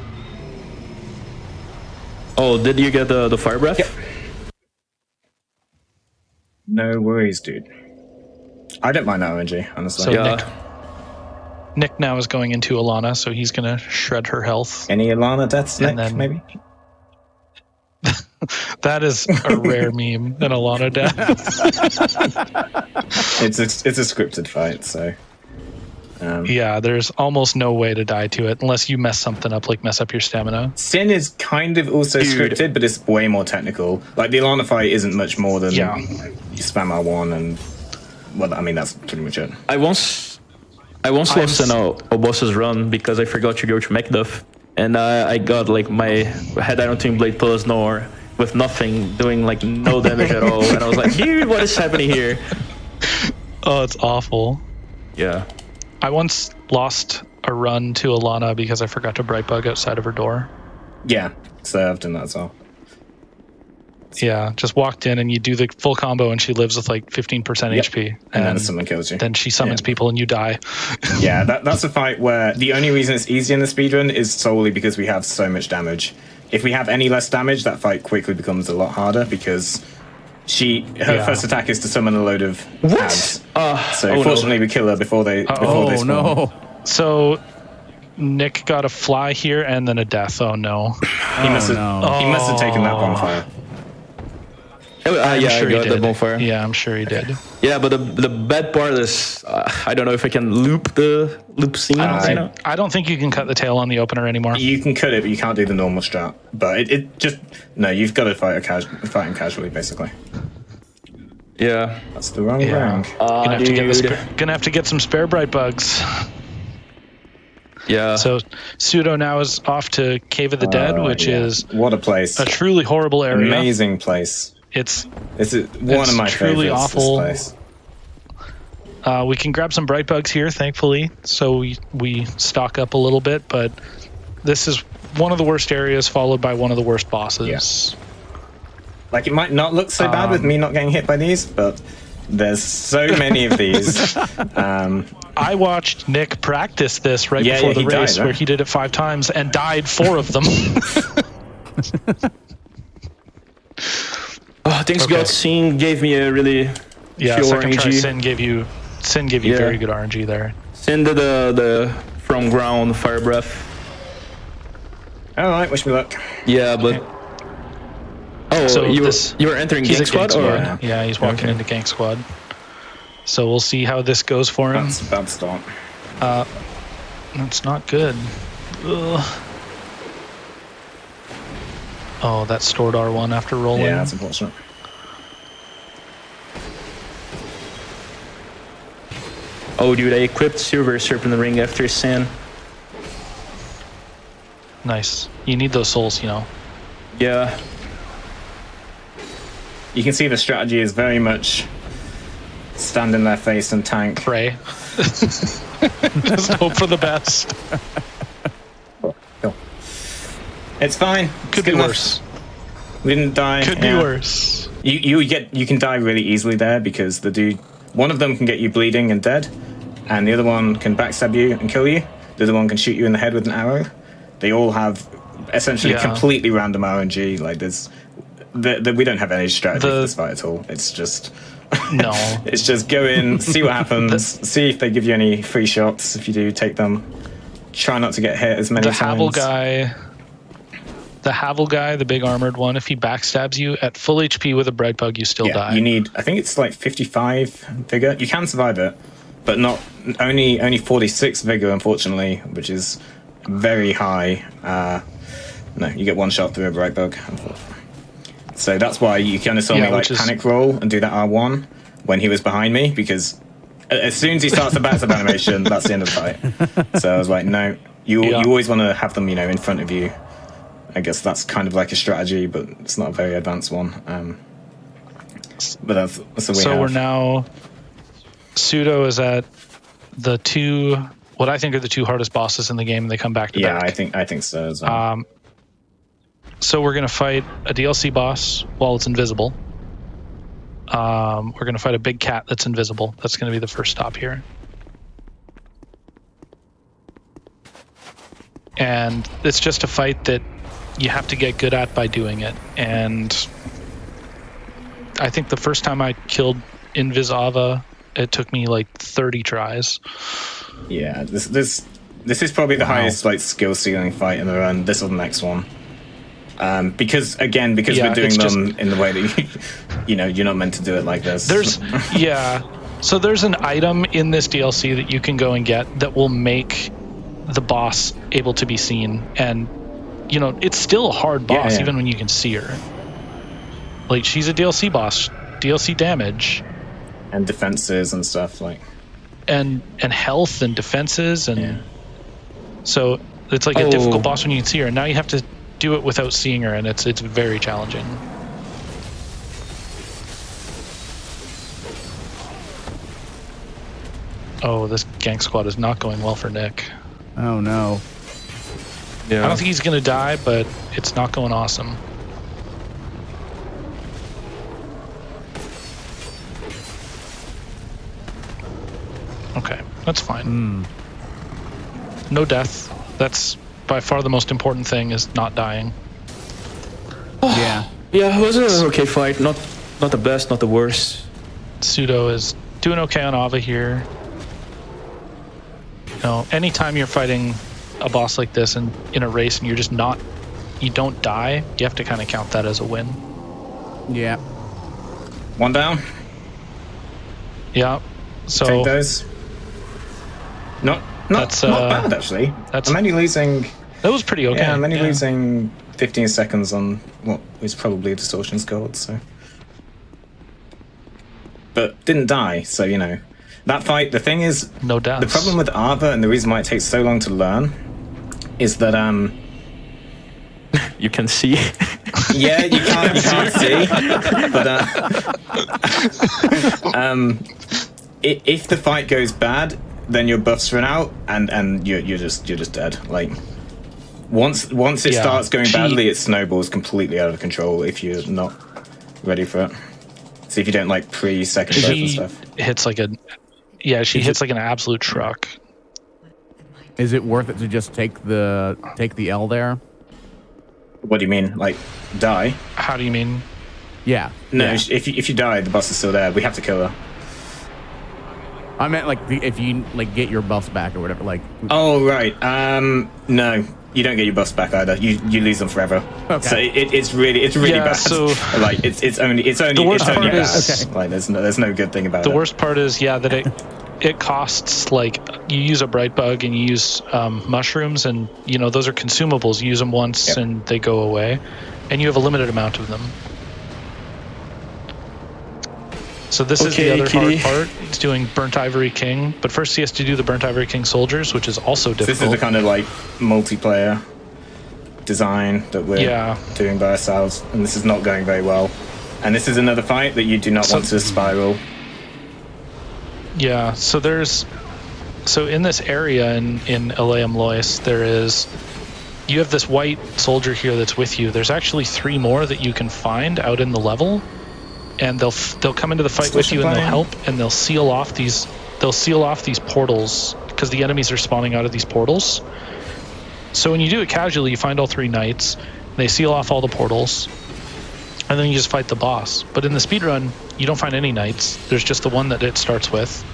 Oh, did you get the fire breath? Yep. No worries, dude. I don't mind that RNG, honestly. So Nick now is going into Alana, so he's going to shred her health. Any Alana deaths, Nick, maybe? That is a rare meme, an Alana death. It's a scripted fight, so... yeah, there's almost no way to die to it, unless you mess something up, like mess up your stamina. Sin is kind of also scripted, but it's way more technical. Like, the Alana fight isn't much more than you spam R1 and... Well, I mean, that's pretty much it. I once lost a boss's run because I forgot to go to Macduff, and I got like my head iron twin blade plus nor with nothing, doing like no damage at all, and I was like, dude, what is happening here? Oh, it's awful. Yeah. I once lost a run to Alana because I forgot to bright bug outside of her door. Yeah, so I've done that as well. Yeah, just walked in and you do the full combo and she lives with like 15% HP. And then someone kills you. Then she summons people and you die. Yeah, that's a fight where the only reason it's easy in the speedrun is solely because we have so much damage. If we have any less damage, that fight quickly becomes a lot harder because her first attack is to summon a load of ads. So fortunately we kill her before they spawn. No. So Nick got a fly here and then a death. Oh no. He must have taken that bonfire. I'm sure I got the bonfire. Yeah, I'm sure he did. Yeah, but the bad part is I don't know if I can loop scene. I don't think you can cut the tail on the opener anymore. You can cut it, but you can't do the normal strat. But you've got to fight him casually, basically. Yeah, that's the wrong rank. Gonna have to get some spare bright bugs. Yeah. So Pseudo now is off to Cave of the Dead, which is what a place, a truly horrible area. Amazing place. It's one of my truly favorites. Awful. This place. We can grab some bright bugs here, thankfully, so we stock up a little bit. But this is one of the worst areas, followed by one of the worst bosses. Yeah. Like, it might not look so bad with me not getting hit by these, but there's so many of these. I watched Nick practice this before the race, where he did it 5 times and died 4 of them. Thanks God, Sin gave me a really second RNG. try Sin gave you very good RNG there. Sin did the from ground fire breath. Alright, wish me luck. Yeah, but so you were entering Gank Squad? Or? Yeah, he's walking into Gank Squad. So we'll see how this goes for him. That's a bad start. That's not good. Ugh. Oh, that stored R1 after rolling. Yeah, that's unfortunate. Oh, dude, I equipped Silver Serpent Ring after Sand. Nice. You need those souls, you know. Yeah. You can see the strategy is very much stand in their face and tank. Pray. Just hope for the best. Cool. It's fine. Could be worse. We didn't die. Could be worse. You can die really easily there because the dude, one of them can get you bleeding and dead, and the other one can backstab you and kill you. The other one can shoot you in the head with an arrow. They all have essentially completely random RNG. Like we don't have any strategy for this fight at all. It's just no. It's just go in, see what happens, see if they give you any free shots. If you do, take them. Try not to get hit as many times. The Havel guy, the big armored one, if he backstabs you at full HP with a bread bug, you still die. You need, I think it's like 55 vigor. You can survive it, but not only 46 vigor, unfortunately, which is very high. No, you get one shot through a bright bug. So that's why you kind of saw me like panic roll and do that R1 when he was behind me, because as soon as he starts the backstab animation, that's the end of the fight. So I was like, no, you always want to have them, in front of you. I guess that's kind of like a strategy, but it's not a very advanced one. But that's the way. So we're now. Pseudo is at the what I think are the two hardest bosses in the game, and they come back to back. Yeah, I think so as well. So we're gonna fight a DLC boss while it's invisible. We're gonna fight a big cat that's invisible. That's gonna be the first stop here. And it's just a fight that you have to get good at by doing it. And I think the first time I killed Invisava, it took me like 30 tries. Yeah, this is probably the highest like skill ceiling fight in the run. This or the next one. Because we're doing them in the way that you're not meant to do it like this. So there's an item in this DLC that you can go and get that will make the boss able to be seen, and it's still a hard boss even when you can see her. Like, she's a DLC boss, DLC damage and defenses and stuff, like and health and defenses, and so it's like a difficult boss when you can see her, and now you have to do it without seeing her, and it's very challenging. Oh, this gank squad is not going well for Nick. Oh no. Yeah. I don't think he's gonna die, but it's not going awesome. Okay, that's fine. No death. That's by far the most important thing, is not dying. Yeah, it was an okay fight. Not the best, not the worst. Pseudo is doing okay on Ava here. Anytime you're fighting a boss like this and in a race and you don't die, you have to kind of count that as a win. Yeah. One down. Yeah. So take those. Not bad actually. I'm only losing. That was pretty okay. Yeah, I'm only losing 15 seconds on what is probably a Distortion's gold. So, but didn't die. So that fight. The thing is, no doubt. The problem with Ava, and the reason why it takes so long to learn, is that you can see. Yeah, you can't see. But if the fight goes bad, then your buffs run out, and you're just dead. Like once it starts going badly, it snowballs completely out of control if you're not ready for it. So if you don't like pre-second buff and stuff, hits like she hits like an absolute truck. Is it worth it to just take the L there? What do you mean? Like die? How do you mean? Yeah. No, if you die, the boss is still there. We have to kill her. I meant like if you like get your buffs back or whatever. Like. Oh right. No, you don't get your buffs back either. You lose them forever. Okay. So it's really bad. So like it's only bad. Is, like there's no good thing about it. The worst part is that it costs, like, you use a bright bug and you use mushrooms, and those are consumables. You use them once and they go away, and you have a limited amount of them. So this is the other hard part. It's doing Burnt Ivory King, but first he has to do the Burnt Ivory King soldiers, which is also difficult. This is the kind of like multiplayer design that we're doing by ourselves, and this is not going very well. And this is another fight that you do not want to spiral. Yeah, so in this area in Eleum Lois, you have this white soldier here that's with you. There's actually 3 more that you can find out in the level, and they'll come into the fight with you and they'll help, and they'll seal off these portals because the enemies are spawning out of these portals. So when you do it casually, you find all 3 knights, they seal off all the portals, and then you just fight the boss. But in the speedrun, you don't find any knights. There's just the one that it starts with.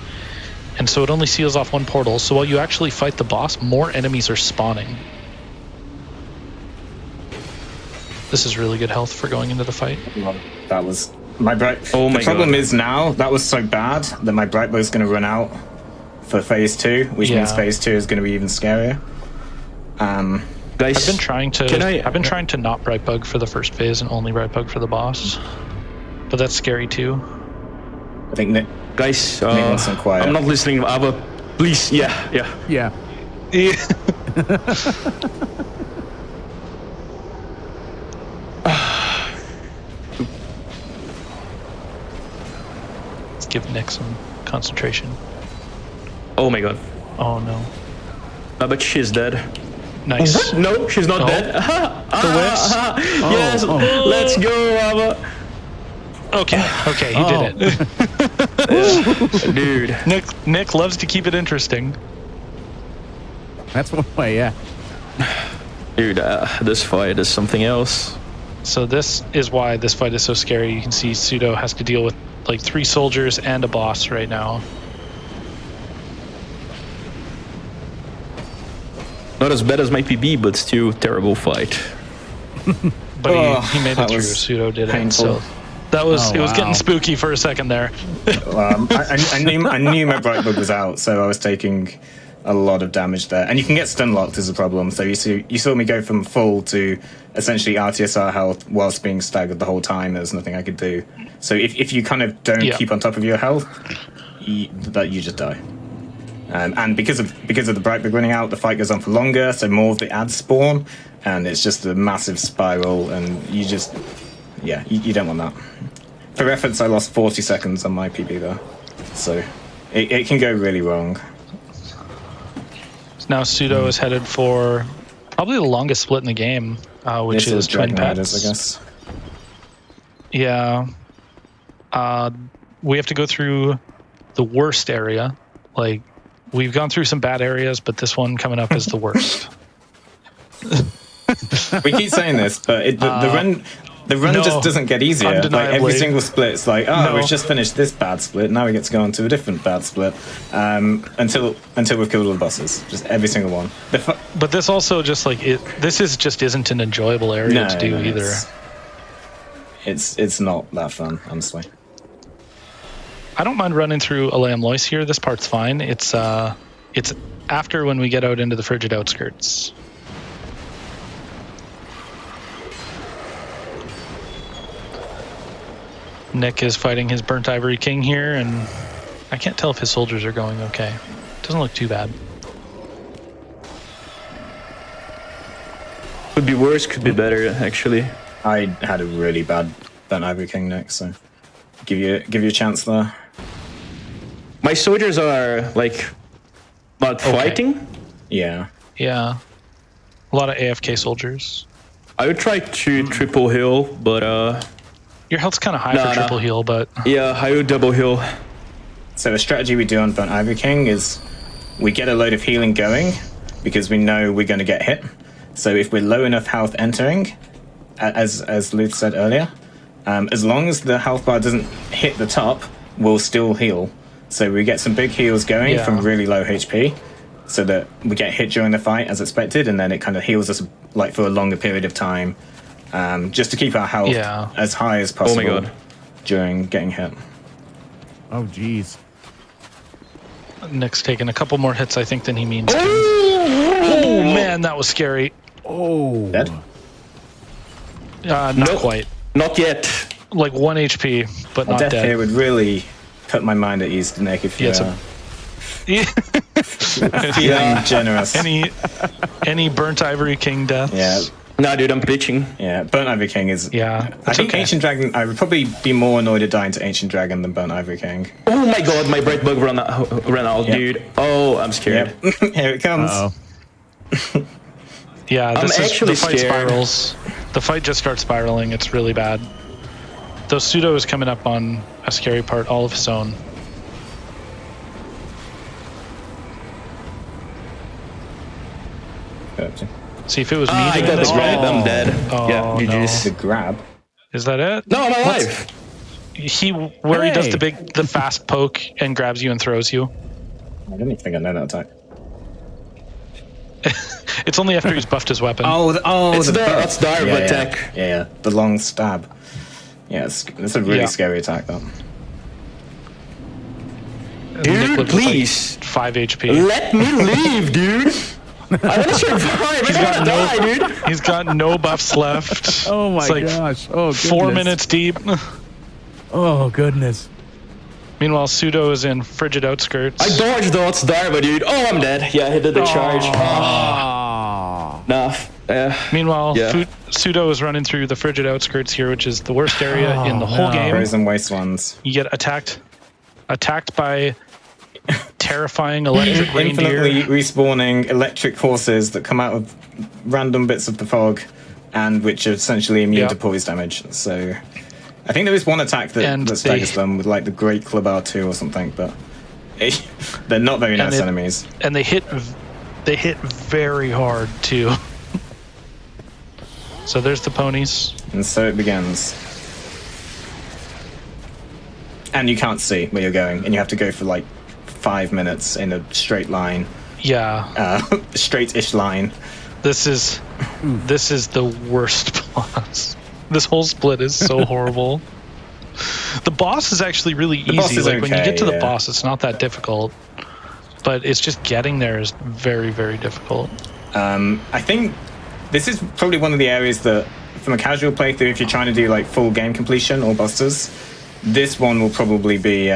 And so it only seals off 1 portal. So while you actually fight the boss, more enemies are spawning. This is really good health for going into the fight. That was my bright. The problem is now that was so bad that my bright bow is going to run out for phase 2, which means phase 2 is going to be even scarier. Guys, I've been trying to not bright bug for the first phase and only bright bug for the boss, but that's scary too. I think Nick. Guys, Nick wants some quiet. I'm not listening. Ava, please. Yeah. Let's give Nick some concentration. Oh my god. Oh no. But she's dead. Nice. No, she's not dead. Yes, let's go, Ava. Okay, he did it. Dude. Nick loves to keep it interesting. That's one way, yeah. Dude, this fight is something else. So this is why this fight is so scary. You can see Pseudo has to deal with like 3 soldiers and a boss right now. Not as bad as my PB, but still terrible fight. But he made it through. Pseudo did painful. it. So that was it was getting spooky for a second there. I knew my bright bug was out, so I was taking a lot of damage there. And you can get stun locked as a problem. So you saw me go from full to essentially RTSR health whilst being staggered the whole time. There's nothing I could do. So if you kind of don't keep on top of your health, you just die. And because of the bright bug running out, the fight goes on for longer, so more of the ads spawn, and it's just a massive spiral, and you just, you don't want that. For reference, I lost 40 seconds on my PB though, so it can go really wrong. Now Pseudo is headed for probably the longest split in the game, which is Twin Pets. I guess. Yeah. We have to go through the worst area. Like, we've gone through some bad areas, but this one coming up is the worst. We keep saying this, but the run just doesn't get easier. Like every single split's like, we've just finished this bad split, now we get to go on to a different bad split, until we've killed all the bosses. Just every single one. But this also just like this isn't an enjoyable area to do either. It's not that fun, honestly. I don't mind running through Eleum Lois here. This part's fine. It's after when we get out into the frigid outskirts. Nick is fighting his Burnt Ivory King here, and I can't tell if his soldiers are going okay. Doesn't look too bad. Could be worse, could be better, actually. I had a really bad Burnt Ivory King, Nick, so give you a chance there. My soldiers are like not fighting. Yeah. A lot of AFK soldiers. I would try to triple heal, but your health's kind of high for triple heal, but I would double heal. So a strategy we do on Burnt Ivory King is we get a load of healing going because we know we're going to get hit. So if we're low enough health entering, as Luth said earlier, as long as the health bar doesn't hit the top, we'll still heal. So we get some big heals going from really low HP, so that we get hit during the fight as expected, and then it kind of heals us like for a longer period of time, just to keep our health as high as possible during getting hit. Oh, jeez. Nick's taking a couple more hits, I think, than he means to. Oh, man, that was scary. Oh. Dead? Not quite. Not yet. like 1 HP, but A not death dead. here would really put my mind at ease, Nick, if you're feeling generous. Any Burnt Ivory King deaths? Yeah. Nah, dude, I'm pitching. Yeah, Burnt Ivory King is... Yeah, I think okay. Ancient Dragon... I would probably be more annoyed at dying to Ancient Dragon than Burnt Ivory King. Oh my god, my Bright Bug ran out, Yep. dude. Oh, I'm scared. Yep. Here it comes. Uh-oh. Yeah, this I'm is actually the fight scared. spirals. The fight just starts spiraling. It's really bad. Though Pseudo is coming up on a scary part all of his own. See, if it was me I doing got the this, grab. I'm dead. Oh, yeah, no. GG's. The grab. is that it? No, I'm alive. He does Hey. the fast poke and grabs you and throws you. I don't even think I know that attack. It's only after he's buffed his weapon. It's the buff. that's the Arv Yeah, attack. Yeah, the long stab. Yeah, it's a really Yeah. scary attack, that. Nick Dude, lives with, like, please. 5 HP. Let me leave, dude. I want to survive. I don't want to die, dude. He's got no buffs left. Oh my It's like gosh. Oh, 4 goodness. minutes deep. Oh, goodness. Meanwhile, Pseudo is in frigid outskirts. I dodged though. It's Darva, dude. Oh, I'm dead. Yeah, he did the charge. Ah. Nah. Meanwhile, Yeah. Pseudo is running through the frigid outskirts here, which is the worst area in the whole no. game. Frozen Wastelands. You get attacked by terrifying electric reindeer. Infinitely respawning electric horses that come out of random bits of the fog and which are essentially immune Yeah. to poise damage. So I think there is one attack And that staggers them with like the Great Club R2 or something, but they're not very nice enemies. And they hit very hard too. So there's the ponies. And so it begins. And you can't see where you're going, and you have to go for like 5 minutes in a straight line, Yeah, straight-ish line. this is the worst boss. This whole split is so horrible. The boss is actually really boss easy. is Like when you okay, get to the yeah. boss, it's not that difficult. But it's just getting there is very, very difficult. I think this is probably one of the areas that, from a casual playthrough, if you're trying to do like full game completion or busters, this one will probably be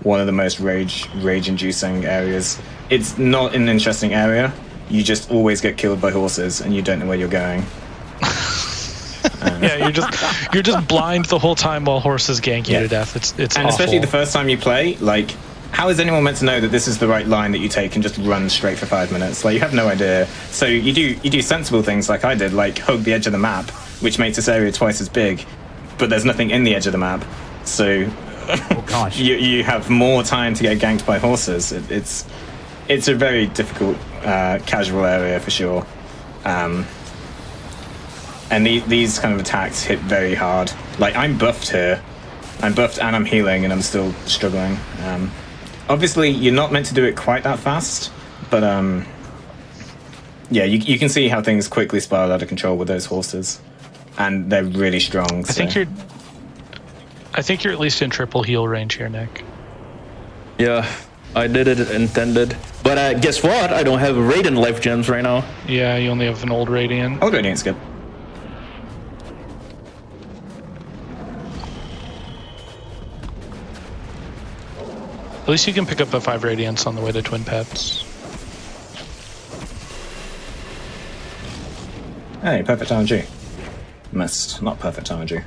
one of the most rage-inducing areas. It's not an interesting area. You just always get killed by horses, and you don't know where you're going. Yeah, you're just blind the whole time while horses gank you Yeah. to death. It's And awful. especially the first time you play, like, how is anyone meant to know that this is the right line that you take and just run straight for 5 minutes? Like, you have no idea. So you do sensible things like I did, like hug the edge of the map, which makes this area twice as big, but there's nothing in the edge of the map. So Oh, gosh. you have more time to get ganked by horses. It's a very difficult casual area for sure. And these kind of attacks hit very hard. Like, I'm buffed here. I'm buffed and I'm healing, and I'm still struggling. Obviously, you're not meant to do it quite that fast, but yeah, you can see how things quickly spiral out of control with those horses, and they're really strong. I think you're at least in triple heal range here, Nick. Yeah, I did it intended. But guess what? I don't have Raiden life gems right now. Yeah, you only have an old Radiant. Old Radiant's good. At least you can pick up a 5 Radiants on the way to Twin Pets. Hey, perfect RNG. Missed, not perfect RNG.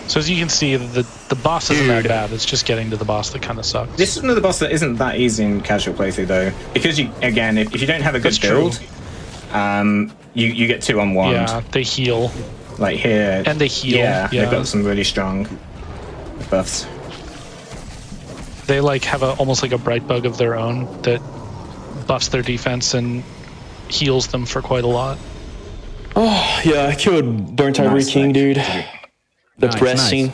So as you can see, the boss isn't that Dude. bad. It's just getting to the boss that kind of sucks. This is another boss that isn't that easy in casual playthrough though, because you again, if you don't have a good That's true. build, you get 2 on 1. Yeah, they heal. Like here, And they heal, Yeah, yeah. they've got some really strong buffs. They like have almost like a bright bug of their own that buffs their defense and heals them for quite a lot. Oh, yeah, I killed Burnt Ivory Nice, King, nice. dude. Nice. Depressing.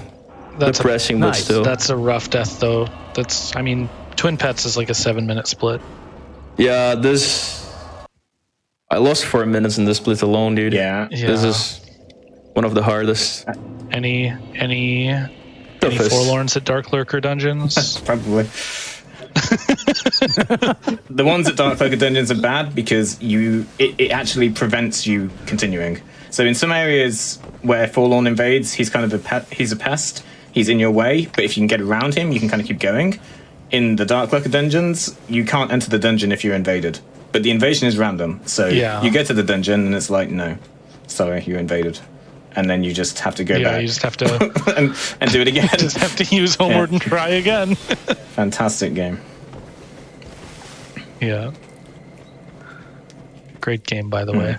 Depressing, but nice. still. That's a rough death though. I mean, Twin Pets is like a 7-minute split. Yeah, I lost 4 minutes in this split alone, dude. Yeah. This is one of the hardest. Any Toughest. forlorns at Dark Lurker dungeons? Probably. The ones at Dark Cloak Dungeons are bad because it actually prevents you continuing. So in some areas where Forlorn invades, he's kind of he's a pest. He's in your way, but if you can get around him, you can kind of keep going. In the Dark Cloak Dungeons, you can't enter the dungeon if you're invaded. But the invasion is random. So you get to the dungeon and it's like, no, sorry, you invaded. And then you just have to go back. Yeah, you just have to... and do it again. just have to use Homeward and try again. Fantastic game. Yeah. Great game, by the way.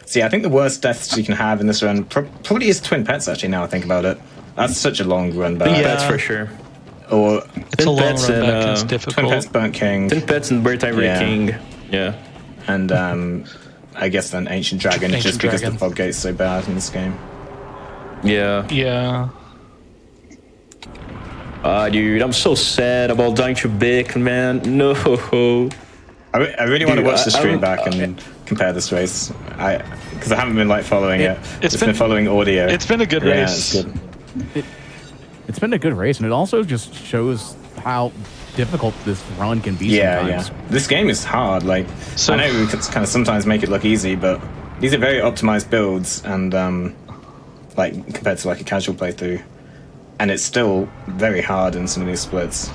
See, I think the worst deaths you can have in this run probably is Twin Pets, actually, now I think about it. That's such a long run back. Twin Pets for sure. Or it's a long run back, it's difficult. Twin Pets, Burnt King. Twin Pets and Bird Ivory King. Yeah. And I guess then Ancient Dragon, just because the fog gate's so bad in this game. Yeah. Yeah. Dude, I'm so sad about dying to Bick, man. No. I really want to watch the stream back and compare this race. Because I haven't been following it. It's been following audio. It's been a good race. It's good. It's been a good race, and it also just shows how difficult this run can be sometimes. Yeah. This game is hard. I know we could kind of sometimes make it look easy, but these are very optimized builds, and compared to a casual playthrough, and it's still very hard in some of these splits.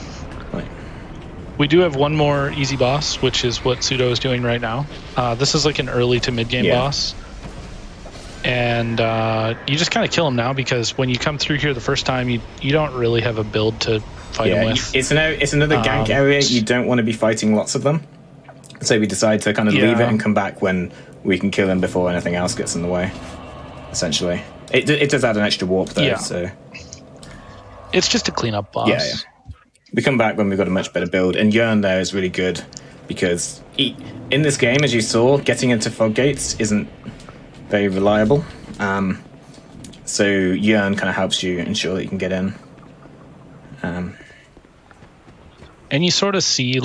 We do have one more easy boss, which is what Pseudo is doing right now. This is an early to mid-game boss. And you just kind of kill him now, because when you come through here the first time, you don't really have a build to fight him with. It's another gank area. You don't want to be fighting lots of them. So we decide to kind of leave it and come back when we can kill him before anything else gets in the way, essentially. It does add an extra warp, though. So it's just a cleanup boss. Yeah. We come back when we've got a much better build, and Yearn there is really good, because in this game, as you saw, getting into fog gates isn't very reliable. So Yearn kind of helps you ensure that you can get in. And you sort of see,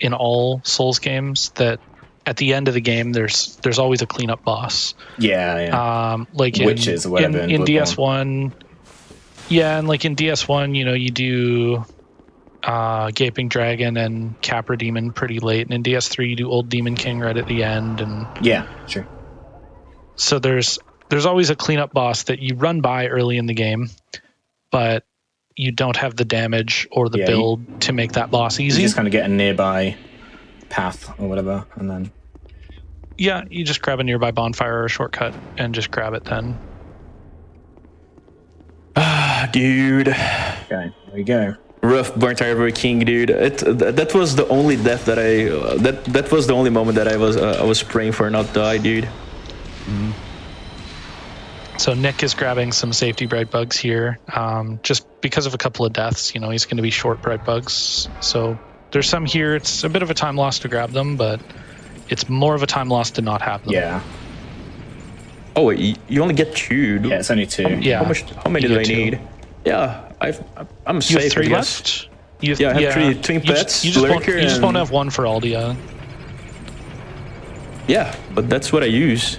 in all Souls games, that at the end of the game, there's always a cleanup boss. Yeah. Witches or whatever in DS1. Yeah, and in DS1, you do Gaping Dragon and Capra Demon pretty late, and in DS3 you do Old Demon King right at the end, and sure. So there's always a cleanup boss that you run by early in the game, but you don't have the damage or the build to make that boss easy. You just kind of get a nearby path or whatever, and then you just grab a nearby bonfire or a shortcut and just grab it then. Dude. Okay, there we go. Rough Burnt Ivory King, dude. That was the only death that that was the only moment that I was praying for not die, dude. Mm-hmm. So Nick is grabbing some safety bright bugs here, just because of a couple of deaths. He's going to be short bright bugs. So there's some here. It's a bit of a time loss to grab them, but it's more of a time loss to not have them. Yeah. Oh, wait, you only get 2. Yeah, it's only 2. How many do I need? Yeah, I'm safe. You have 3 I guess. left? I have 3 Twin Pets, you just won't have 1 for Aldia. Yeah, but that's what I use.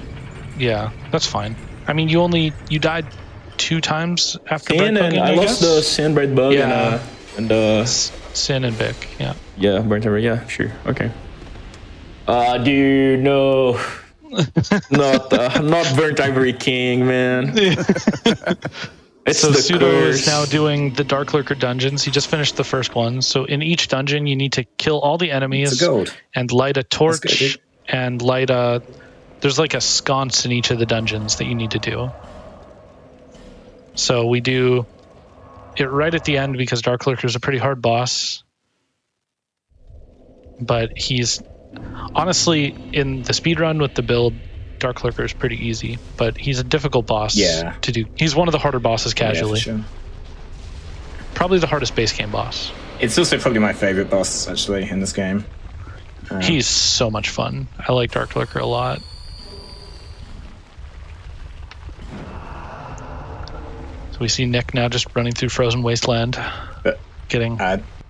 Yeah, that's fine. I mean, you died 2 times after Sin, and I lost the Sin Bright Bug and Sin and Bick, yeah. Yeah, Burnt Ivory, yeah, sure, okay. Dude, no. not Burnt Ivory King, man. It's so the Pseudo curse. is now doing the Dark Lurker dungeons. He just finished the first one. So in each dungeon, you need to kill all the enemies and light a torch and light a... There's a sconce in each of the dungeons that you need to do. So we do it right at the end because Dark Lurker is a pretty hard boss. But he's... Honestly, in the speedrun with the build, Dark Lurker is pretty easy, but he's a difficult boss to do. He's one of the harder bosses casually. Yeah, for sure. Probably the hardest base game boss. It's also probably my favorite boss, actually, in this game. He's so much fun. I like Dark Lurker a lot. So we see Nick now just running through Frozen Wasteland, getting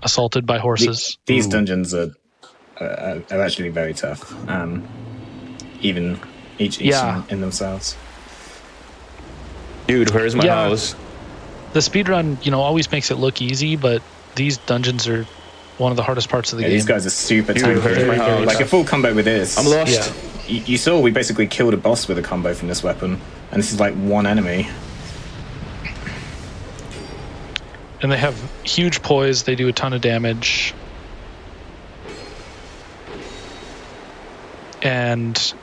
assaulted by horses. These dungeons are actually very tough. Even each in themselves. Dude, where's my house? The speedrun, always makes it look easy, but these dungeons are one of the hardest parts of the game. These guys are super tanky. very Like a full combo with this. I'm lost. Yeah. You saw we basically killed a boss with a combo from this weapon, and this is like one enemy. And they have huge poise. They do a ton of damage. And,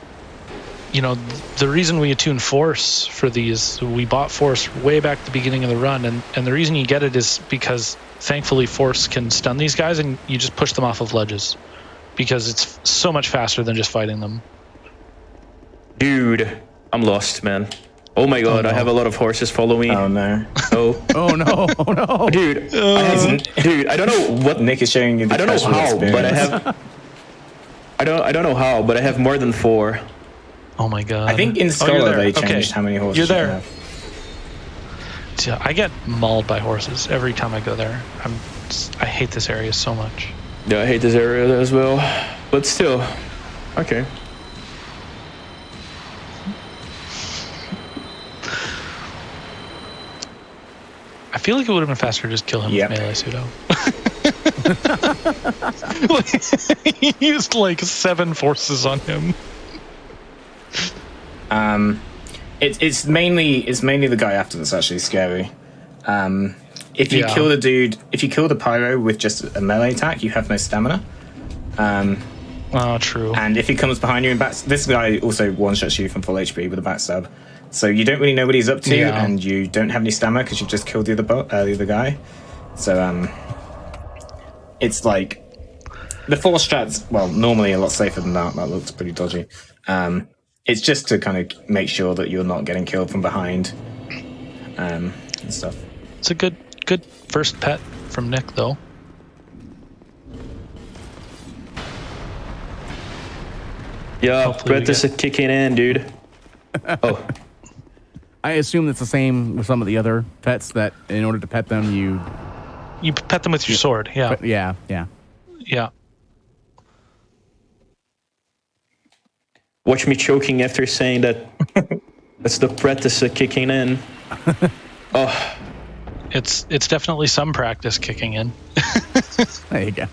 you know, the reason we attune Force for these, we bought Force way back at the beginning of the run, and the reason you get it is because thankfully Force can stun these guys and you just push them off of ledges because it's so much faster than just fighting them. Dude, I'm lost, man. Oh my god, I have a lot of horses follow me. Oh no. Oh, Oh no! Oh no! dude, dude, I don't know what. Nick is showing you the I don't know casual how, but I experience. have. I don't know how, but I have more than 4. Oh my god. I think in you're Scholar there. they changed Okay. how many horses You're you there. have. Yeah, I get mauled by horses every time I go there. I hate this area so much. Yeah, I hate this area as well, but still, okay. I feel like it would have been faster to just kill him Yep. with melee pseudo. He used like 7 forces on him. It's mainly the guy after that's actually scary. If you Yeah. kill the dude, if you kill the pyro with just a melee attack, you have no stamina. Oh, true. And if he comes behind you and this guy also one-shots you from full HP with a backstab. So you don't really know what he's up to, Yeah. and you don't have any stamina because you've just killed the other guy. So it's like the force strat's normally a lot safer than that. That looks pretty dodgy. It's just to kind of make sure that you're not getting killed from behind and stuff. It's a good first pet from Nick, though. Yeah, Hopefully we Brett is get- kicking in, dude. Oh, I assume it's the same with some of the other pets that in order to pet them, You pet them with your sword. Yeah. But yeah. Yeah. watch me choking after saying that. That's the practice kicking in. Oh, It's definitely some practice kicking in. There you go.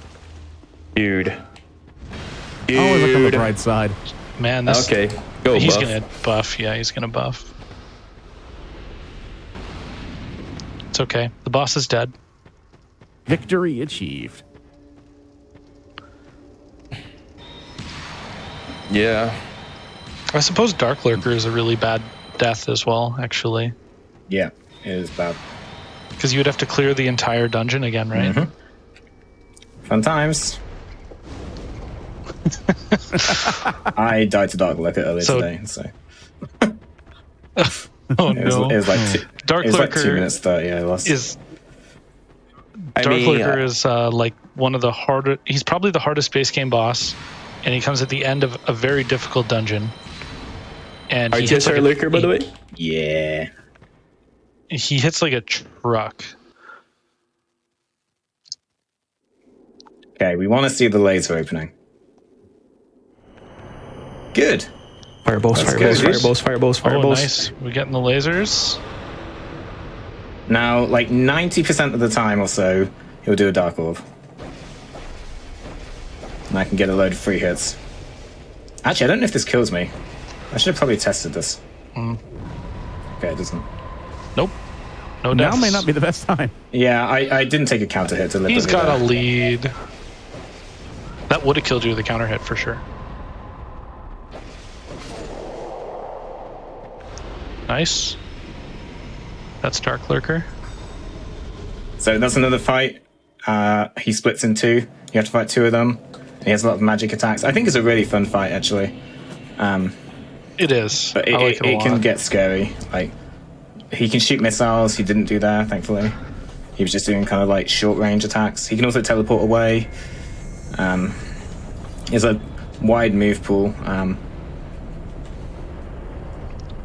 dude. Always look on the Dude. bright side. Man, this Okay, go he's buff. gonna buff. Yeah, he's gonna buff. It's okay. The boss is dead. Victory achieved. Yeah. I suppose Dark Lurker is a really bad death as well, actually, Yeah, it is bad. because you would have to clear the entire dungeon again, right? Mhm. Fun times. I died to Dark Lurker earlier So- today, so Oh it was, no! it was like two, Dark it was like Lurker 2 minutes 30. I lost. is I Dark mean, Lurker is like one of the hardest. He's probably the hardest base game boss, and he comes at the end of a very difficult dungeon. And he hits RTSR like Lurker, by the way? Yeah. he hits like a truck. Okay, we want to see the laser opening. Good. Fireballs, That's fireballs, good. fireballs, fireballs, Oh, fireballs. nice! We're getting the lasers. Now, like 90% of the time or so, he'll do a Dark Orb. And I can get a load of free hits. Actually, I don't know if this kills me. I should have probably tested this. Okay, it doesn't. Nope. No Now deaths. may not be the best time. Yeah, I didn't take a counter hit deliberately. He's got a there. lead. That would have killed you with a counter hit for sure. Nice. That's Dark Lurker. So that's another fight. He splits in two. You have to fight two of them. He has a lot of magic attacks. I think it's a really fun fight, actually. It is. But I like it a lot. can get scary. Like, he can shoot missiles. He didn't do that, thankfully. He was just doing kind of like short range attacks. He can also teleport away. He has a wide move pool.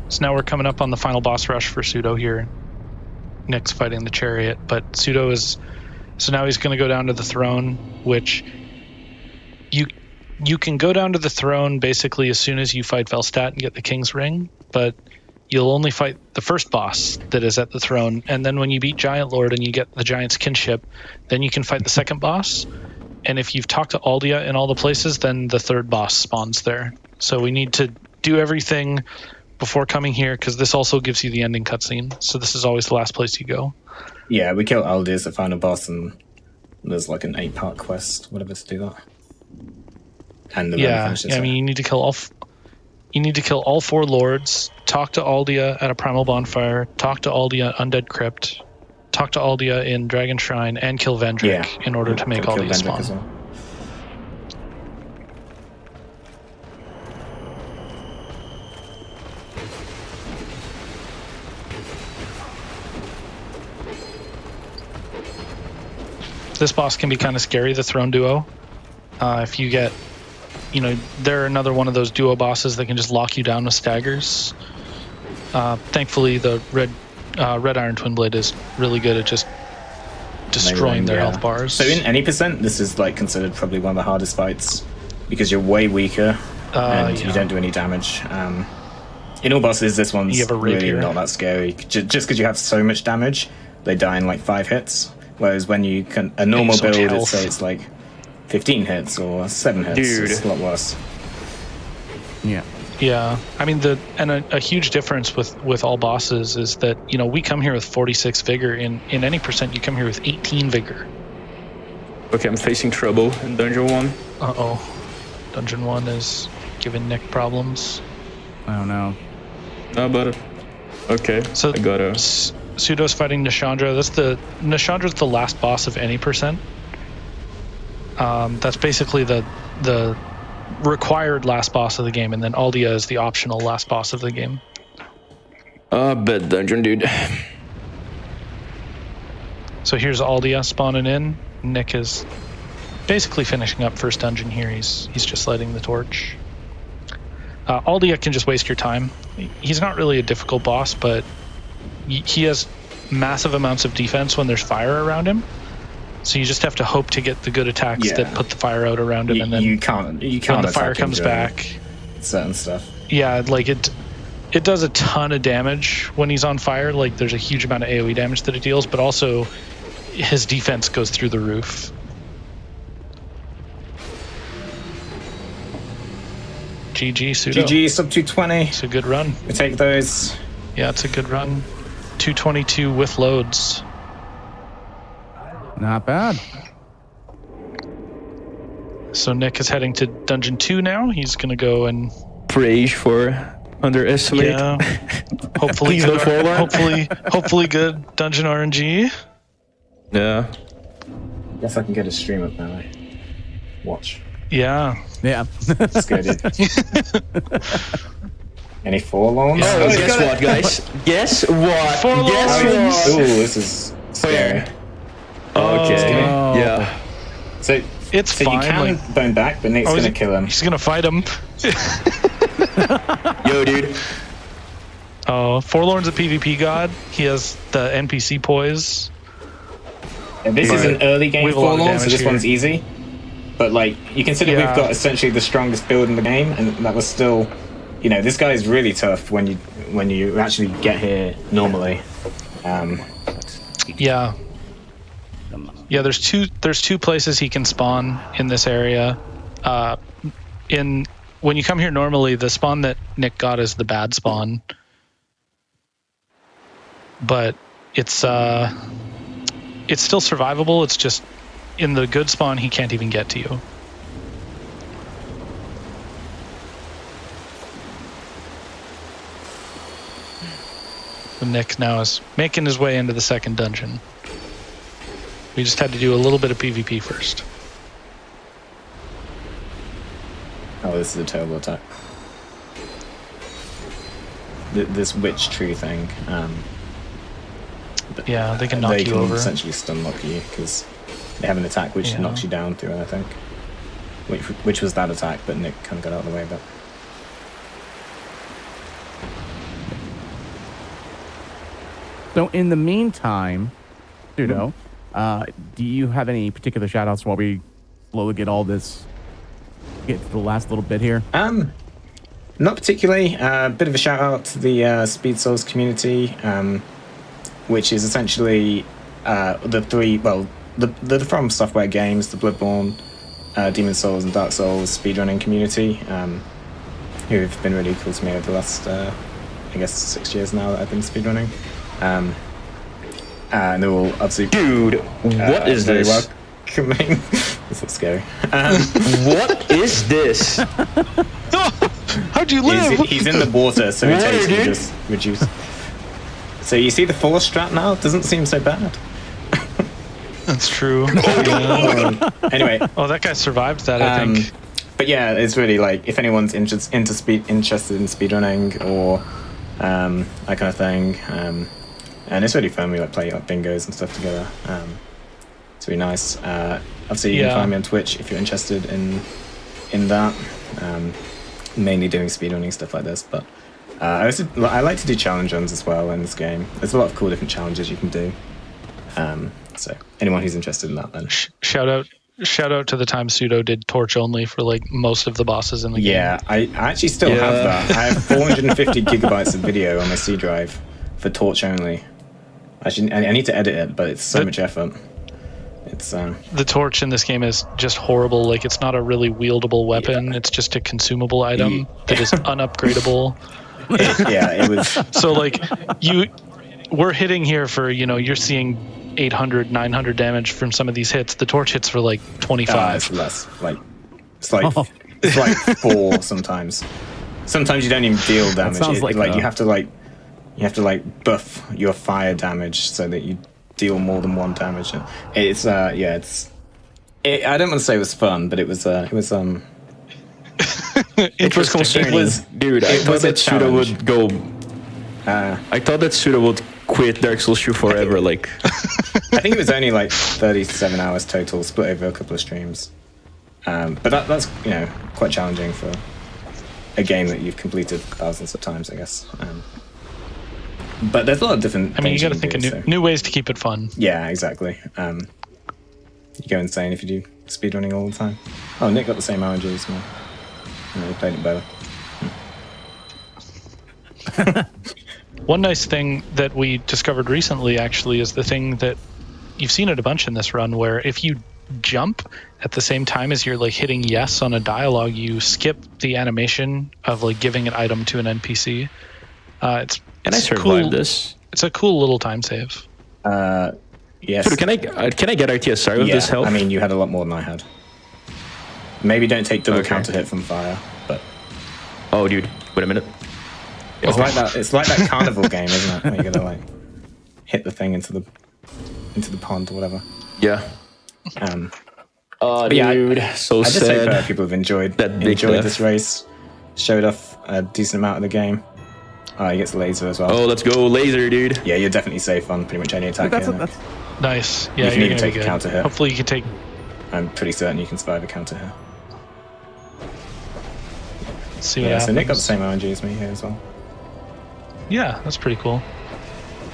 So now we're coming up on the final boss rush for Pseudo here. Nick's fighting the chariot, but Pseudo is... So now he's going to go down to the throne, which... You can go down to the throne basically as soon as you fight Velstadt and get the King's Ring, but you'll only fight the first boss that is at the throne, and then when you beat Giant Lord and you get the Giant's Kinship, then you can fight the second boss, And if you've talked to Aldia in all the places, then the third boss spawns there. So we need to do everything before coming here, because this also gives you the ending cutscene. So this is always the last place you go. Yeah, we kill Aldi as the final boss, and there's like an 8-part quest, whatever, to do that. And the I mean, you need to kill all 4 lords, talk to Aldia at a primal bonfire, talk to Aldia Undead Crypt, talk to Aldia in Dragon Shrine, and kill Vendrick in order to make Aldia spawn. As well. This boss can be kind of scary, the Throne Duo. If you get, they're another one of those duo bosses that can just lock you down with staggers. Thankfully, the Red Iron Twin Blade is really good at just destroying their health bars. So in any percent, this is like considered probably one of the hardest fights because you're way weaker and you don't do any damage. In all bosses, this one's really not that scary. Just because you have so much damage, they die in like 5 hits. Whereas when you can a normal build, it's like 15 hits or 7 hits. Dude. It's a lot worse. Yeah. I mean, a huge difference with all bosses is that, we come here with 46 vigor. In any percent, you come here with 18 vigor. Okay, I'm facing trouble in Dungeon 1. Uh-oh. Dungeon 1 is giving Nick problems. Oh, no. How about it? Okay, so I got a... Pseudo's fighting Nishandra. Nishandra's the last boss of any percent. That's basically the required last boss of the game, and then Aldia is the optional last boss of the game. Bad dungeon, dude. So here's Aldia spawning in. Nick is basically finishing up first dungeon here. He's just lighting the torch. Aldia can just waste your time. He's not really a difficult boss, but he has massive amounts of defense when there's fire around him. So you just have to hope to get the good attacks that put the fire out around him, and then you can't when the fire comes back, certain stuff. Yeah, like it does a ton of damage when he's on fire. Like there's a huge amount of AoE damage that it deals, but also his defense goes through the roof. GG, Pseudo. GG, sub 220. It's a good run. We take those. Yeah, it's a good run. 222 with loads. Not bad. So Nick is heading to Dungeon 2 now. He's going to go and... Praise for underestimate. Yeah. Hopefully good, hopefully good Dungeon RNG. Yeah. Guess I can get a stream up now. Watch. Yeah. Yeah. Let's go, dude. Any forlorns? Oh, guess what, guys? Guess what? Forlorns. Guess what? Ooh, this is scary. Okay. Oh. Yeah. So it's so fine. You can bone back, but Nick's gonna kill him. He's gonna fight him. Yo, dude. Oh, Forlorn's a PvP god. He has the NPC poise. And this is an early game forlorn, so this one's easy. But like, you consider we've got essentially the strongest build in the game, and that was still, this guy is really tough when you actually get here normally. Yeah. Yeah, there's two places he can spawn in this area. When you come here normally, the spawn that Nick got is the bad spawn. But it's still survivable. It's just in the good spawn he can't even get to you. So Nick now is making his way into the second dungeon. We just had to do a little bit of PvP first. Oh, this is a terrible attack. This witch tree thing. Yeah, they can knock you over. They can essentially stun lock you because they have an attack which knocks you down through it, I think. Which was that attack, but Nick kind of got out of the way. But So in the meantime, Pseudo, do you have any particular shout-outs while we slowly get to the last little bit here? Not particularly. A bit of a shout-out to the Speed Souls community, which is essentially the From Software games, the Bloodborne, Demon Souls and Dark Souls speedrunning community, who've been really cool to me over the last, I guess, 6 years now that I've been speedrunning. And they're all absolutely... Dude, what is very this? welcoming. This looks scary. What is this? How'd you live? He's in the water, so it Water, takes you dude. just reduce. So you see the force strat now? Doesn't seem so bad. That's true. Anyway, Oh, that guy survived that, I think. but yeah, it's really like if anyone's interested in speedrunning or that kind of thing, and it's really fun. We like play like bingos and stuff together. It's really nice. Obviously, you can find me on Twitch if you're interested in that. Mainly doing speedrunning stuff like this, but I like to do challenge runs as well in this game. There's a lot of cool different challenges you can do. So anyone who's interested in that, then Shout out to the time Pseudo did Torch only for like most of the bosses in the game. yeah, I actually still have that. I have 450 gigabytes of video on my C drive for Torch only. I need to edit it, but it's so much effort. It's The torch in this game is just horrible. Like, it's not a really wieldable weapon. Yeah. It's just a consumable item that is unupgradable. it was. So like we're hitting here for, you're seeing 800, 900 damage from some of these hits. The torch hits for like 25. It's less. It's like 4 sometimes. Sometimes you don't even deal damage. sounds like you have to buff your fire damage so that you deal more than 1 damage. It's I don't want to say it was fun, but it was It was Interesting. concerning. Dude, I thought that Pseudo would go. I thought that Pseudo would quit Dark Souls 2 forever. Like, I think it was only like 37 hours total, split over a couple of streams. But that's quite challenging for a game that you've completed thousands of times, I guess. But there's a lot of different. I mean, you things got to can think do, of new ways to keep it fun. Yeah, exactly. You go insane if you do speedrunning all the time. Oh, Nick got the same RNG as me. He played it better. One nice thing that we discovered recently, actually, is the thing that you've seen it a bunch in this run, where if you jump at the same time as you're like hitting yes on a dialogue, you skip the animation of like giving an item to an NPC. It's can I survive this? It's a cool little time save. Yes. Dude, can I get RTSR with this health? I mean, you had a lot more than I had. Maybe don't take double Okay. counter hit from fire, but Oh, dude, wait a minute. it's like that. It's like that carnival game, isn't it? Where you gotta like hit the thing into the pond or whatever. Yeah. But yeah, dude, so I just hope sad. people have enjoyed That big death. this race. Showed off a decent amount of the game. He gets laser as well. Oh, let's go laser, dude. Yeah, you're definitely safe on pretty much any attack. That's, here, that's Nice. Yeah, You can you're even gonna take be a good. counter hit. Hopefully you can take. I'm pretty certain you can survive a counter here. See what Yeah, happens. so Nick got the same RNG as me here as well. Yeah, that's pretty cool.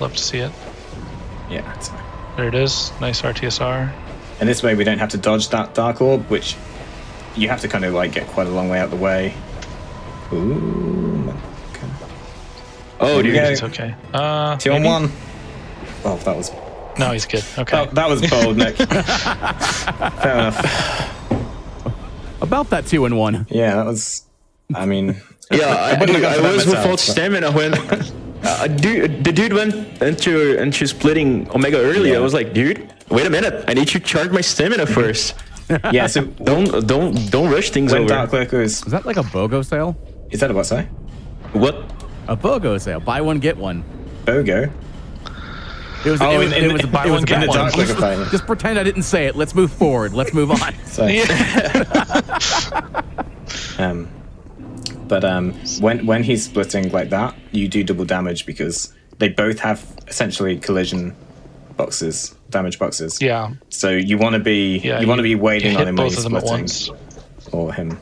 Love to see it. Yeah, it's fine. There it is. Nice RTSR. And this way we don't have to dodge that Dark Orb, which you have to kind of like get quite a long way out the way. Ooh. Okay. Oh, dude. Yeah. It's okay. 2 on maybe? 1. Oh, that was No, he's good. Okay. that was bold, Nick. Fair enough. about that 2-in-1. Yeah, that was. I mean, Yeah, wouldn't have gone for that I was myself, without but- stamina when the dude went into splitting Omega early. Yeah. I was like, dude, wait a minute, I need to charge my stamina first. Yeah, so Don't rush things when over. Dark Lurker is Is that like a BOGO sale? that a what, sorry? What? A BOGO sale. Buy one, get one. BOGO? It was, Oh, it was a buy one, in get the one. Dark Lurker fight. Just pretend I didn't say it. Let's move forward. Let's move on. So, but when he's splitting like that, you do double damage because they both have essentially collision boxes, damage boxes. Yeah. So you want to be waiting you on hit him when both he's of them at splitting, once. or him,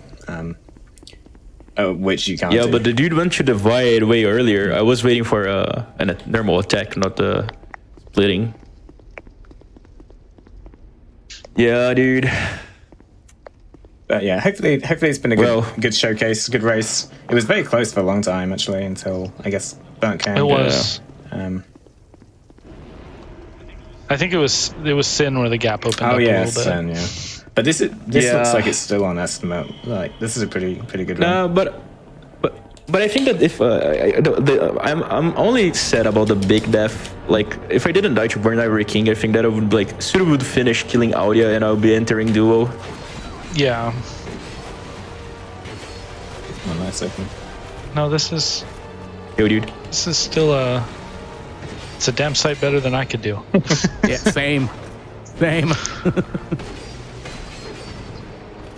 which you can't. Yeah, do. but the dude went to the void way earlier. I was waiting for a normal attack, not the splitting. Yeah, dude. Yeah, hopefully it's been a good showcase, good race. It was very close for a long time actually, until I guess Burnt came. It was. I think it was Sin where the gap opened Oh up yeah, a little bit. Sen, yeah. But this Yeah. looks like it's still on estimate. Like this is a pretty good one. No, but I think that if I'm only sad about the big death. Like if I didn't die to Burn Ivory King, I think that I would Pseudo would finish killing Audia and I'll be entering duo. Yeah. Oh, nice open. No, this is Yo, dude. still it's a damn sight better than I could do. Yeah, same. Yeah,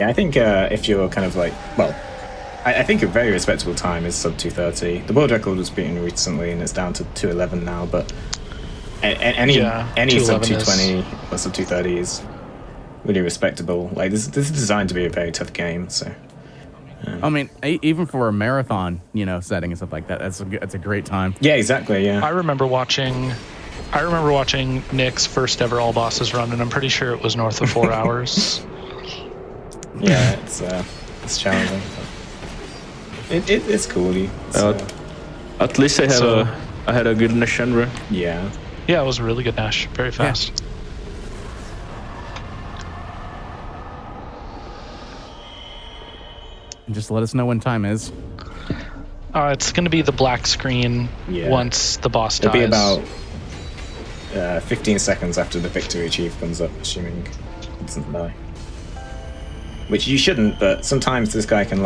I think if you're kind of like, well, I think a very respectable time is sub 230. The world record was beaten recently and it's down to 211 now, but any sub 220 or sub 230 is really respectable. Like this is designed to be a very tough game, so. I mean, even for a marathon, setting and stuff like that, that's a great time. Yeah, exactly. Yeah. I remember watching Nick's first ever all bosses run, and I'm pretty sure it was north of 4 hours. Yeah, it's challenging. It's cool. At least I had a good Nashandra. Yeah. Yeah, it was a really good Nash. Very fast. Yeah. And just let us know when time is. It's going to be the black screen once the boss dies. It'll be about 15 seconds after the victory chief comes up, assuming it doesn't die. Which you shouldn't, but sometimes this guy can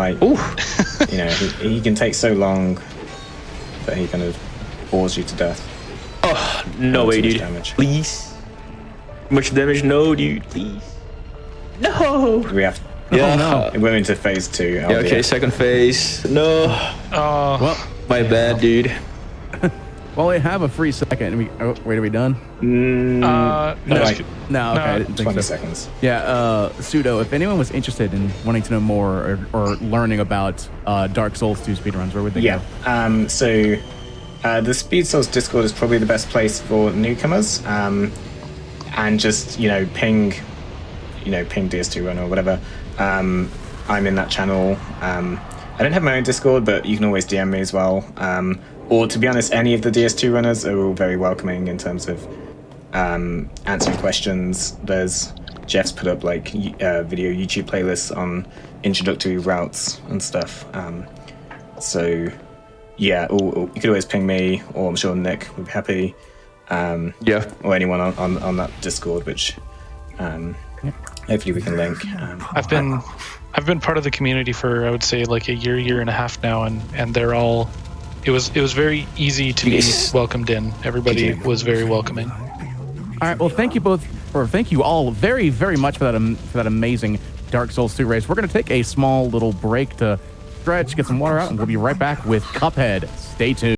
he can take so long that he kind of bores you to death. Oh, no way, dude. Damage. Please. Much damage? No, dude, please. No! We have. Yeah. Oh, no. We're into phase 2. Yeah, okay, second phase. No. Well, my bad, dude. well, we have a free second. Wait, are we done? No, No, okay, I didn't think 20 so. seconds. Yeah, Pseudo, if anyone was interested in wanting to know more or learning about Dark Souls 2 speedruns, where would they go? So the Speed Souls Discord is probably the best place for newcomers. And just, ping DS2 Run or whatever. I'm in that channel. I don't have my own Discord, but you can always DM me as well. Or to be honest, any of the DS2 runners are all very welcoming in terms of answering questions. Jeff's put up video YouTube playlists on introductory routes and stuff. So yeah, or you could always ping me, or I'm sure Nick would be happy. Or anyone on that Discord, which hopefully we can link. I've been part of the community for, I would say, like a year and a half now, and they're all. It was very easy to be welcomed in. Everybody was very welcoming. All right. Well, thank you all very, very much for that amazing Dark Souls 2 race. We're going to take a small little break to stretch, get some water out, and we'll be right back with Cuphead. Stay tuned.